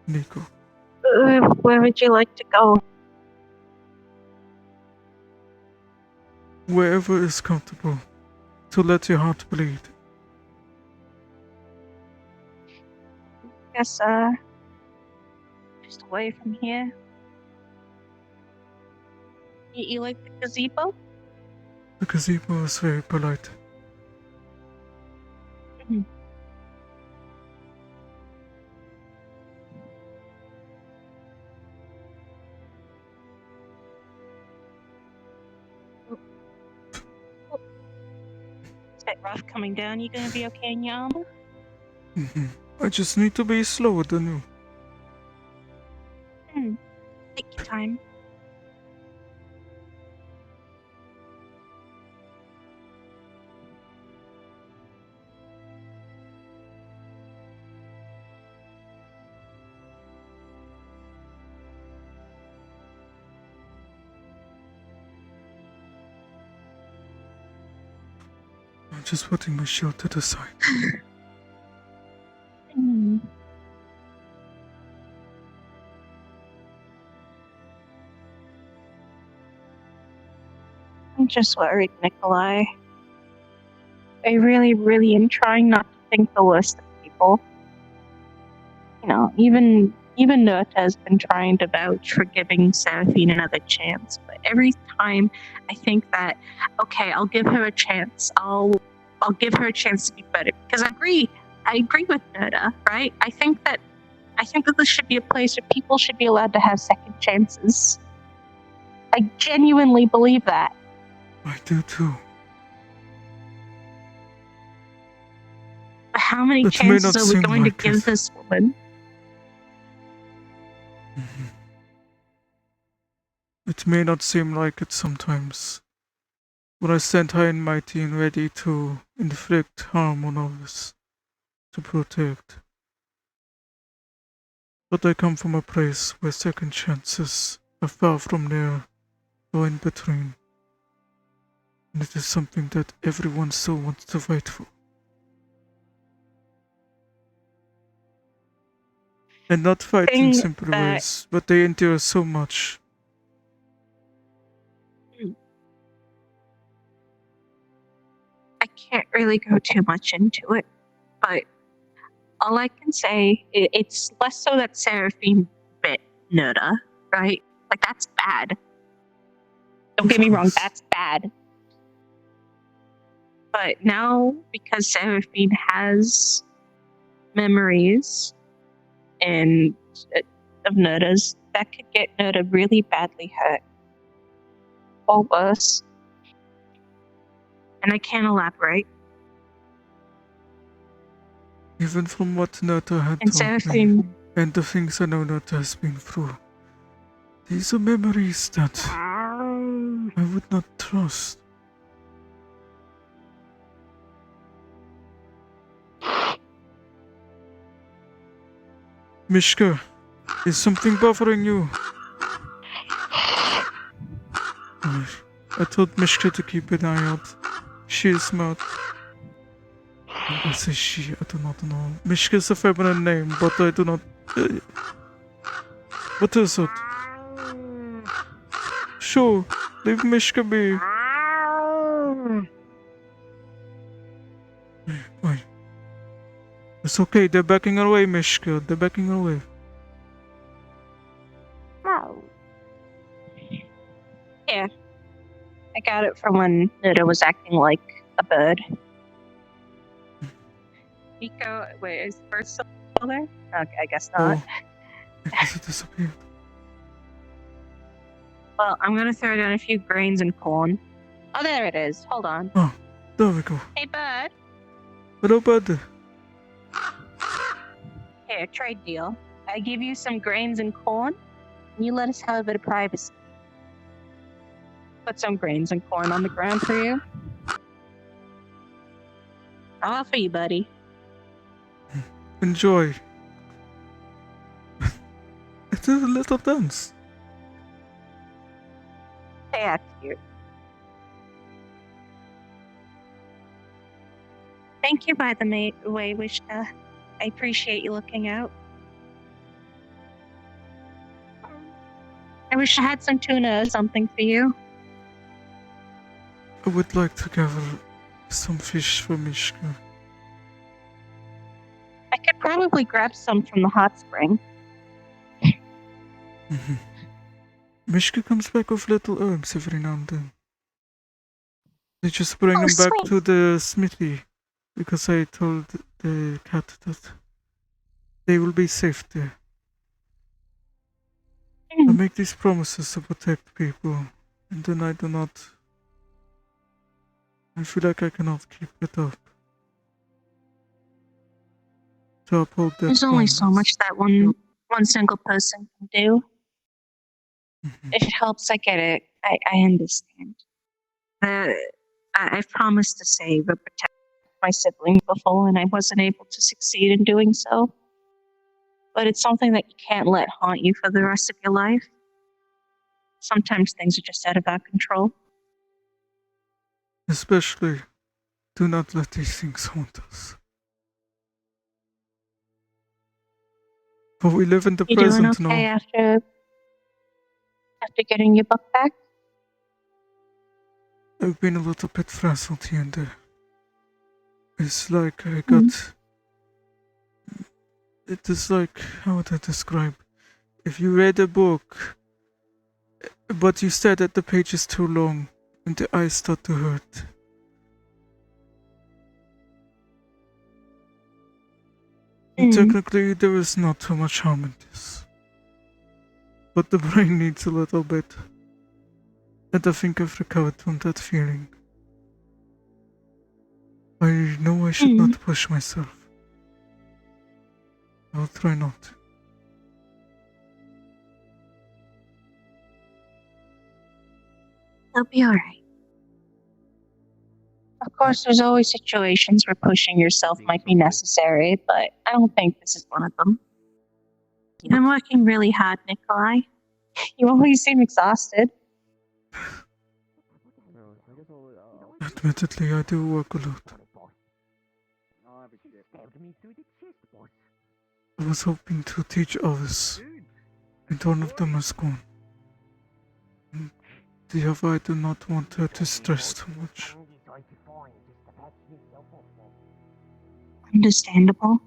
Nico.
Where would you like to go?
Wherever is comfortable, to let your heart bleed.
Guess, just away from here. You like the gazebo?
The gazebo is very polite.
It's a bit rough coming down. You gonna be okay in your armor?
I just need to be slower than you.
Take your time.
I'm just putting my shield to the side.
I'm just worried, Nikolai. I really, really am trying not to think the worst of people. You know, even Nurta has been trying to vouch for giving Seraphine another chance, but every time I think that, okay, I'll give her a chance. I'll give her a chance to be better. Because I agree with Nurta, right? I think that this should be a place where people should be allowed to have second chances. I genuinely believe that.
I do too.
But how many
That may
chances
not
are we
seem
going
like
to give
it.
this woman?
It may not seem like it sometimes, but I stand high and mighty and ready to inflict harm on others, to protect. But I come from a place where second chances are far from there, or in between. And it is something that everyone so wants to fight for. And not fight in
Thing
simple
that-
ways, but they endure so much.
I can't really go too much into it, but all I can say, it's less so that Seraphine bit Nurta, right? Like, that's bad. Don't get me wrong, that's bad. But now, because Seraphine has memories and of Nurta's, that could get Nurta really badly hurt. Or worse. And I can't elaborate.
Even from what Nurta had
And
told me,
Seraphine,
and the things I know Nurta has been through, these are memories that I would not trust. Mishka, is something bothering you? I told Mishka to keep an eye out. She is smart. I say she, I do not know. Mishka is a feminine name, but I do not... what is it? Sure. Leave Mishka be. Wait. It's okay. They're backing away, Mishka. They're backing away.
Here. I got it from when Nuda was acting like a bird. Nico, wait, is the bird still there? Okay, I guess not.
It disappeared.
Well, I'm gonna throw down a few grains and corn. Oh, there it is. Hold on.
Oh, there we go.
Hey, bird.
Hello, bud.
Here, trade deal. I give you some grains and corn, and you let us have a bit of privacy. Put some grains and corn on the ground for you. I'll offer you, buddy.
Enjoy. It's a little dance.
They are cute. Thank you, by the way, Wishka. I appreciate you looking out. I wish I had some tuna or something for you.
I would like to gather some fish for Mishka.
I could probably grab some from the hot spring.
Mishka comes back with little herbs every now and then. They just bring them back to the smithy because I told the cat that they will be safe there. I make these promises to protect people, and then I do not. I feel like I cannot keep it up. To uphold that
There's only so
promise.
much that one single person can do. If it helps, I get it. I understand. I've promised to save or protect my siblings before, and I wasn't able to succeed in doing so. But it's something that you can't let haunt you for the rest of your life. Sometimes things are just out of our control.
Especially, do not let these things haunt us. For we live in the
You doing
present
okay
now.
after getting your book back?
I've been a little bit frazzled here and there. It's like I got. It is like, how would I describe? If you read a book, but you stared at the pages too long, and the eyes start to hurt. And technically, there is not too much harm in this. But the brain needs a little bit. And I think I've recovered from that feeling. I know I should not push myself. I'll try not.
It'll be alright. Of course, there's always situations where pushing yourself might be necessary, but I don't think this is one of them. You've been working really hard, Nikolai. You always seem exhausted.
Admittedly, I do work a lot. I was hoping to teach others, and one of them is gone. And the other, I do not want her to stress too much.
Understandable.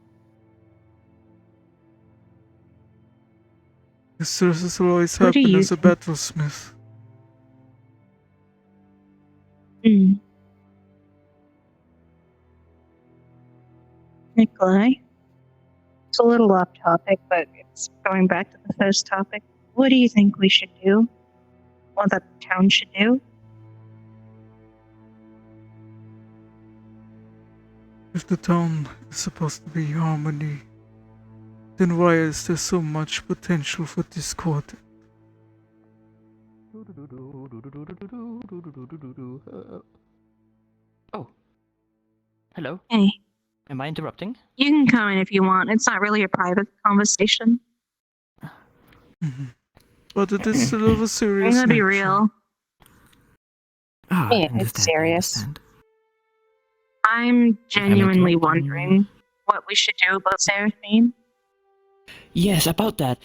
The stresses will always
What do
happen
you
as a
think?
battlesmith.
Nikolai? It's a little off topic, but it's going back to the first topic. What do you think we should do? Or that the town should do?
If the town is supposed to be harmony, then why is there so much potential for discord?
Oh. Hello.
Hey,
Am I interrupting?
you can come in if you want. It's not really a private conversation.
But it is still of a
I'm
serious
gonna be
nature.
real.
Ah,
Yeah, it's serious. I'm genuinely wondering what we should do about Seraphine.
Yes, about that.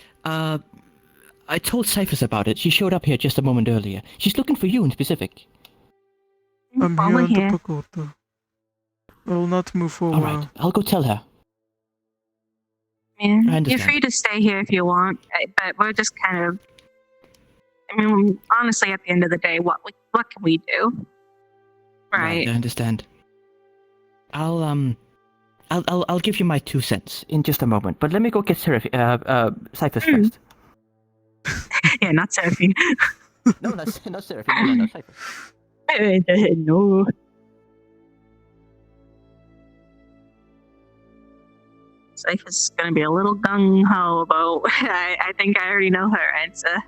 I told Cyphers about it. She showed up here just a moment earlier. She's looking for you in specific.
I'm
While
here
we're
on the
here.
pagoda. I will not move for a
All
while.
right, I'll go tell her.
Yeah,
I
you're
understand.
free to stay here if you want, but we're just kind of. I mean, honestly, at the end of the day, what can we do? Right.
I understand. I'll give you my 2 cents in just a moment, but let me go get Cyphers first.
Yeah, not Seraphine.
No, not Seraphine. No, Cyphers.
No. Cypher's gonna be a little gung ho about. I think I already know her answer.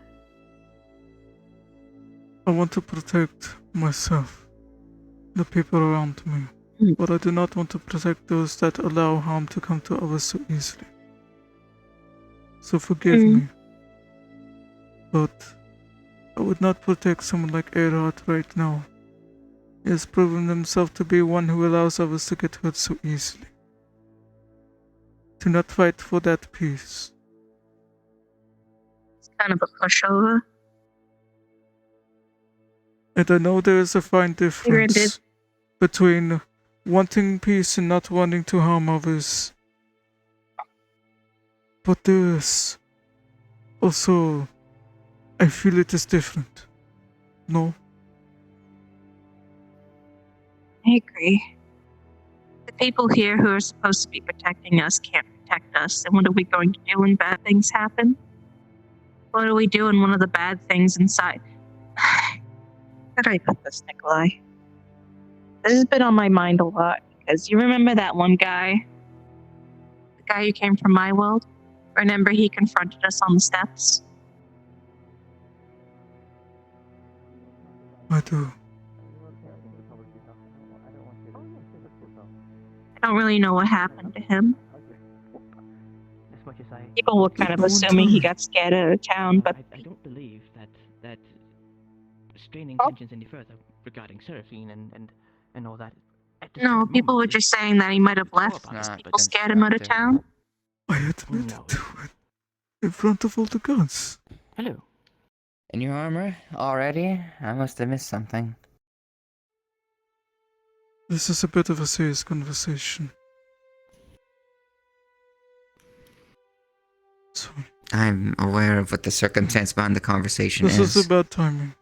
I want to protect myself, the people around me, but I do not want to protect those that allow harm to come to others so easily. So forgive me, but I would not protect someone like Earhart right now. He has proven himself to be one who allows others to get hurt so easily. Do not fight for that peace.
It's kind of a pushover.
And I know there is a fine difference between wanting peace and not wanting to harm others. But there is also, I feel it is different. No?
I agree. The people here who are supposed to be protecting us can't protect us, and what are we going to do when bad things happen? What do we do when one of the bad things inside? How do I put this, Nikolai? This has been on my mind a lot, because you remember that one guy? The guy who came from my world? Remember he confronted us on the steps?
I do.
I don't really know what happened to him.
As much as
People were kind of assuming he got scared out of town, but
I don't believe that straining tensions any further regarding Seraphine and all that.
no, people were just saying that he might have left because people scared him out of town.
I admitted to it in front of all the guards.
Hello.
In your armor? Already? I must have missed something.
This is a bit of a serious conversation. Sorry.
I'm aware of what the circumstance behind the conversation
This is a bad timing.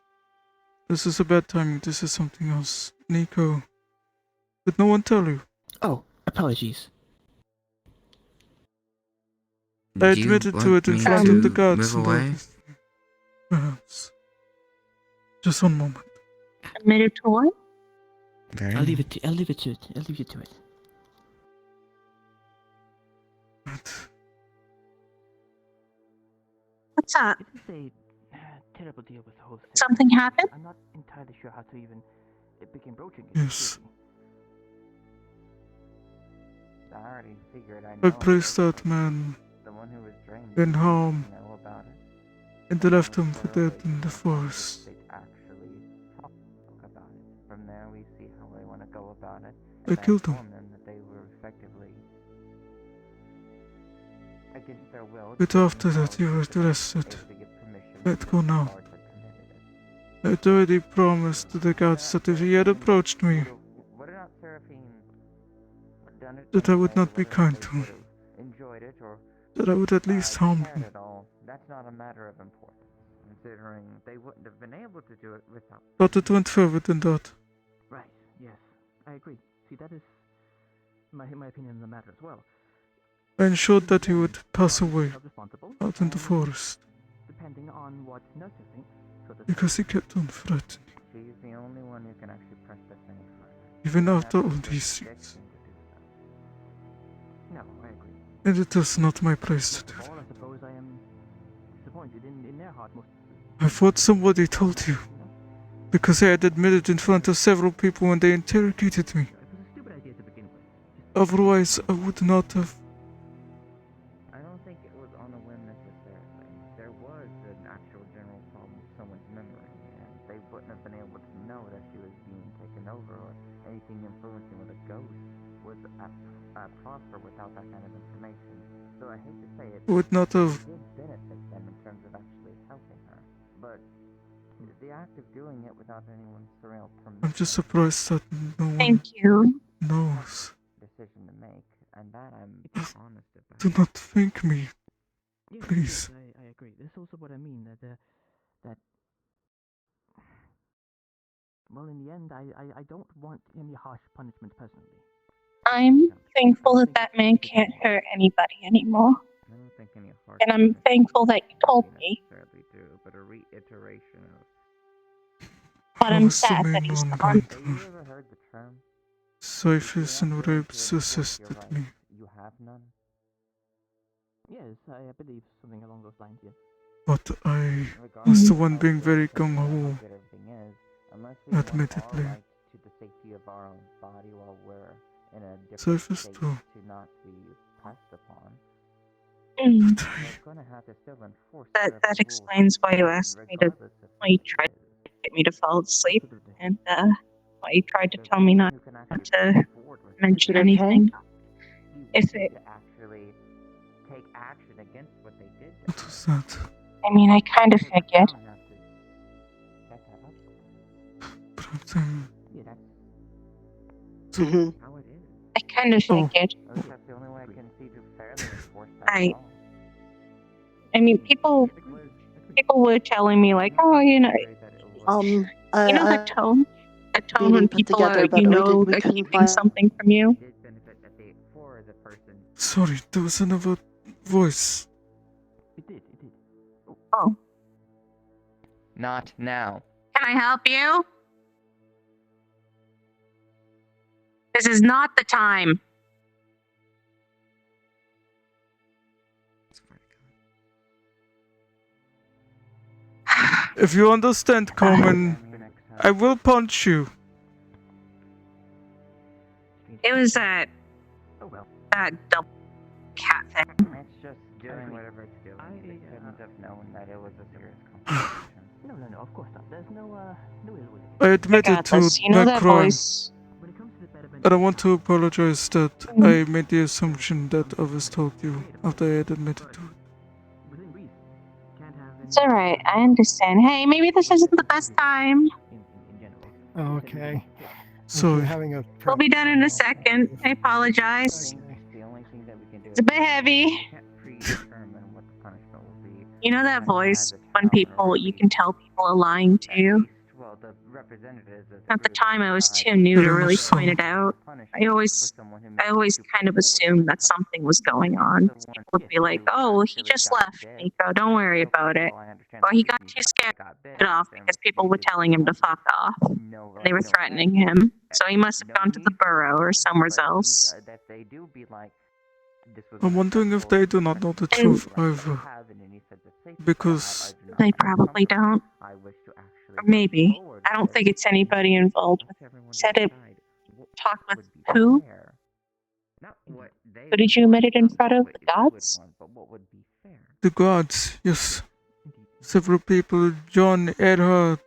This is a bad timing. This is something else. Nico, did no one tell you?
Oh, apologies.
I admitted to it in front of the guards.
Move away?
Perhaps. Just one moment.
Admitted to what?
I'll leave it to it.
What's up?
It is a terrible deal with the whole thing.
Something happened?
I'm not entirely sure how to even begin broaching it.
Yes.
I already figured
I placed that man
the one who was drained
in harm
know about it.
and left him for dead in the forest.
They actually talk about it. From there we see how they want to go about it.
I killed him.
Them that they were effectively against their will.
But after that, you were arrested. Let go now. I had already promised to the guards that if he had approached me, that I would not be kind to him. That I would at least harm him.
That's not a matter of importance, considering they wouldn't have been able to do it without.
But it went further than that.
Right, yes, I agree. See, that is my opinion on the matter as well.
I ensured that he would pass away out in the forest.
Depending on what's necessary.
Because he kept on threatening.
She's the only one who can actually press this any further.
Even after all these years.
No, I agree.
And it is not my place to do that.
I suppose I am disappointed in their heart most.
I thought somebody told you. Because I had admitted in front of several people when they interrogated me.
It was a stupid idea to begin with.
Otherwise, I would not have.
I don't think it was on a whim necessarily. There was an actual general problem with someone's memory, and they wouldn't have been able to know that she was being taken over or anything influencing with a ghost would prosper without that kind of information. So I hate to say it,
Would not have.
it did benefit them in terms of actually but the act of doing it without anyone's surreal permission.
I'm just surprised that no one
Thank you.
knows.
Decision to make, and that I'm honest about.
Do not thank me,
Yes,
please.
yes, I agree. That's also what I mean. That well, in the end, I don't want any harsh punishment personally.
I'm thankful that that man can't hurt anybody anymore.
I don't think any hard
And I'm thankful that you told me.
necessarily do, but a reiteration of.
But
How
I'm
is the
sad that
main
he's
one
gone.
going
Have you
to?
ever heard the term?
Ciphers and rapes assisted me.
You have none.
Yes, I believe something along those lines. Yes.
But I was the one being very gung-ho,
Good everything is, unless we want
admittedly.
our right to the safety of our own body while we're in a different
Ciphers
state
too.
to not be pressed upon.
Mm.
We're gonna have to still enforce
That explains why you asked me to, why you tried to get me to fall asleep, and why you tried to tell me not to mention anything. If it,
actually take action against what they did.
What was that?
I mean, I kind of figured.
But I'm saying...
Mhm.
How it is.
I kind of figured.
That's the only way I can see to fairly enforce that law.
I mean, people were telling me like, oh, you know that tone, when
put
people are,
together, but we
are
couldn't
keeping
find-
something from you.
Sorry, there was another voice.
It did.
Oh.
Not now.
Can I help you? This is not the time.
If you understand, Coleman, I will punch you.
It was that double cat thing.
It's just doing whatever it's doing. They couldn't have known that it was a serious complication.
No, of course not. There's no ill will.
I admitted to my
that
crime.
voice.
And I want to apologize that I made the assumption that others told you after I had admitted to it.
It's alright, I understand. Hey, maybe this isn't the best time.
Okay.
Sorry.
Having a
We'll be done in a second. I apologize. It's a bit heavy. You know that voice when you can tell people are lying to you?
Well, the representatives of
At the time, I was too new to really point it out. I always kind of assumed that something was going on. People would be like, "Oh, well, he just left, Nico. Don't worry about it." Or he got too scared to get off because people were telling him to fuck off. And they were threatening him, so he must have gone to the borough or somewhere else.
I'm wondering if they do not know the truth either. Because
They probably don't. Or maybe. I don't think it's anybody involved with it. Said it. Talked with who? Who did you admit it in front of? The gods?
the gods, yes. Several people, John, Erhard,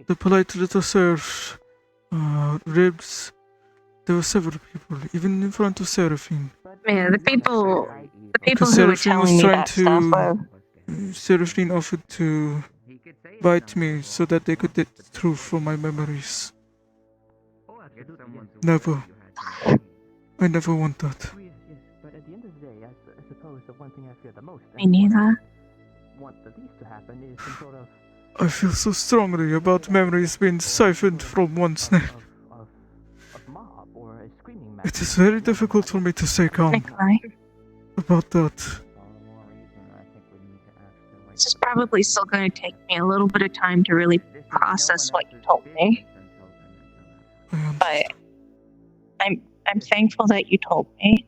the polite little serfs, Ribs. There were several people, even in front of Seraphine.
Yeah, the people
Because
who were
Seraphine
telling
was
me
trying
that stuff
to... Seraphine offered to bite me so that they could get the truth from my memories. Never. I never want that.
But at the end of the day, I suppose the one thing I fear the most.
Me neither.
Want the least to happen is some sort of
I feel so strongly about memories being siphoned from one's name.
mob or a screaming
It is very difficult for me to stay calm about that.
This is probably still going to take me a little bit of time to really process what you told me. But I'm thankful that you told me.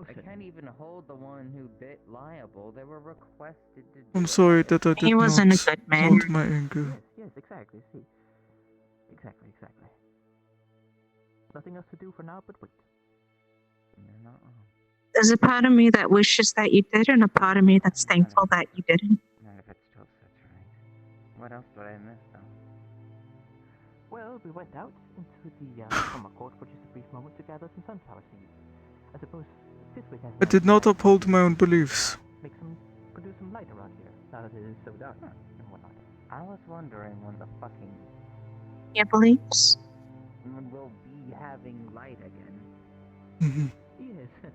I can't even hold the one who bit liable. They were requested to do
I'm sorry that I did
He wasn't
not
a good man.
hold my anger.
Yes, exactly. See. Exactly. Nothing else to do for now but wait.
There's a part of me that wishes that you did, and a part of me that's thankful that you didn't.
None of it still sits right. What else did I miss, though?
Well, we went out into the summer court for just a brief moment to gather some sunflower seeds. I suppose this week
I did not uphold my own beliefs.
produce some light around here, now that it is so dark and whatnot.
I was wondering when the fucking
Your beliefs?
when we'll be having light again.
Mhm.
Yes,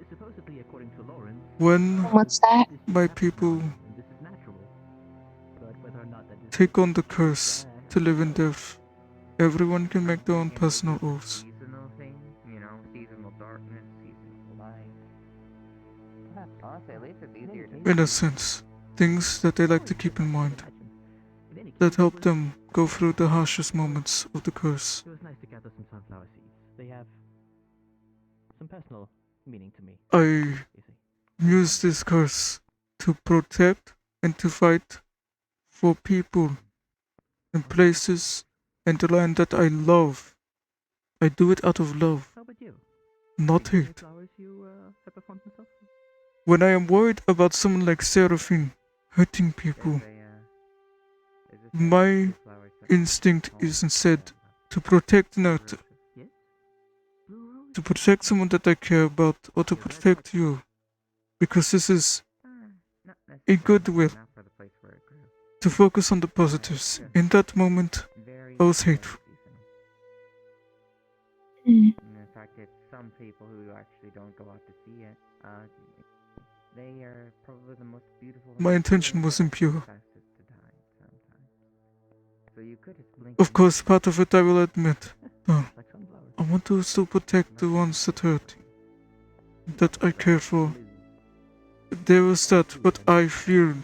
supposedly according to Lawrence.
When
What's that?
my people
This is natural. But whether or not that is
take on the curse to live in death, everyone can make their own personal oaths.
Seasonal thing, you know, seasonal darkness, seasonal light. Honestly, at least it's easier to
In a sense, things that they like to keep in mind that help them go through the harshest moments of the curse.
It was nice to gather some sunflower seeds. They have some personal meaning to me.
I use this curse to protect and to fight for people and places and the land that I love. I do it out of love,
How about you?
not
Any
hate.
flowers you have a fondness of?
When I am worried about someone like Seraphine hurting people, my instinct is instead to protect Nurta, to protect someone that I care about, or to protect you, because this is a goodwill, to focus on the positives. In that moment, I was hateful.
In fact, it's some people who actually don't go out to see it. They are probably the most beautiful.
My intention was impure.
Fastest to die sometimes. So you could just blink.
Of course, part of it I will admit. No, I want to still protect the ones that hurt, that I care for. There was that, but I feared.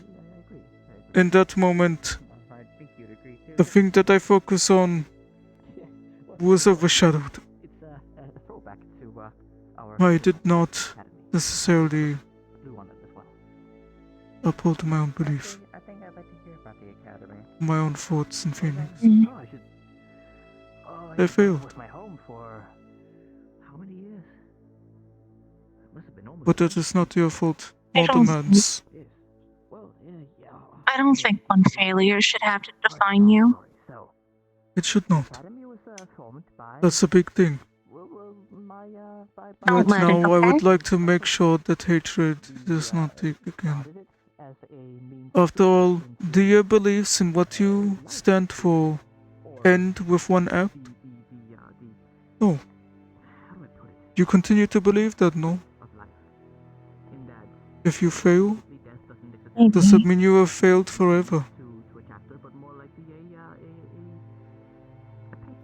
In that moment, the thing that I focus on was overshadowed.
It's a throwback to our.
I did not necessarily uphold my own belief,
I think I'd like to hear about the academy.
my own thoughts and feelings.
Oh, I should. Oh,
I failed.
was my home for how many years? It must have been almost.
But that is not your fault,
I
nor the
don't
man's.
Yes. Well, yeah.
I don't think one failure should have to define you.
So,
It should not.
academy was formed by.
That's a big thing.
My by.
Don't
Right
let it,
now, I would
okay?
like to make sure that hatred does not take again.
Started it as a means
After all, do your beliefs in what you stand for end with one act? No. You continue to believe that, no? If you fail, does that mean you have failed forever?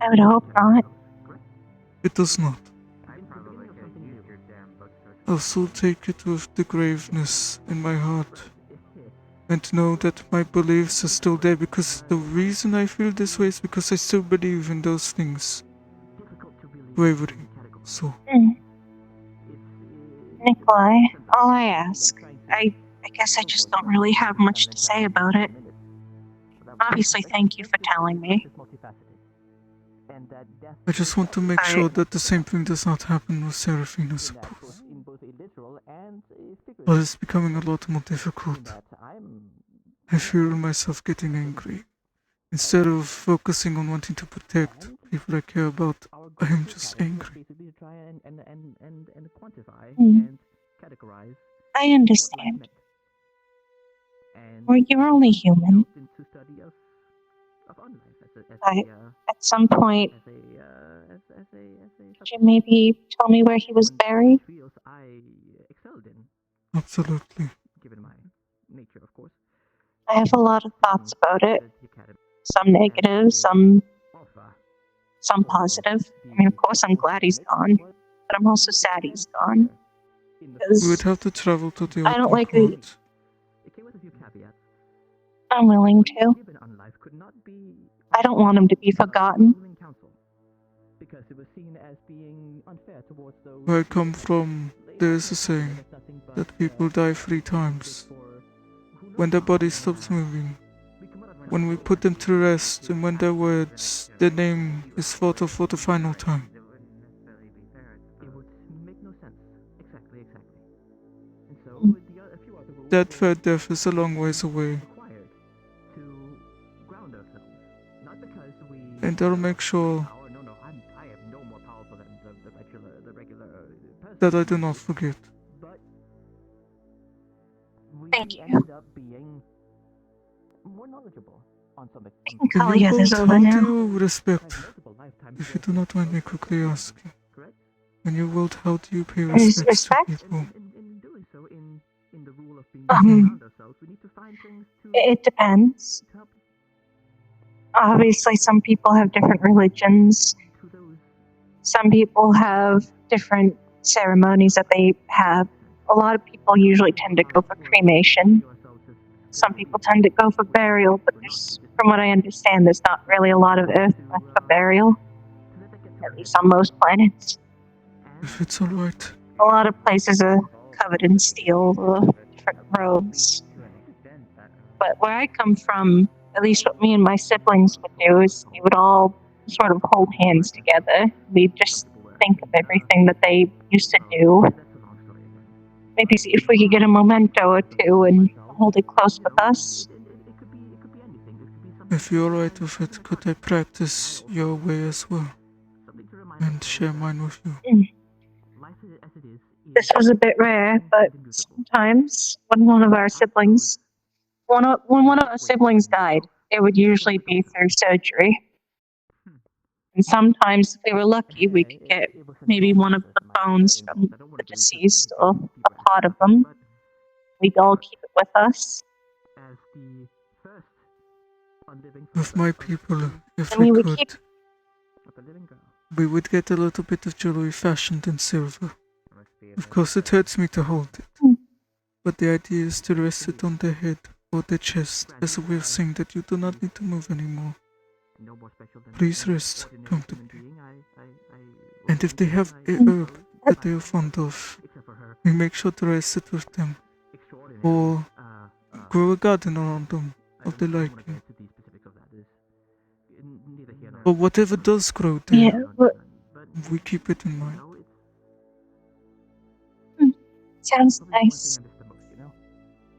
I would hope not.
It does not. I'll still take it with the graveness in my heart and know that my beliefs are still there, because the reason I feel this way is because I still believe in those things. Bravery. So,
Nikolai, all I ask, I guess I just don't really have much to say about it. Obviously, thank you for telling me.
I just want to make sure that the same thing does not happen with Seraphine, I suppose. But it's becoming a lot more difficult. I feel myself getting angry. Instead of focusing on wanting to protect people I care about, I am just angry.
I understand. Well, you're only human. But at some point, could you maybe tell me where he was buried?
Absolutely.
I have a lot of thoughts about it. Some negative, some positive. I mean, of course, I'm glad he's gone, but I'm also sad he's gone.
We would
Because
have to travel to the
I don't
open
like the.
court.
I'm willing to. I don't want him to be forgotten.
Where I come from, there is a saying that people die 3 times. When their body stops moving, when we put them to rest, and when their words, their name is thought of for the final time. That third death is a long ways away. And I'll make sure that I do not forget.
Thank you.
I can call
You
the others
hold,
over
how
now.
do you respect, if you do not mind me quickly asking, when you wield, how do you pay respects to
Respect?
people?
It depends. Obviously, some people have different religions. Some people have different ceremonies that they have. A lot of people usually tend to go for cremation. Some people tend to go for burial, but from what I understand, there's not really a lot of earth left for burial, at least on most planets.
If it's alright.
A lot of places are covered in steel or different robes. But where I come from, at least what me and my siblings would do is we would all sort of hold hands together. We'd just think of everything that they used to do. Maybe see if we could get a memento or two and hold it close with us.
If you're alright with it, could I practice your way as well? And share mine with you?
This was a bit rare, but sometimes when one of our siblings died, it would usually be through surgery. And sometimes, if we were lucky, we could get maybe one of the bones from the deceased or a part of them. We'd all keep it with us.
With my people, if
And
we
we would
could,
keep.
we would get a little bit of jewelry fashioned in silver. Of course, it hurts me to hold it, but the idea is to rest it on their head or their chest as a way of saying that you do not need to move anymore. Please rest comfortably. And if they have a herb that they are fond of, we make sure to rest it with them, or grow a garden around them of their liking. But whatever does grow there, we keep it in mind.
Sounds nice.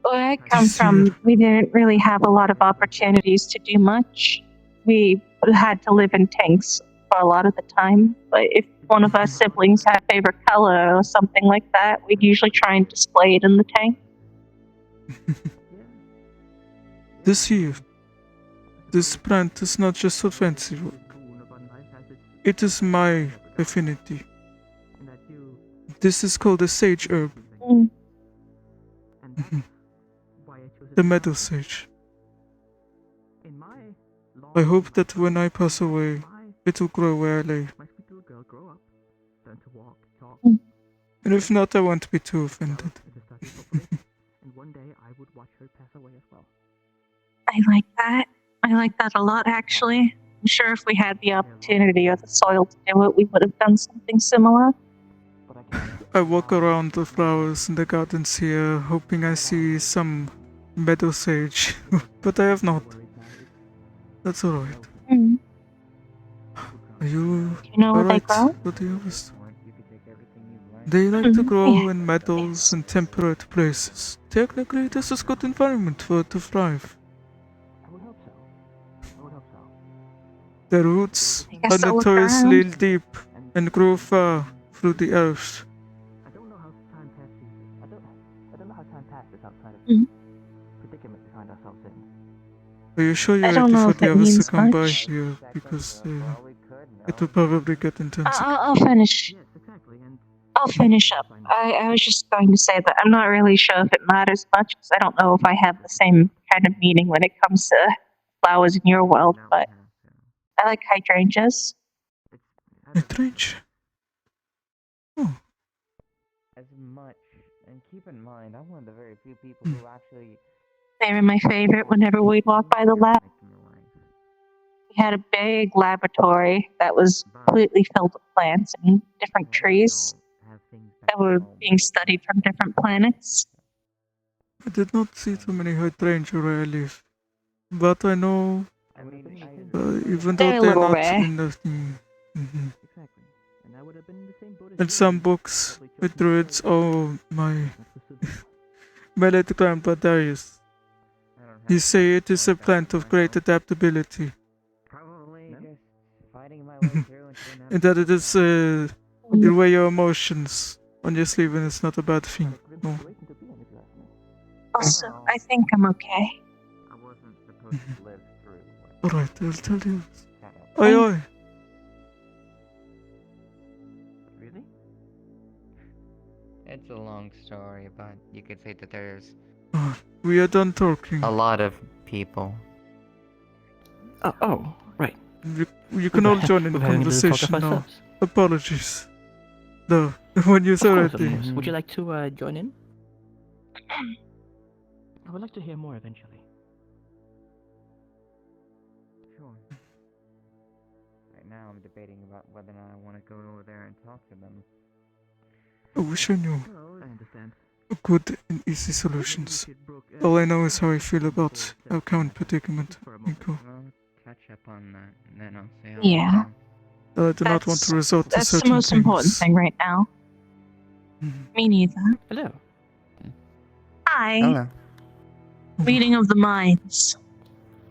Where I come from, we didn't really have a lot of opportunities to do much. We had to live in tanks for a lot of the time, but if one of our siblings had a favorite color or something like that, we'd usually try and display it in the tank.
This here, this plant is not just for fancy work. It is my affinity. This is called a sage herb. The meadow sage. I hope that when I pass away, it will grow where I lay. And if not, I won't be too offended.
I like that. I like that a lot, actually. I'm sure if we had the opportunity or the soil to do it, we would have done something similar.
I walk around the flowers in the gardens here, hoping I see some meadow sage, but I have not. That's alright. Are you
know where they
alright
grow?
with the others? They like to grow in meadows and temperate places. Technically, this is a good environment for it to thrive. The roots are
guess I'll look
notoriously
around.
deep and grow far through the earth. Are you sure you're
I don't
ready
know
for
if
the
it
others to
means
come by
much.
here? Because it will probably get intense.
I'll finish. I'll finish up. I was just going to say that I'm not really sure if it matters much, because I don't know if I have the same kind of meaning when it comes to flowers in your world, but I like hydrangeas.
Hydrangea?
As much, and keep in mind, I'm one of the very few people who actually.
They were my favorite whenever we'd walk by the lab. We had a big laboratory that was completely filled with plants and different trees that were being studied from different planets.
I did not see too many hydrangea where I live, but I know even
They're a
though they're
little
not
rare.
in the in some books, the druids, oh my late grandpa Darius, you say it is a plant of great adaptability. And that it is you wear your emotions on your sleeve and it's not a bad thing. No.
Also, I think I'm okay.
Alright, I'll tell you. Aye, aye.
Really? It's a long story, but you could say that there's
We are done talking.
a lot of people.
Oh, right.
You can all join in the
We're having a little talk of
conversation now.
ourselves.
Apologies. No, when you said
Of
it.
course. Would you like to join in? I would like to hear more eventually.
Sure. Right now, I'm debating about whether or not I want to go over there and talk to them.
I wish I knew
I understand.
good and easy solutions. All I know is how I feel about our current predicament, Nico.
Well, catch up on that, and then I'll say.
Yeah.
I do not want to resort to
That's the
certain
most important
things.
thing right now. Me neither.
Hello.
Hi.
Hello.
Meeting of the minds.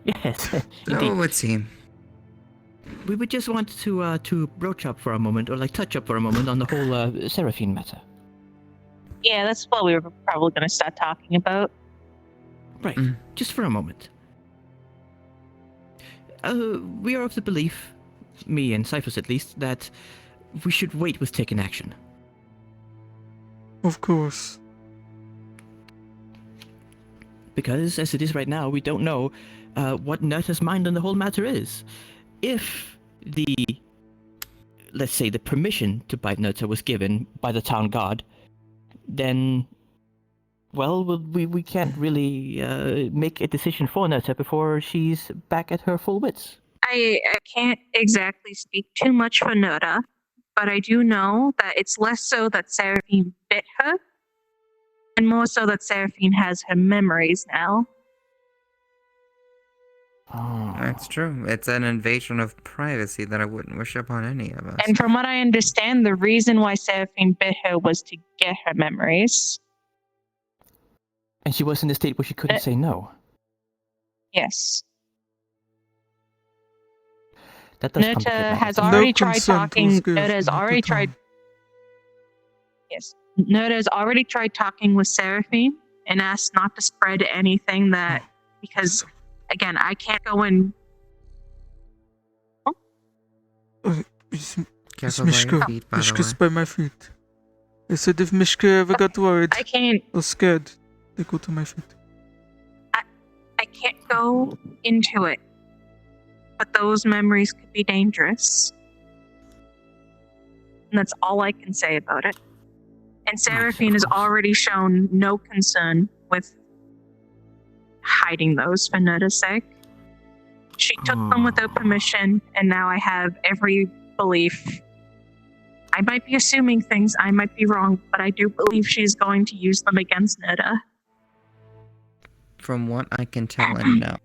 Yes,
Oh,
indeed.
it would seem.
We would just want to broach up for a moment, or like touch up for a moment on the whole Seraphine matter.
Yeah, that's what we were probably going to start talking about.
Right, just for a moment. We are of the belief, me and Cyphus at least, that we should wait with taking action.
Of course.
Because, as it is right now, we don't know what Nerta's mind on the whole matter is. If the, let's say, the permission to bite Nerta was given by the town guard, then, well, we can't really make a decision for Nerta before she's back at her full wits.
I can't exactly speak too much for Noda, but I do know that it's less so that Seraphine bit her, and more so that Seraphine has her memories now.
That's true. It's an invasion of privacy that I wouldn't wish upon any of us.
And from what I understand, the reason why Seraphine bit her was to get her memories.
And she was in a state where she couldn't say no.
Yes.
That does
Nerta has already tried talking. Nerta has already tried. Yes. Nerta has already tried talking with Seraphine and asked not to spread anything that, because, again, I can't go in.
It's Mishka. Mishka's by my feet. I said if Mishka ever got worried
I can't.
or scared, they go to my feet.
I can't go into it. But those memories could be dangerous. And that's all I can say about it. And Seraphine has already shown no concern with hiding those for Nerda's sake. She took them without permission, and now I have every belief. I might be assuming things, I might be wrong, but I do believe she's going to use them against Nerda.
From what I can tell and know,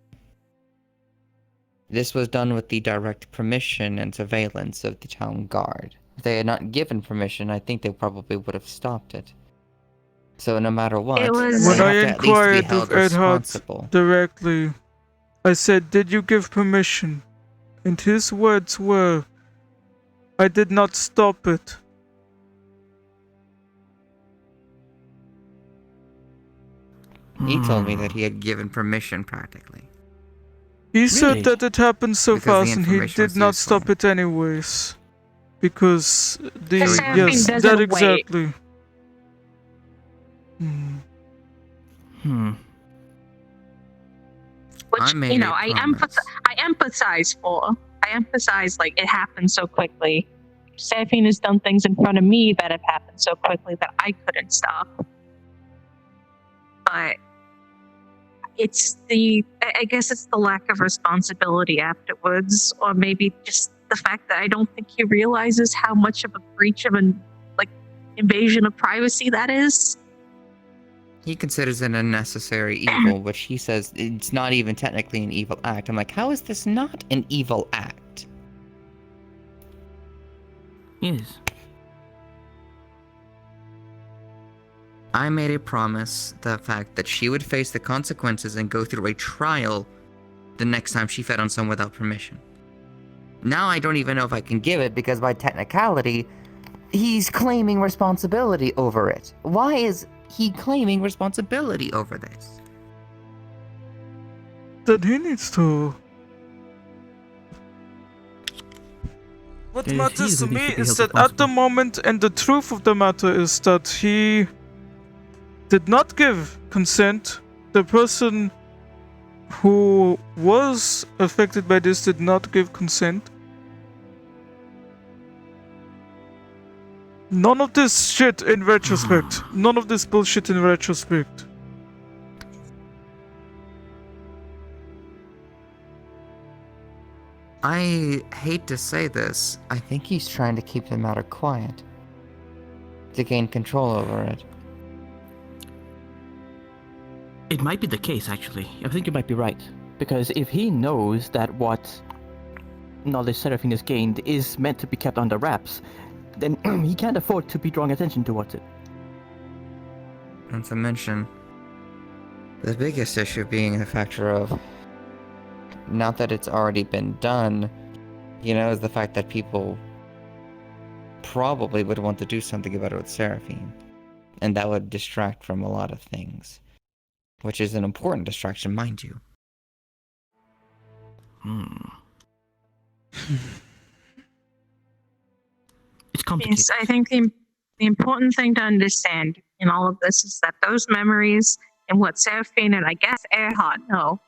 this was done with the direct permission and surveillance of the town guard. If they had not given permission, I think they probably would have stopped it. So no matter what,
It was-
they
When
have
I
to at least be
inquired
held
of Edhard
responsible.
directly, I said, did you give permission? And his words were, I did not stop it.
He told me that he had given permission practically.
He said that it happened so
Because the
fast and he
information
did
was
not
useful.
stop it anyways. Because the...
The Seraphine
yes,
doesn't
that
wait.
exactly.
Which,
I made
you know,
a
I
promise.
empathize for. I empathize, like, it happened so quickly. Seraphine has done things in front of me that have happened so quickly that I couldn't stop. But it's I guess it's the lack of responsibility afterwards, or maybe just the fact that I don't think he realizes how much of a breach of an, like, invasion of privacy that is.
He considers it a necessary evil, which he says it's not even technically an evil act. I'm like, how is this not an evil act?
Yes.
I made a promise, the fact that she would face the consequences and go through a trial the next time she fed on someone without permission. Now I don't even know if I can give it, because by technicality, he's claiming responsibility over it. Why is he claiming responsibility over this?
Then he needs to What
Yes,
matters
he's
to
who needs
me
to be
is
held
that at the
responsible.
moment, and the truth of the matter is that he did not give consent. The person who was affected by this did not give consent. None of this shit in retrospect. None of this bullshit in retrospect.
I hate to say this, I think he's trying to keep the matter quiet. To gain control over it.
It might be the case, actually. I think you might be right. Because if he knows that what knowledge Seraphine has gained is meant to be kept under wraps, then he can't afford to be drawing attention towards it.
Not to mention, the biggest issue being the factor of, not that it's already been done, is the fact that people probably would want to do something about it with Seraphine. And that would distract from a lot of things. Which is an important distraction, mind you.
It's complicated.
Yes, I think the important thing to understand in all of this is that those memories and what Seraphine and I guess Earhart know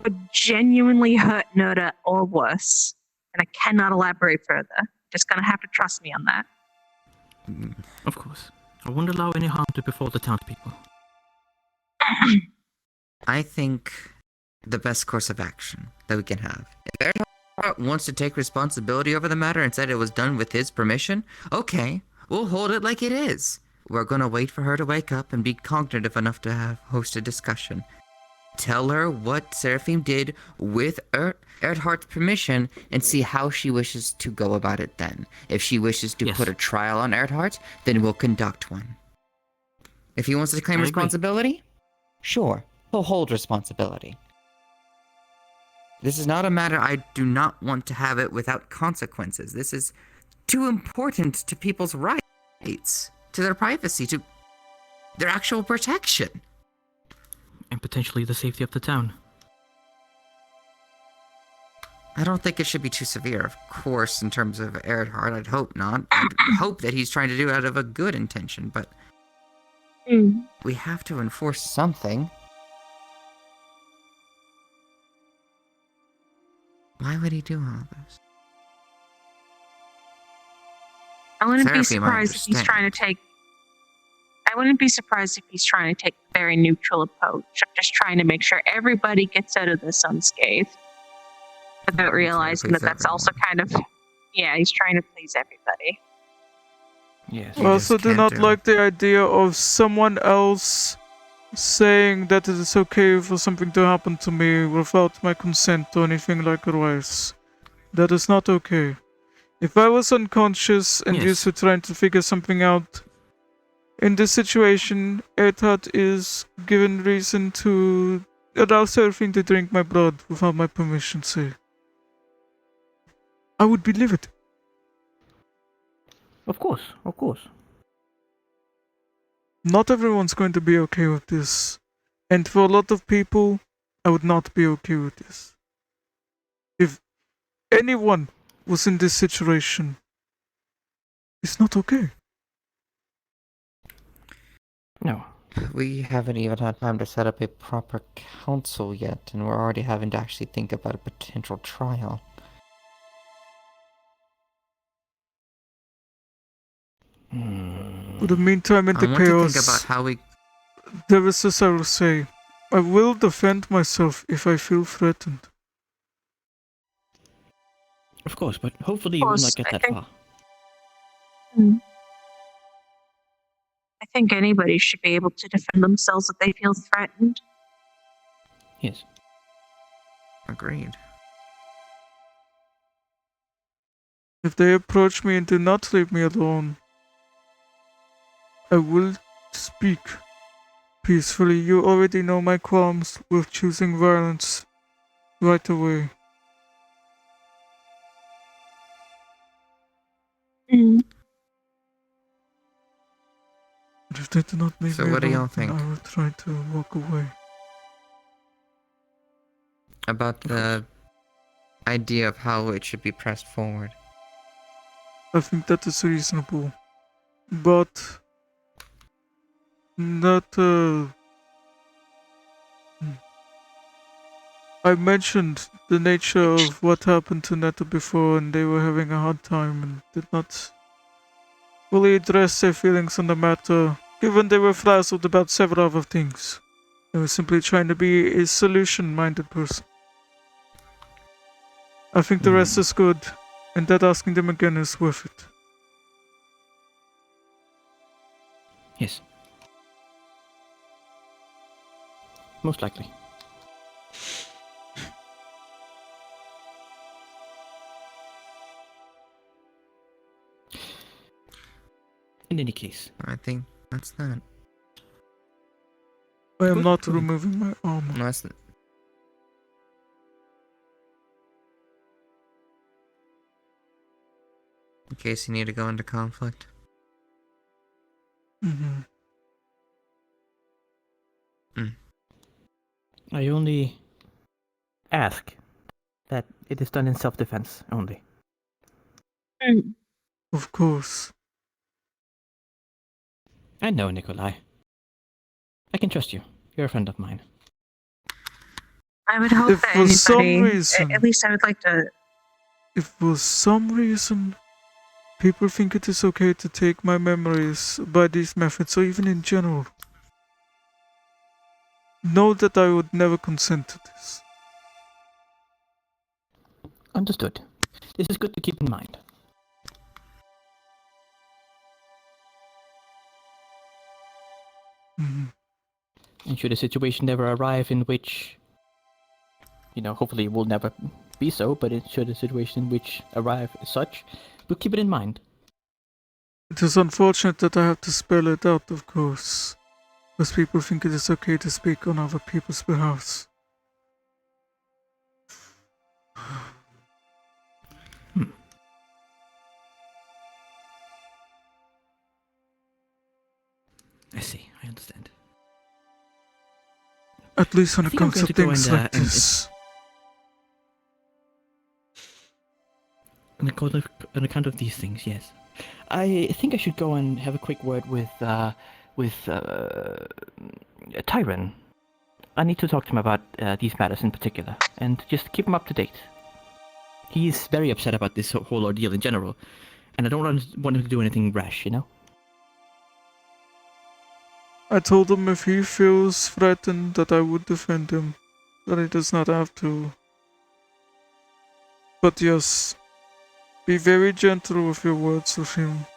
could genuinely hurt Noda or worse. And I cannot elaborate further. Just gonna have to trust me on that.
Of course. I won't allow any harm to befall the townspeople.
I think the best course of action that we can have. If Earhart wants to take responsibility over the matter and said it was done with his permission, okay, we'll hold it like it is. We're gonna wait for her to wake up and be cognitive enough to host a discussion. Tell her what Seraphine did with Earhart's permission and see how she wishes to go about it then. If she wishes to put a trial on Earhart, then we'll conduct one. If he wants to claim responsibility, sure, he'll hold responsibility. This is not a matter I do not want to have it without consequences. This is too important to people's rights, to their privacy, to their actual protection.
And potentially the safety of the town.
I don't think it should be too severe, of course, in terms of Earhart. I'd hope not. I'd hope that he's trying to do it out of a good intention, but we have to enforce something. Why would he do all this?
I wouldn't be
Seraphine, I
surprised if he's
understand.
trying to take. I wouldn't be surprised if he's trying to take a very neutral approach, of just trying to make sure everybody gets out of this unscathed, without realizing that that's also kind of, he's trying to please everybody.
Yes.
I also do not like the idea of someone else saying that it is okay for something to happen to me without my consent or anything likewise. That is not okay. If I was unconscious and used to trying to figure something out, in this situation, Earhart is given reason to allow Seraphine to drink my blood without my permission, say. I would be livid.
Of course, of course.
Not everyone's going to be okay with this. And for a lot of people, I would not be okay with this. If anyone was in this situation, it's not okay.
No.
We haven't even had time to set up a proper council yet, and we're already having to actually think about a potential trial.
For the meantime, in
I
the
want to
chaos,
think about how we...
there is this I will say. I will defend myself if I feel threatened.
Of course, but hopefully you will not get that far.
I think anybody should be able to defend themselves if they feel threatened.
Yes.
Agreed.
If they approach me and do not leave me alone, I will speak peacefully. You already know my qualms with choosing violence right away. But if they do not leave
So
me
what do y'all
alone, then
think?
I will try to walk away.
About the idea of how it should be pressed forward.
I think that is reasonable. But not I mentioned the nature of what happened to Netta before, and they were having a hard time and did not fully address their feelings on the matter, given they were frazzled about several other things. They were simply trying to be a solution-minded person. I think the rest is good, and that asking them again is worth it.
Yes. Most likely. In any case.
I think that's that.
I am not removing my armor.
No, that's in case you need to go into conflict.
Mm-hmm.
I only ask that it is done in self-defense only.
Of course.
I know, Nikolai. I can trust you. You're a friend of mine.
I would hope
If
that
for some
anybody,
reason-
at least I would like to.
If for some reason people think it is okay to take my memories by these methods, or even in general, know that I would never consent to this.
Understood. This is good to keep in mind.
Mhm.
And should a situation ever arrive in which, hopefully it will never be so, but it should a situation in which arrive as such, we'll keep it in mind.
It is unfortunate that I have to spell it out, of course, because people think it is okay to speak on other people's behalf.
I see. I understand.
At least when
I
it
think I'm
comes
going
to
to go
things
and,
like this.
On account of these things, yes. I think I should go and have a quick word with Tyron. I need to talk to him about these matters in particular, and just keep him up to date. He's very upset about this whole ordeal in general, and I don't want him to do anything rash,
I told him if he feels threatened that I would defend him, that he does not have to. But yes, be very gentle with your words with him.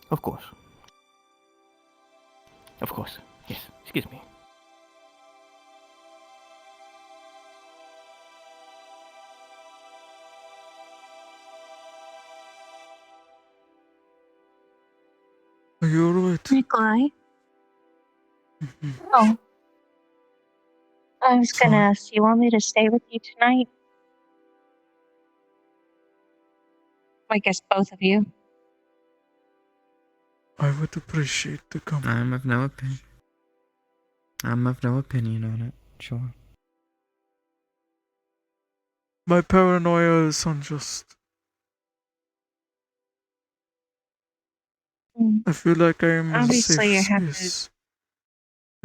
Of course. Of course. Yes. Excuse me.
Are you alright?
Nikolai? Oh. I was gonna ask, you want me to stay with you tonight? I guess both of you.
I would appreciate the company.
I'm of no opinion. I'm of no opinion on it. Sure.
My paranoia is unjust. I feel like I am in a
Obviously, I
safe
have to.
space.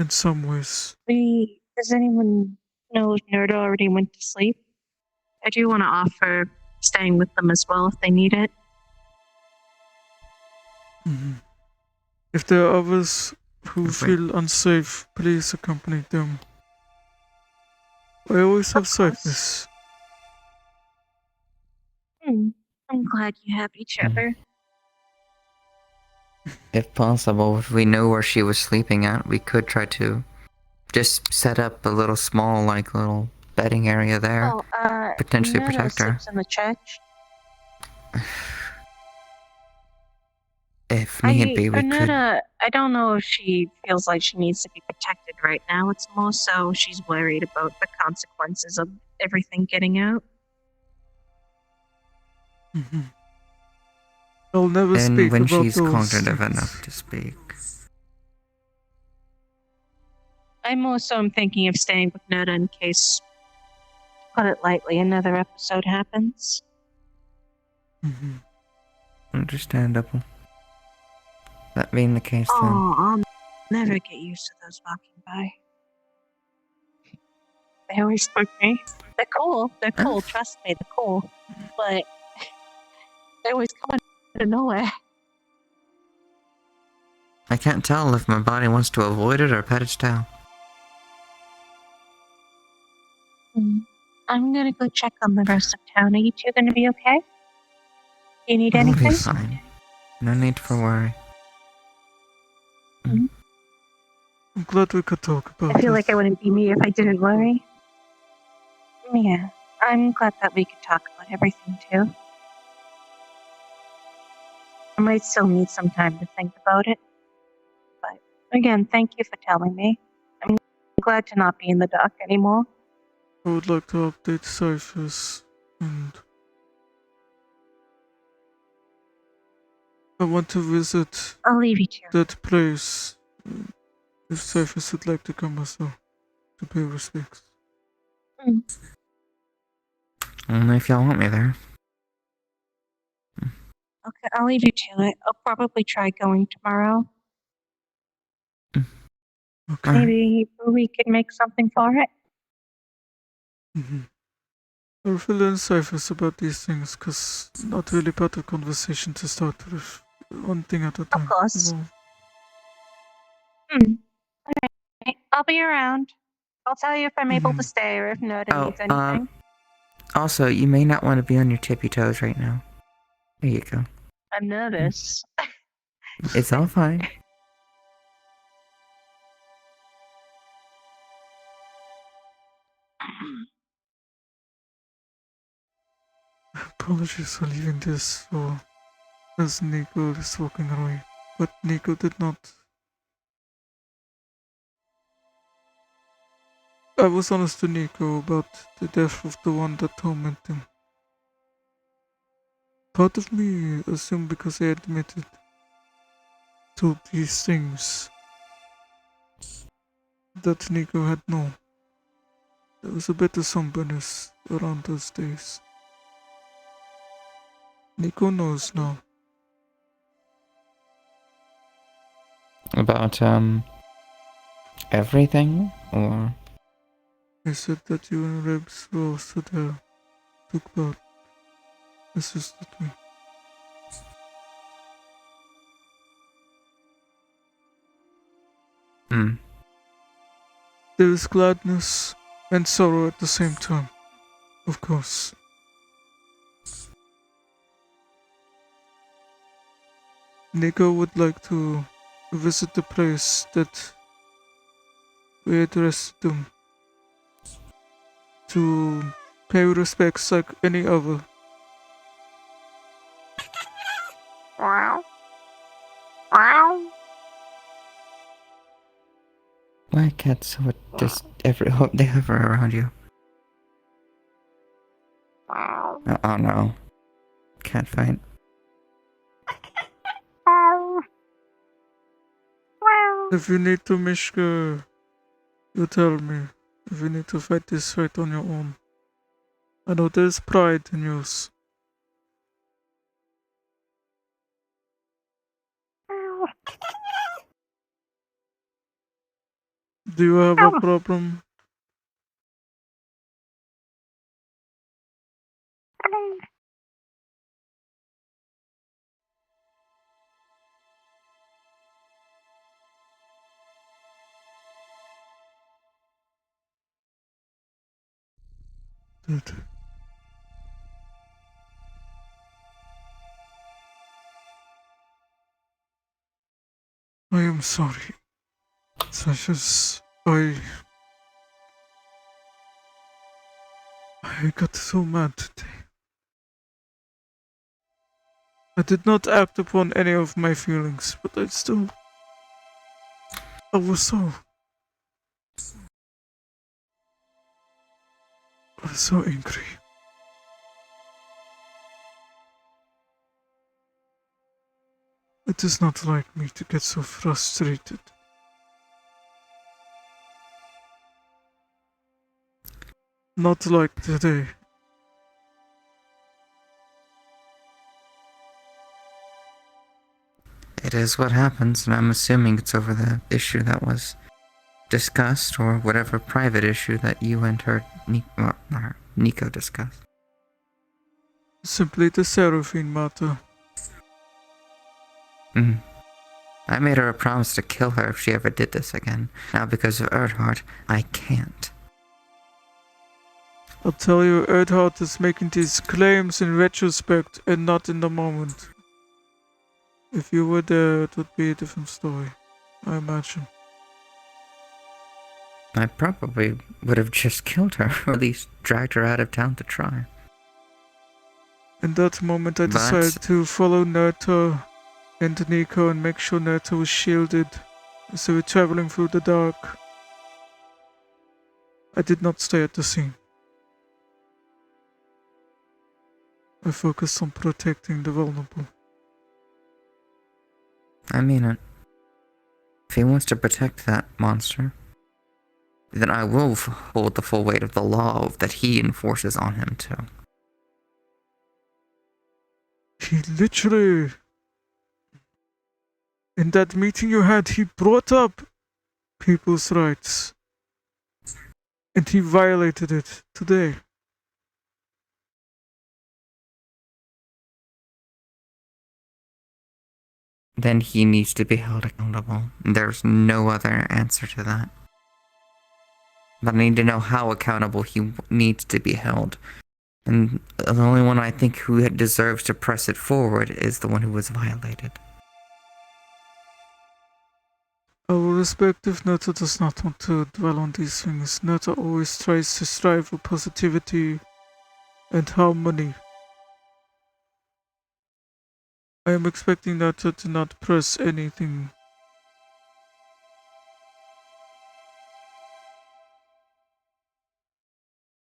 In some ways.
Does anyone know if Nerd already went to sleep? I do want to offer staying with them as well if they need it.
Mhm. If there are others who feel unsafe, please accompany them. I always have sightness.
I'm glad you have each other.
If possible, if we know where she was sleeping at, we could try to just set up a little small, little bedding area there. Potentially
Nerd
protect her.
sleeps in the church.
If need be, we could.
Nerd, I don't know if she feels like she needs to be protected right now. It's more so she's worried about the consequences of everything getting out.
I'll never
And
speak
when
about
she's
those
cognitive
things.
enough to speak.
I more so am thinking of staying with Nerd in case, to put it lightly, another episode happens.
Mm-hmm.
Understandable. That being the case, then.
Oh, I'll never get used to those walking by. They always spook me. They're cool. They're cool. Trust me, they're cool. But they always come out of nowhere.
I can't tell if my body wants to avoid it or pet its tail.
I'm gonna go check on the rest of town. Are you two gonna be okay? Do you need
We'll
anything?
be fine. No need for worry.
Mhm.
I'm glad we could talk about
I feel
this.
like it wouldn't be me if I didn't worry. Yeah, I'm glad that we could talk about everything too. I might still need some time to think about it. But again, thank you for telling me. I'm glad to not be in the dark anymore.
I would like to update Cyphers, and I want to visit
I'll leave you to
that place. If Cyphers would like to come as well, to pay respects.
Only if y'all want me there.
Okay, I'll leave you to it. I'll probably try going tomorrow.
Okay.
Maybe we could make something for it.
Mm-hmm. I'll fill in Cyphers about these things, because not really part of conversation to start with. One thing at a time.
Of course.
You know.
Okay, I'll be around. I'll tell you if I'm able to stay or if Noda needs anything.
Also, you may not want to be on your tippy toes right now. There you go.
I'm nervous.
It's all fine.
Apologies for leaving this, or as Nico is walking away. But Nico did not. I was honest to Nico about the death of the one that tormented him. Part of me assumed because I admitted to these things that Nico had known. There was a bit of somberness around those days. Nico knows now.
About, everything? Or...
I said that you and Rebs were also there. Took part. Assisted me. There is gladness and sorrow at the same time, of course. Nico would like to visit the place that we addressed them, to pay respects like any other.
Wow. Wow.
Why cats would just they hover around you?
Wow.
Oh no. Cat fight.
Wow. Wow.
If you need to, Mishka, you tell me. If you need to fight this fight on your own. I know there's pride in yours. Do you have a problem? Good. I am sorry. Such as I got so mad today. I did not act upon any of my feelings, but I was so angry. It is not like me to get so frustrated. Not like today.
It is what happens, and I'm assuming it's over the issue that was discussed, or whatever private issue that you and Nico discussed.
Simply the Seraphine matter.
I made her a promise to kill her if she ever did this again. Now, because of Erdhart, I can't.
I'll tell you, Erdhart is making these claims in retrospect and not in the moment. If you were there, it would be a different story, I imagine.
I probably would have just killed her, or at least dragged her out of town to try.
In that moment, I decided to follow Nerta and Nico and make sure Nerta was shielded as they were traveling through the dark. I did not stay at the scene. I focused on protecting the vulnerable.
I mean it. If he wants to protect that monster, then I will hold the full weight of the law that he enforces on him too.
He literally, in that meeting you had, he brought up people's rights. And he violated it today.
Then he needs to be held accountable. There's no other answer to that. But I need to know how accountable he needs to be held. And the only one I think who deserves to press it forward is the one who was violated.
I will respect if Nerta does not want to dwell on these things. Nerta always tries to strive for positivity and harmony. I am expecting Nerta to not press anything.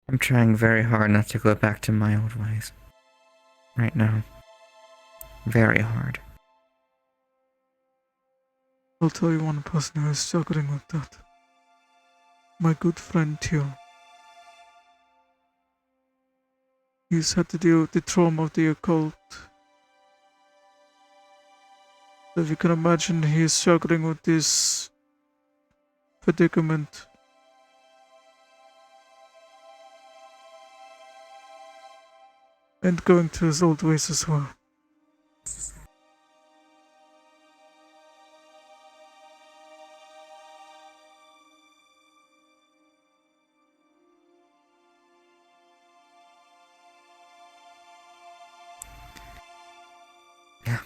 I'm trying very hard not to go back to my old ways. Right now. Very hard.
I'll tell you one person who is struggling with that. My good friend Teal. He's had to deal with the trauma of the occult. If you can imagine, he is struggling with this predicament. And going to his old ways as well.
Yeah.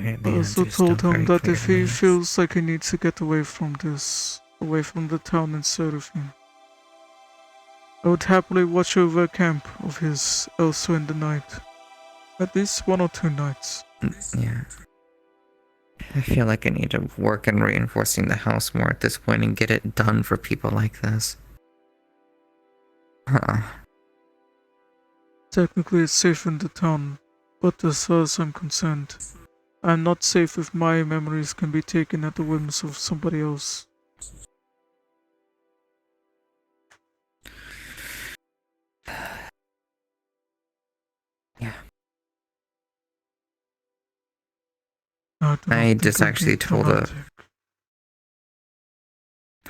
I also told him that if he feels like he needs to get away from this, away from the town in Seraphim, I would happily watch over a camp of his elsewhere in the night. At least 1 or 2 nights.
Yeah. I feel like I need to work on reinforcing the house more at this point and get it done for people like this.
Technically it's safe in the town, but as far as I'm concerned, I'm not safe if my memories can be taken at the whims of somebody else.
Yeah.
I
just actually told I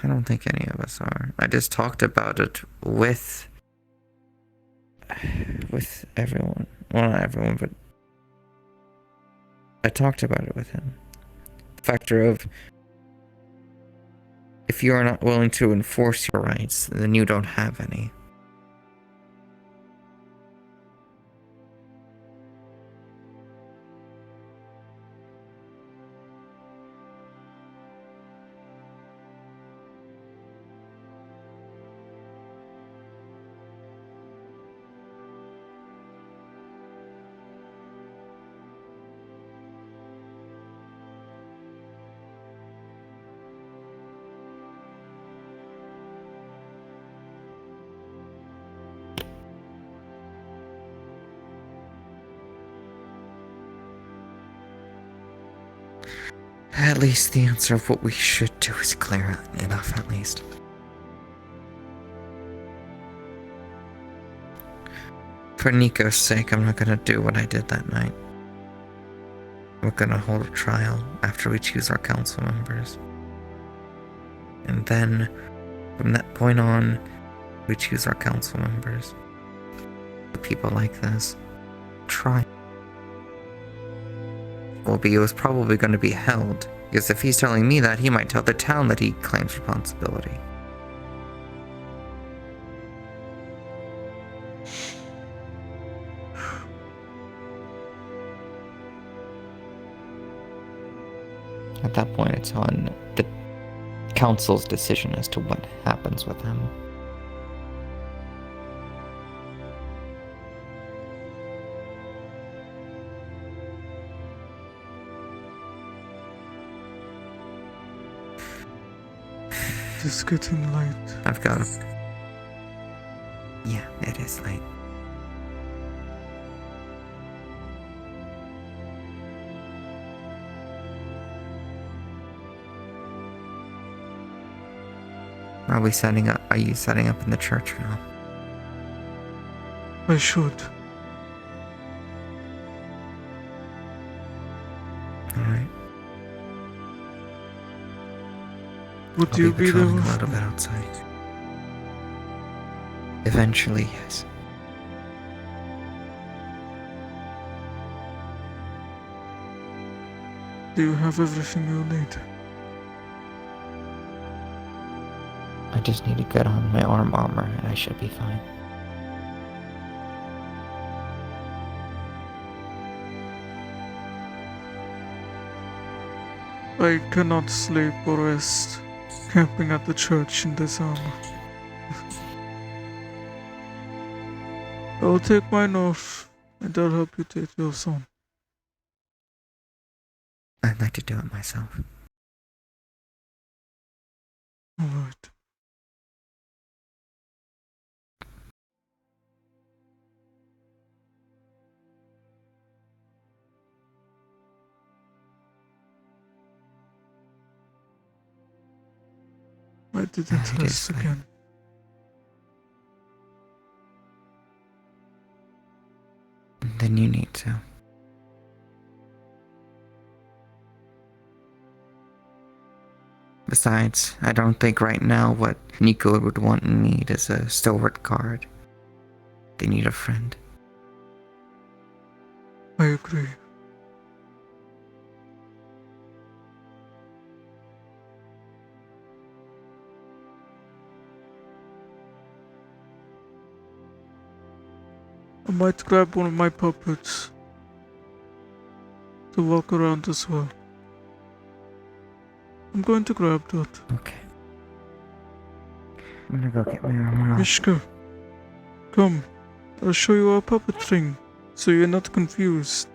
don't think any of us are. I just talked about it with everyone. Well, not everyone, but I talked about it with him. The factor of if you are not willing to enforce your rights, then you don't have any. At least the answer of what we should do is clear enough, at least. For Nico's sake, I'm not gonna do what I did that night. We're gonna hold a trial after we choose our council members. And then, from that point on, we choose our council members. The people like this. Try. It was probably going to be held, because if he's telling me that, he might tell the town that he claims responsibility. At that point, it's on the council's decision as to what happens with him.
It's getting late.
I've got to... Yeah, it is late. Are you setting up in the church now?
I should.
Alright.
Would you be there?
A little bit outside. Eventually, yes.
Do you have everything you need?
I just need to get on my arm armor and I should be fine.
I cannot sleep or rest camping at the church in this armor. I'll take mine off and I'll help you take yours on.
I'd like to do it myself.
Alright. I didn't rest again.
Then you need to. Besides, I don't think right now what Nico would want and need is a stalwart guard. They need a friend.
I agree. I might grab one of my puppets to walk around as well. I'm going to grab that.
Okay. I'm gonna go get my armor off.
Mishka, come. I'll show you our puppet thing, so you're not confused.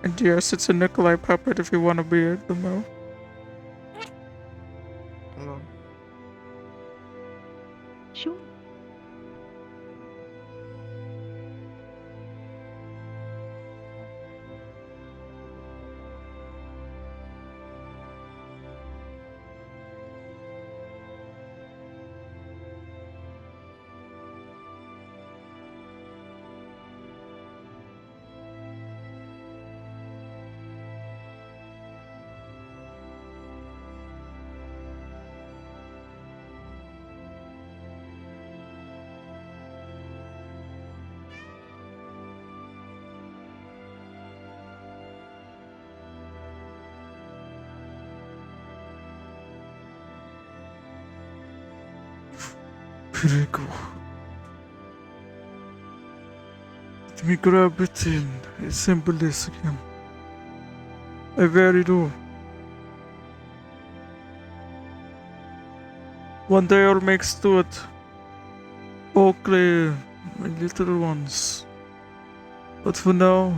And yes, it's a Nikolai puppet if you want to be at the mill.
Sure.
Here we go. Let me grab it and assemble this again. I very do. One day I'll make Stuart, Oakley, my little ones. But for now,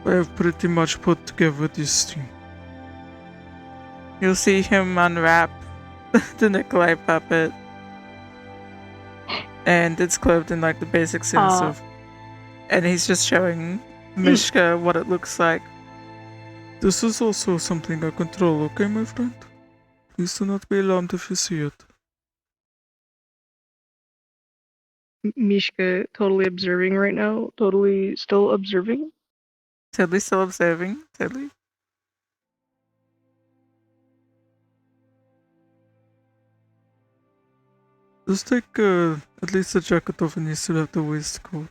I have pretty much put together this thing.
You'll see him unwrap the Nikolai puppet. And it's clothed in like the basic sense of... And he's just showing Mishka what it looks like.
This is also something I control, okay, my friend? Please do not be alarmed if you see it.
Mishka totally observing right now. Totally still observing.
Totally still observing. Totally.
Just take at least the jacket off and you still have the waistcoat.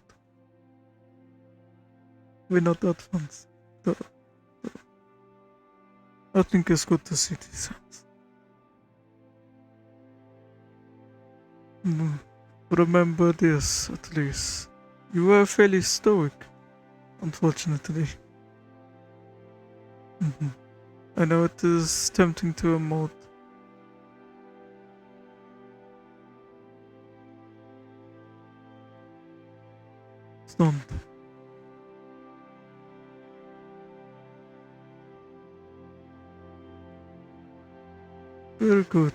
We're not that fancy. I think it's good to see these hands. Remember this, at least. You were fairly stoic, unfortunately. I know it is tempting to emote. Don't. Very good.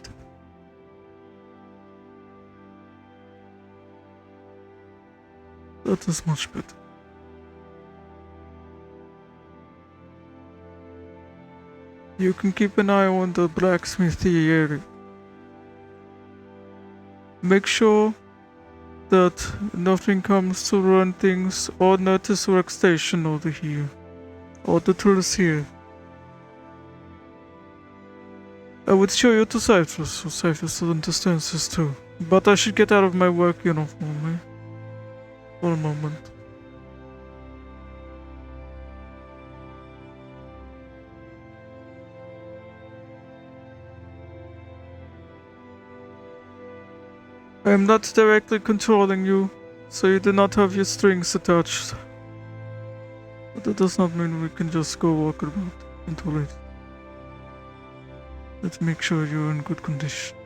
That is much better. You can keep an eye on the blacksmithy area. Make sure that nothing comes to run things or notice workstation over here. Or the tools here. I would show you to Cyprus, so Cyprus understands this too. But I should get out of my work uniform, eh? For a moment. I am not directly controlling you, so you do not have your strings attached. But that does not mean we can just go walk about until late. Let's make sure you're in good condition.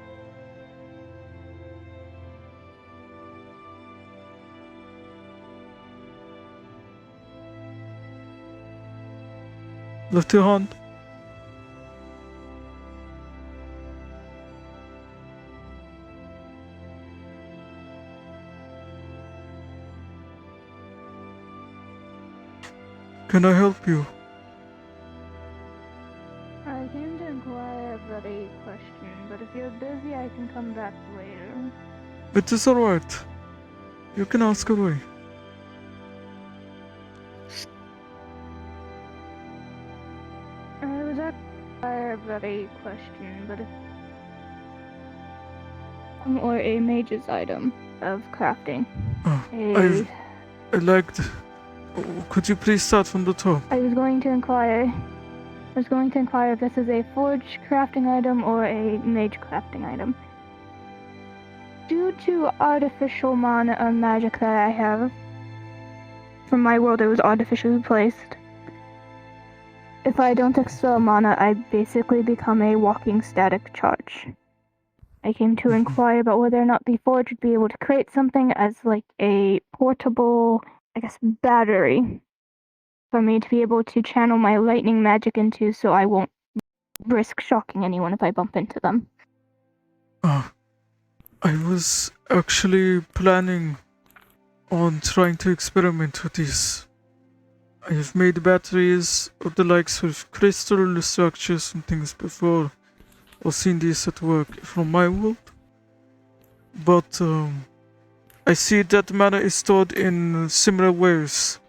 Lift your hand. Can I help you?
I came to inquire about a question, but if you're busy, I can come back later.
It is alright. You can ask away.
I was at inquire about a question, but if or a mage's item of crafting.
I liked. Could you please start from the top?
I was going to inquire if this is a forge crafting item or a mage crafting item. Due to artificial mana or magic that I have, from my world it was artificially placed. If I don't expel mana, I basically become a walking static charge. I came to inquire about whether or not the forge would be able to create something as like a portable, I guess, battery for me to be able to channel my lightning magic into, so I won't risk shocking anyone if I bump into them.
I was actually planning on trying to experiment with this. I have made batteries of the likes of crystal structures and things before, or seen this at work from my world. But I see that mana is stored in similar ways.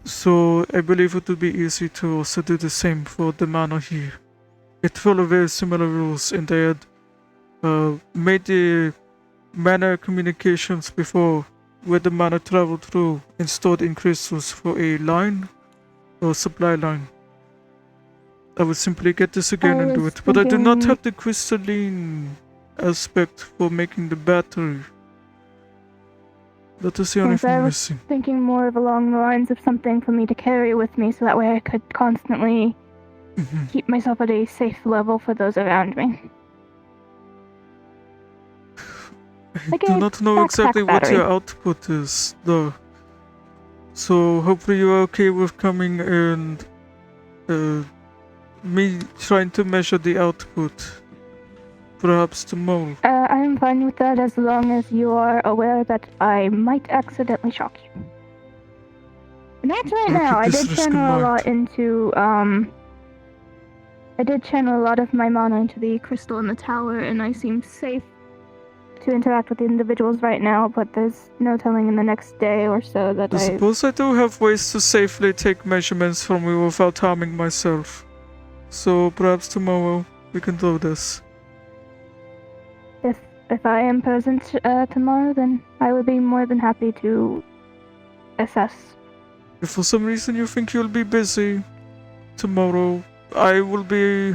So I believe it would be easy to also do the same for the mana here. It followed very similar rules, and I had made the mana communications before, where the mana traveled through and stored in crystals for a line or supply line. I would simply get this again and do it, but I do not have the crystalline aspect for making the battery. That is the only thing missing.
Thinking more of along the lines of something for me to carry with me, so that way I could constantly keep myself at a safe level for those around me.
I do not know exactly what your output is, though. So hopefully you are okay with coming and me trying to measure the output. Perhaps tomorrow.
I am fine with that as long as you are aware that I might accidentally shock you. And that's right
I'll
now. I
keep this
did
risk in
channel a
mind.
lot into, I did channel a lot of my mana into the crystal in the tower, and I seem safe to interact with the individuals right now, but there's no telling in the next day or so that
I suppose I do have ways to safely take measurements from you without harming myself. So perhaps tomorrow we can do this.
If I am present tomorrow, then I would be more than happy to assess.
If for some reason you think you'll be busy tomorrow, I will be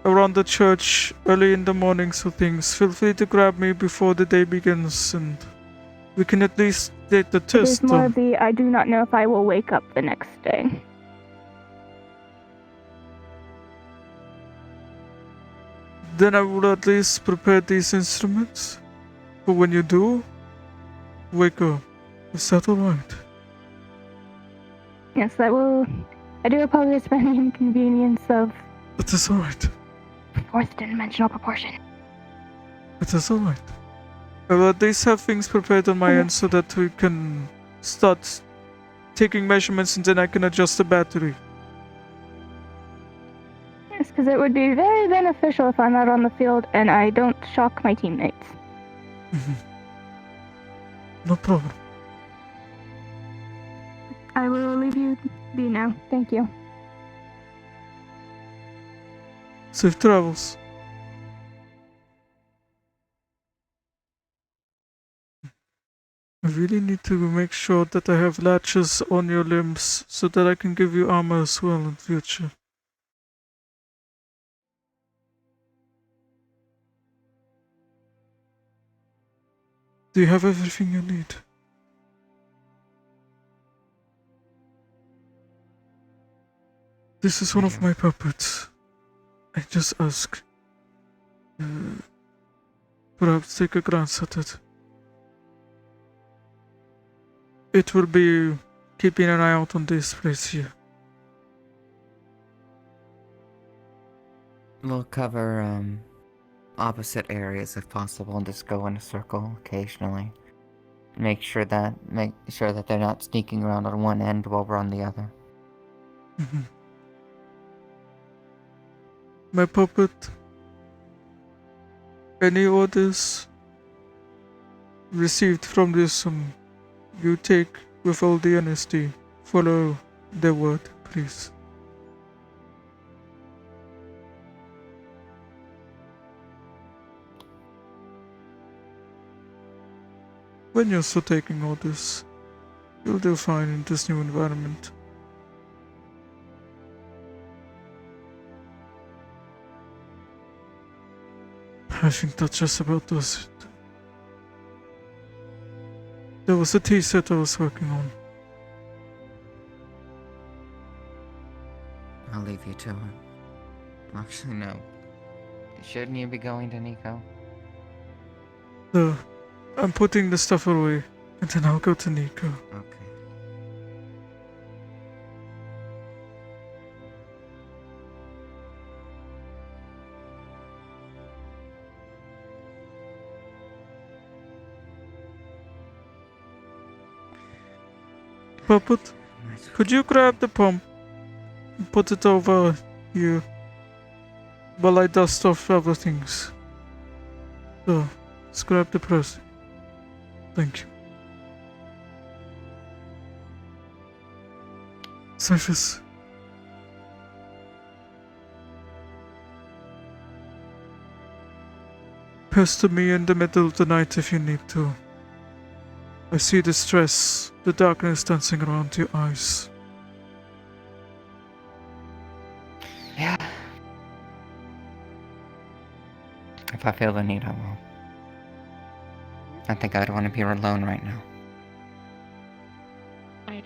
around the church early in the morning, so things. Feel free to grab me before the day begins, and we can at least get the
It is
test
more
done.
of the I do not know if I will wake up the next day.
Then I will at least prepare these instruments. But when you do, wake up. Is that alright?
Yes, that will. I do apologize for any inconvenience of
It is alright.
fourth dimensional proportion.
It is alright. I will at least have things prepared on my end so that we can start taking measurements and then I can adjust the battery.
Yes, because it would be very beneficial if I'm out on the field and I don't shock my teammates.
No problem.
I will leave you be now. Thank you.
Safe travels. I really need to make sure that I have latches on your limbs so that I can give you armor as well in future. Do you have everything you need? This is one of my puppets. I just ask. Perhaps take a glance at it. It will be keeping an eye out on this place here.
We'll cover opposite areas if possible and just go in a circle occasionally. Make sure that they're not sneaking around on one end while we're on the other.
My puppet. Any orders received from this you take with all the honesty. Follow their word, please. When you're still taking orders, you'll do fine in this new environment. I think that just about does it. There was a tea set I was working on.
I'll leave you to it. Actually, no. Shouldn't you be going to Nico?
I'm putting the stuff away, and then I'll go to Nico.
Okay.
Puppet, could you grab the pump and put it over here while I dust off other things? So, let's grab the press. Thank you. Surface. Pester me in the middle of the night if you need to. I see the stress, the darkness dancing around your eyes.
Yeah. If I feel the need, I will. I think I'd want to be alone right now.
I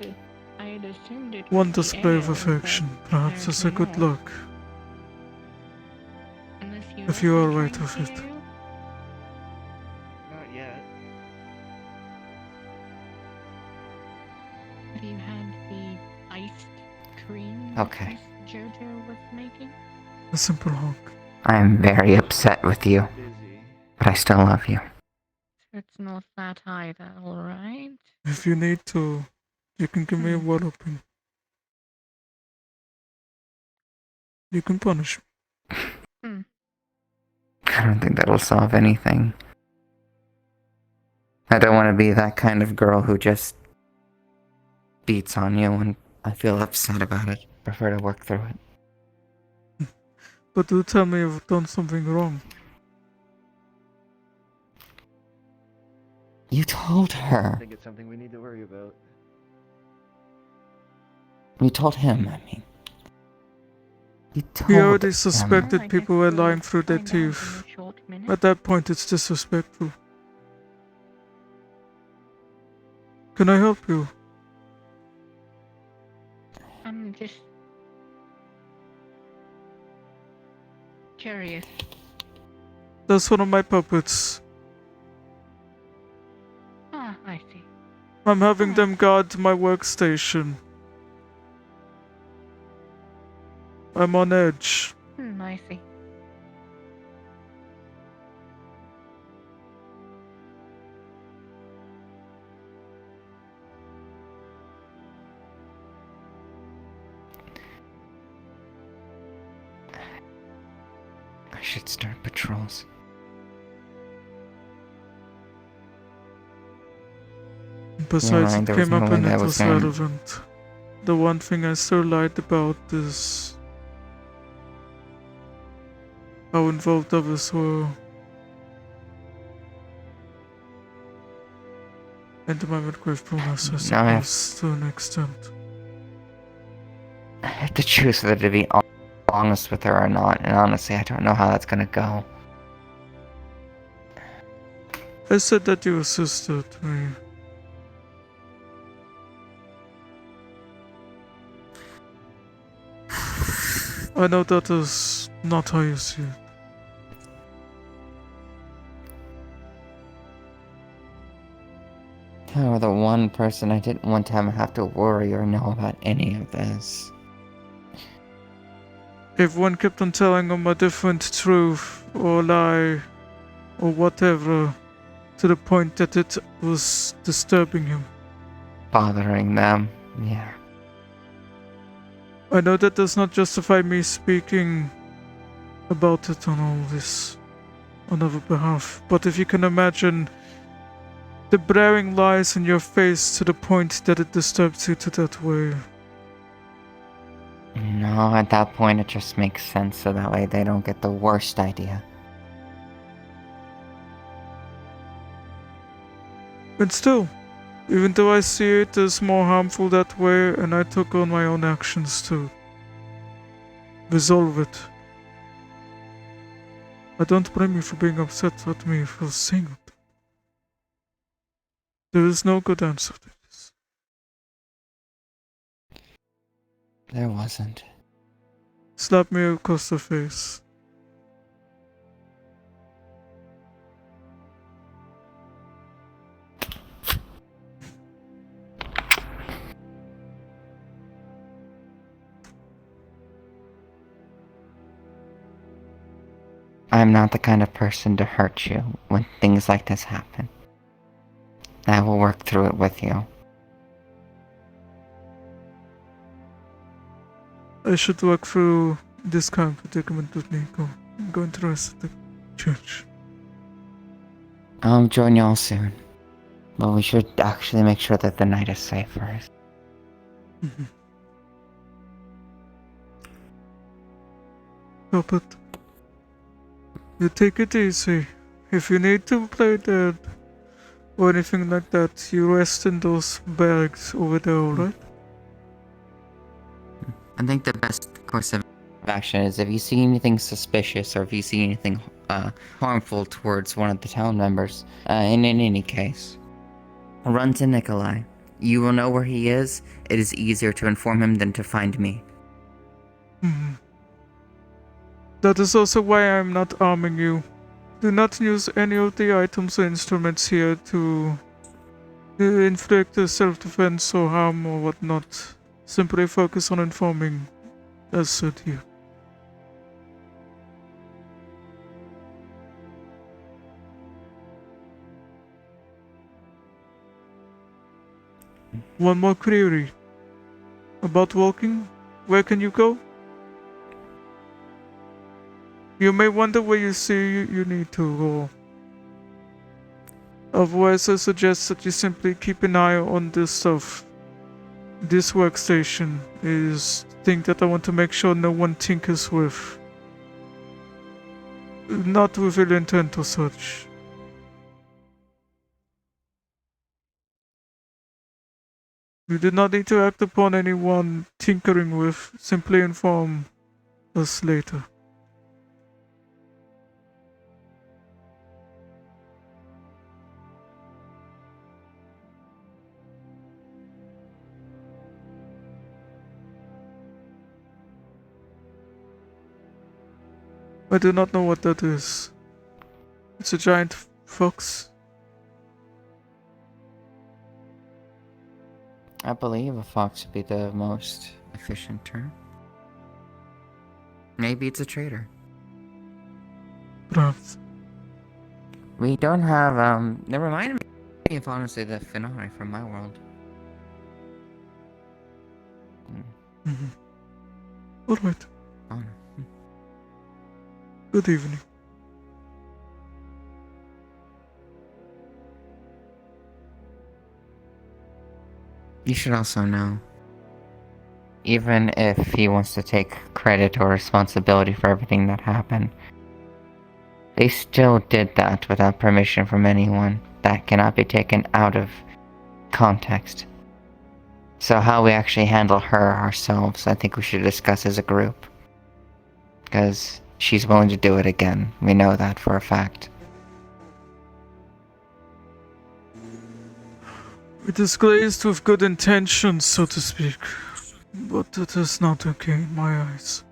had assumed it
One
would be
display of
Ale,
affection,
but
perhaps as a good
apparently not.
luck,
Unless you
if you
also
are right
trying
with
to
it.
Ariel?
Not yet.
Have you had the iced cream
Okay.
that Miss Jojo was making?
A simple hug.
I am very upset with you, but I still love you.
It's not that either, alright?
If you need to, you can give me a walloping. You can punish me.
I don't think that'll solve anything. I don't want to be that kind of girl who just beats on you and I feel upset about it. Prefer to work through it.
But do tell me you've done something wrong.
You told
I
her.
think it's something we need to worry about.
You told him, I mean. You told
We already
him.
suspected people were lying through their teeth. At that point, it's disrespectful. Can I help you?
I'm just curious.
That's one of my puppets.
Ah, I see.
I'm having them guard my workstation. I'm on edge.
I see.
I should start patrols.
Besides,
right,
it
there was
came
no
up
way
and
that
it
was
was
gonna-
relevant. The one thing I still lied about is how involved others were. And my midgrave bonus, I
Now I have-
suppose, to an extent.
I have to choose whether to be honest with her or not, and honestly, I don't know how that's gonna go.
I said that you assisted me. I know that is not how you see it.
You were the one person I didn't want to have to worry or know about any of this.
Everyone kept on telling him a different truth or lie or whatever to the point that it was disturbing him.
Bothering them, yeah.
I know that does not justify me speaking about it on all this on other behalf, but if you can imagine the blaring lies in your face to the point that it disturbs you to that way.
No, at that point it just makes sense so that way they don't get the worst idea.
And still, even though I see it as more harmful that way, and I took on my own actions to resolve it, I don't blame you for being upset at me for saying it. There is no good answer to this.
There wasn't.
Slap me across the face.
I'm not the kind of person to hurt you when things like this happen. I will work through it with you.
I should work through this kind of predicament with Nico. I'm going to the rest of the church.
I'll join y'all soon. But we should actually make sure that the night is safe first.
Puppet, you take it easy. If you need to play dead or anything like that, you rest in those bags over there, alright?
I think the best course of action is if you see anything suspicious or if you see anything harmful towards one of the town members, and in any case, run to Nikolai. You will know where he is. It is easier to inform him than to find me.
That is also why I'm not arming you. Do not use any of the items or instruments here to inflict self-defense or harm or whatnot. Simply focus on informing, as said here. One more query. About walking, where can you go? You may wonder where you see you need to go. Otherwise, I suggest that you simply keep an eye on this stuff. This workstation is the thing that I want to make sure no one tinkers with. Not with ill intent or such. You do not need to act upon anyone tinkering with. Simply inform us later. I do not know what that is. It's a giant fox.
I believe a fox would be the most efficient term. Maybe it's a traitor.
Perhaps.
We don't have, that reminded me of honestly the finale from my world.
Alright.
Honor.
Good evening.
You should also know, even if he wants to take credit or responsibility for everything that happened, they still did that without permission from anyone. That cannot be taken out of context. So how we actually handle her ourselves, I think we should discuss as a group. Because she's willing to do it again. We know that for a fact.
It is glazed with good intentions, so to speak. But it is not okay in my eyes.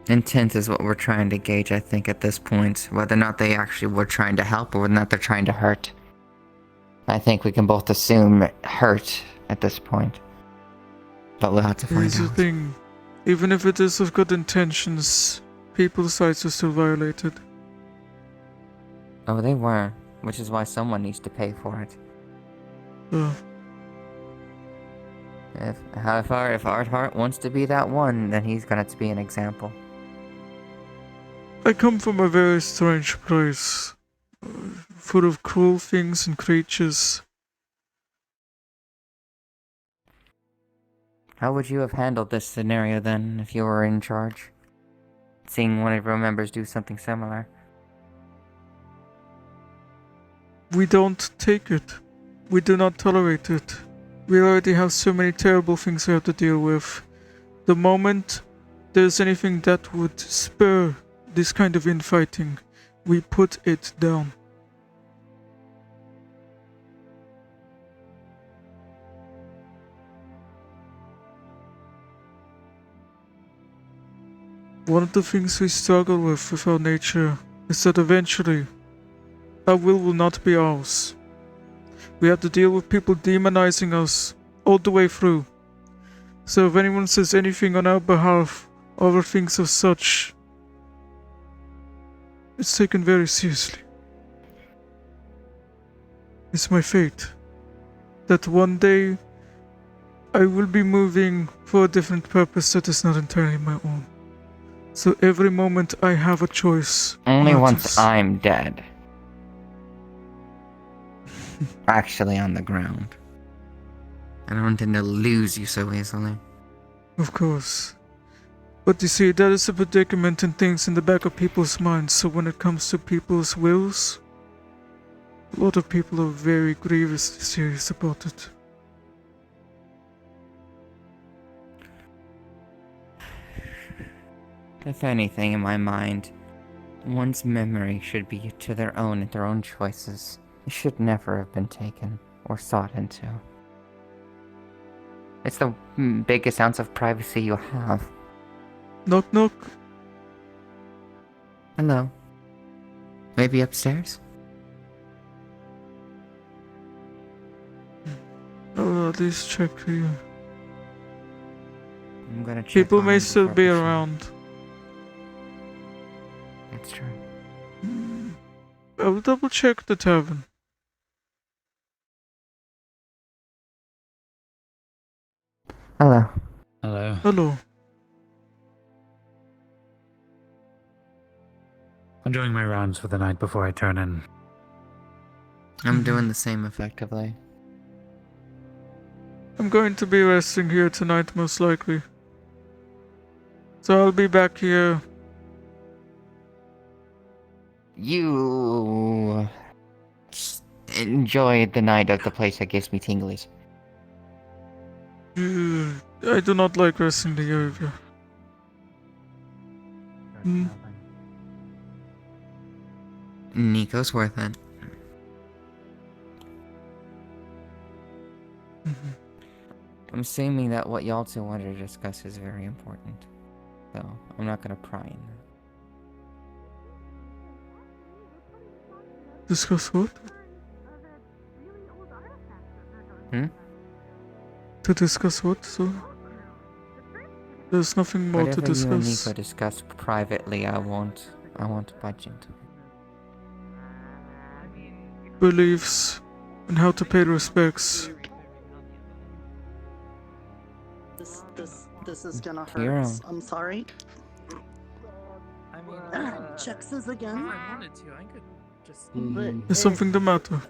Intent is what we're trying to gauge, I think, at this point. Whether or not they actually were trying to help or whether or not they're trying to hurt. I think we can both assume hurt at this point. But we'll have to find
Here's the
out.
thing. Even if it is with good intentions, people's rights are still violated.
Oh, they were. Which is why someone needs to pay for it. If Arthart wants to be that one, then he's gonna have to be an example.
I come from a very strange place. Full of cruel things and creatures.
How would you have handled this scenario then, if you were in charge? Seeing one of your members do something similar.
We don't take it. We do not tolerate it. We already have so many terrible things we have to deal with. The moment there's anything that would spur this kind of infighting, we put it down. One of the things we struggle with our nature is that eventually our will not be ours. We have to deal with people demonizing us all the way through. So if anyone says anything on our behalf or other things of such, it's taken very seriously. It's my fate that one day I will be moving for a different purpose that is not entirely my own. So every moment I have a choice.
Only
matters.
once I'm dead. Actually on the ground. I don't intend to lose you so easily.
Of course. But you see, that is a predicament and things in the back of people's minds, so when it comes to people's wills, a lot of people are very grievously serious about it.
If anything, in my mind, one's memory should be to their own and their own choices. It should never have been taken or sought into. It's the biggest ounce of privacy you have.
Knock knock.
Hello. Maybe upstairs?
I'll at least check for you.
I'm gonna check
People
on
may
him
still
before
be
we shoot.
around.
That's true.
I will double check the tavern.
Hello.
Hello.
Hello.
I'm doing my rounds for the night before I turn in.
I'm doing the same effectively.
I'm going to be resting here tonight, most likely. So I'll be back here.
You enjoy the night of the place that gives me tinglies.
I do not like resting the area.
Nico's worth it. I'm assuming that what y'all two wanted to discuss is very important. So, I'm not gonna pry in that.
Discuss what? To discuss what? So there's nothing more
Whatever
to discuss.
you and Nico discuss privately, I won't budge into.
Beliefs and how to pay respects.
This is gonna
Your
hurt.
own.
I'm sorry. Checks us again.
If I wanted to, I could just.
Is something the matter?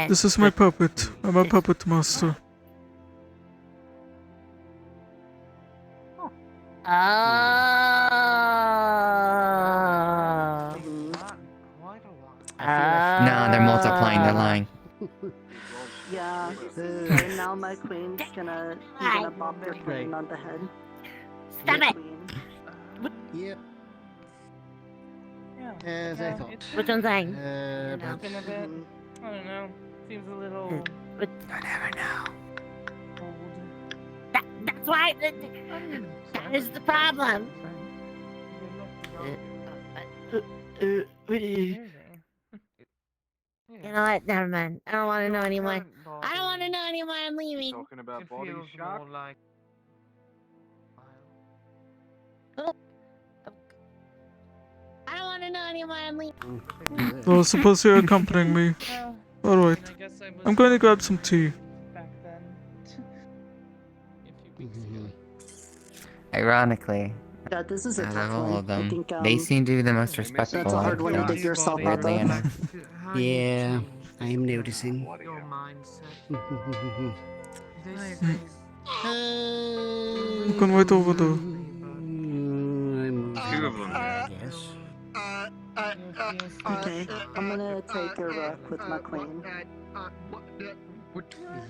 This is my puppet. I'm a puppet master.
No, they're multiplying, they're lying.
Yeah. And now my queen's gonna bop your queen on the head.
Stop
Your
it!
queen.
Yep. As I thought.
Which one's saying?
But-
Been a bit. I don't know. Seems a little.
You
never know.
That's why. That is the problem. You know what? Never mind. I don't want to know anymore. I don't want to know anymore. I'm leaving.
Talking about
It
body
feels
shock.
more like.
I don't want to know anymore. I'm leaving.
Oh, suppose you're accompanying me. Alright. I'm going to grab some tea.
Ironically,
Yeah, this is a
out
tough
of all
one.
of them,
I think
they seem to be the most respectful.
that's a hard one to
of
dig
us,
yourself out
weirdly
of.
enough.
Yeah, I'm noticing.
Your mindset.
You can wait over there.
Two of them.
Okay, I'm gonna take a rook with my queen.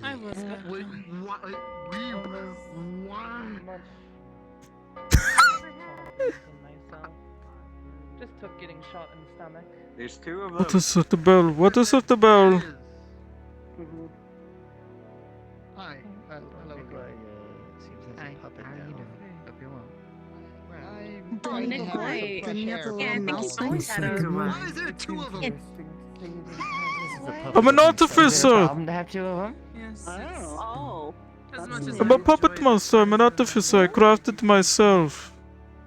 I was. Just took getting shot in the stomach.
There's two of them.
What is at the bell? What is at the bell?
Hi. Hello. Seems there's a puppet now. Hope you're well.
Oh, Nikolai.
Then you have the
Yeah, I
little
think
mouse
he's always
thing.
had a.
Why is there two of them?
I'm an artificer!
Problem to have two of them?
Yes.
Oh.
I'm a puppet master. I'm an artificer. I crafted myself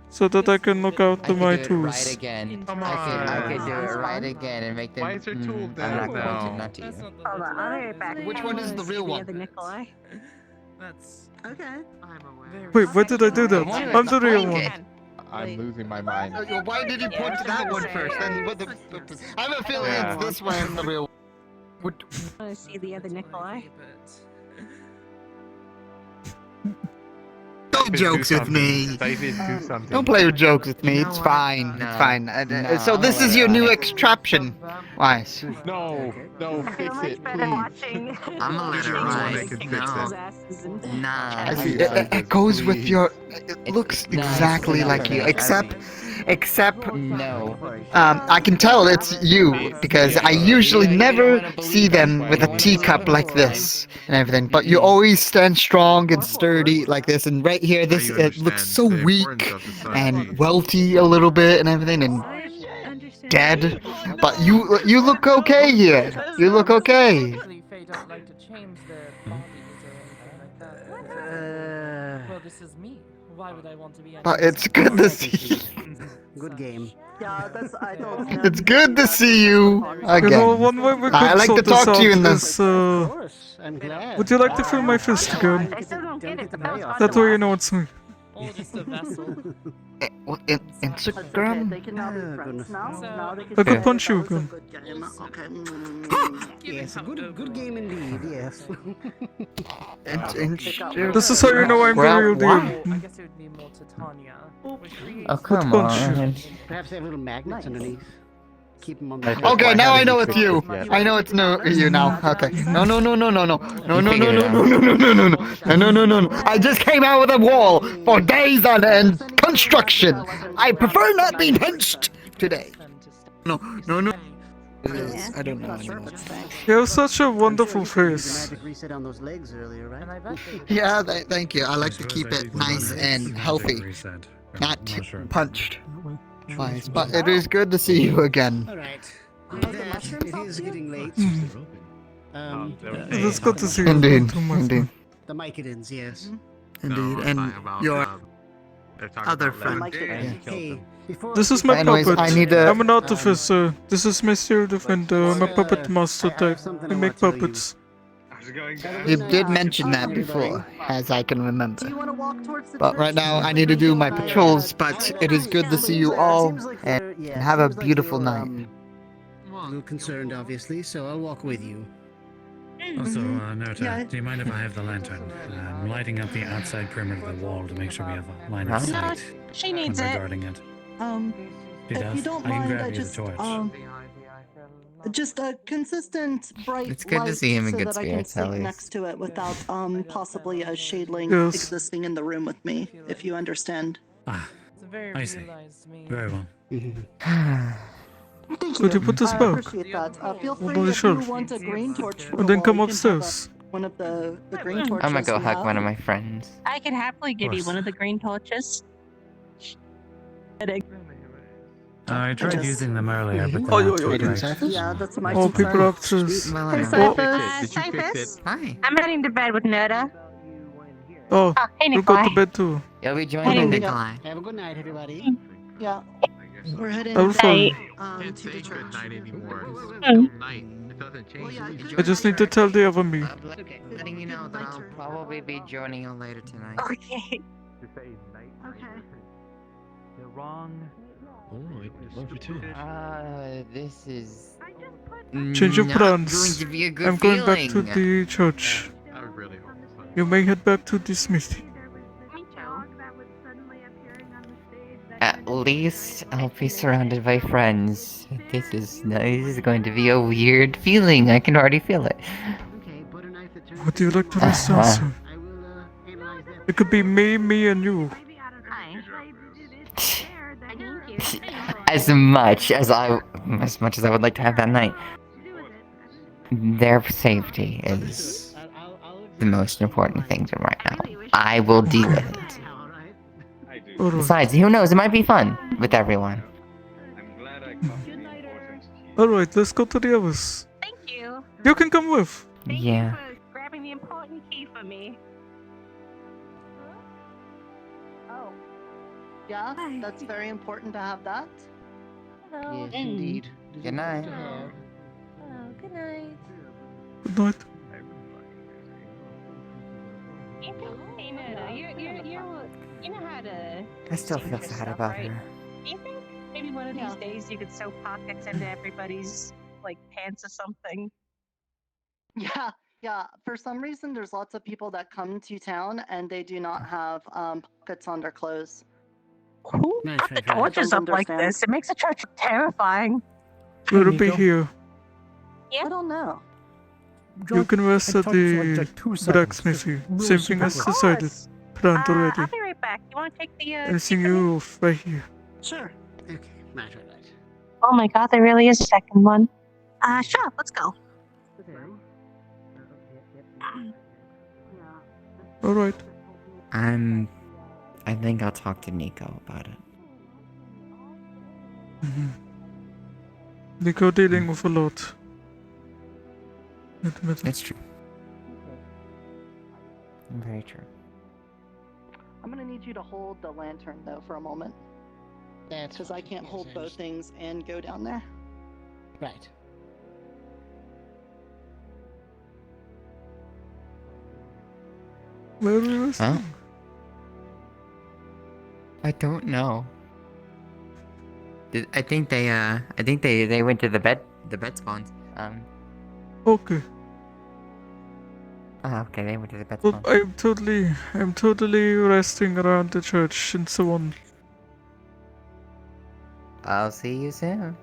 so that I can look out
I
to
could
my
do it
tools.
right again.
Come
I could do
on.
it right again and make them.
Why is there two of
I'm
them
not going
now?
to, not to you.
Hold on, I'll be right back.
Which one is the real one?
The Nikolai.
That's.
Okay.
I'm aware.
Wait, why did I do that? I'm the real one.
I'm losing my mind.
Why did you point to that one first? And what the? I have a feeling
Yeah.
it's this one, the real.
Want to see the other Nikolai?
Don't jokes with me.
David, do something.
Don't play with jokes with me.
You know
It's
what?
fine.
No.
It's fine.
No,
So this is your new extraction. Why?
No, fix it, please.
watching.
I'm gonna let it ride. No. Nah.
It goes with your. It looks exactly like you, except.
No.
I can tell it's you because I usually never see them with a teacup like this and everything. But you always stand strong and sturdy like this. And right here, this it looks so weak and welty a little bit and everything and dead. But you look okay here. You look okay.
Usually Faye don't like to change their bodies or anything like that. Well, this is me.
Why would I want to be?
But it's good to see.
Good game.
Yeah, I don't know.
It's good to see you again.
You know, one way we could
I like
sort
to talk
this
to you
out
in the.
is,
I'm glad.
would you like to feel my fist again? That way you know it's me.
Or just a vessel.
Instagram?
They can now be friends now. They can
I could
say
punch
that
you
was a
again.
good game. Okay.
Yes, good game indeed. Yes.
This is how you know I'm the real deal.
I guess it would be more Titania.
Oh, come
punch you.
on.
Perhaps they have little magnets underneath. Keep them on the.
Okay, now I know it's you. I know it's you now. Okay. No. No. I just came out with a wall for days on end. Construction. I prefer not being hunched today. No. I don't know anymore.
You have such a wonderful face.
Magic reset on those legs earlier, right?
Yeah, thank you. I like to keep it nice and healthy. Not punched twice. But it is good to see you again.
Alright. It is getting late.
It's good to see you.
Indeed.
The Mycadins, yes.
Indeed. And your other friend.
Hey,
This is my
Anyways,
puppet.
I need to-
I'm an artificer. This is my serial defender. I'm a puppet master type. I make puppets.
You did mention that before, as I can remember. But right now, I need to do my patrols, but it is good to see you all, and have a beautiful night.
A little concerned, obviously, so I'll walk with you.
Also, Nota, do you mind if I have the lantern? I'm lighting up the outside perimeter of the wall to make sure we have a line of
No,
sight
she
when
needs
we're
it.
guarding it. She
If
does?
you don't
I can
mind,
grab
I
you the
just
torch.
just a consistent bright
It's good to
light
see him in
so
good
that I can
spirits,
sleep
at least.
next to it without possibly a shadeling
Yes.
existing in the room with me, if you understand.
Ah, I see. Very well.
Thank
Could you put this
I
back?
appreciate that. Feel
On
free
the
if you
shelf.
want a green torch for
And
a
then
wall,
come
you can have
upstairs.
one of the green torches.
I'm gonna go
we
hug
have.
one of my friends.
I can happily give you
course.
one of the green torches.
I tried using them earlier, but
Oh,
they're
yo,
not
yo,
too
yo.
bright.
Yeah, that's my
Oh, people are upstairs.
Well,
Hey,
I
Oh,
Cyphus.
Hi.
I'm heading to bed with Nerda.
oh,
Hey,
you go to
Nikolai.
bed too.
You'll be
Heading
joining
to-
Nikolai.
Have a good night, everybody.
Yeah. We're heading
I will follow you.
to the church.
I just need to tell the other me.
Letting you know that I'll probably be joining you later tonight.
Okay.
You're wrong.
Oh, I love you too.
This is
Change of
not
plans.
going to be a good
I'm going back to
feeling.
the church.
I really hope so.
You may head back to the smithy.
At least I'll be surrounded by friends. This is going to be a weird feeling. I can already feel it.
Would you like to listen, sir? It could be me, and you.
As much as I would like to have that night, their safety is the most important thing to right now. I will deal with it. Besides, who knows? It might be fun with everyone.
Alright, let's go to the others.
Thank you.
You can come with.
Yeah.
For grabbing the important key for me.
Oh. Yeah, that's very important to have that.
Hello.
Yes, indeed.
Good night.
Oh, good night.
Good night.
Hey, Nerda, you know how to.
I still
save
feel
your
sad
stuff,
about
right?
her.
Do you think maybe one of these days you could sew pockets into everybody's like pants or something?
Yeah. For some reason, there's lots of people that come to town and they do not have pockets on their clothes.
Who put the torches up like this? It makes the church look terrifying.
We'll be here.
Yeah.
I don't know.
You can rest at the blacksmithy. Same thing as decided. Planned already.
I'll be right back. You want to take the?
I'll see you off right here.
Sure.
Okay, right.
Oh my God, there really is a second one. Sure, let's go.
Alright.
I think I'll talk to Nico about it.
Nico dealing with a lot.
It's true. Very true.
I'm gonna need you to hold the lantern though for a moment.
That's
because I can't hold both things and go down there.
Right.
Where is
Huh? I don't know. I think they went to the bed spawns.
Okay.
Oh, okay, they went to the bed
Well,
spawns.
I'm totally resting around the church and so on.
I'll see you soon.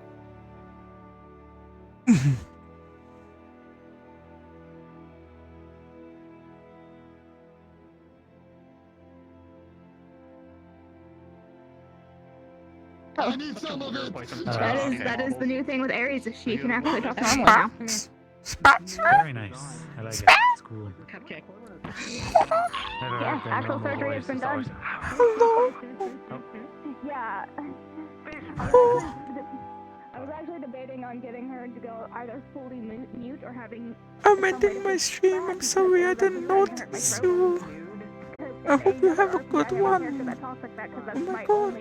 Oh. That is the new thing with Aries. Is she can actually talk normally now.
Very nice. I like it. It's cool.
Cupcake.
Yeah, actual surgery has been done.
Hello.
Yeah. I was actually debating on getting her to go either fully mute or having.
I'm ending my stream. I'm sorry I didn't notice you. I hope you have a good one. Oh my god.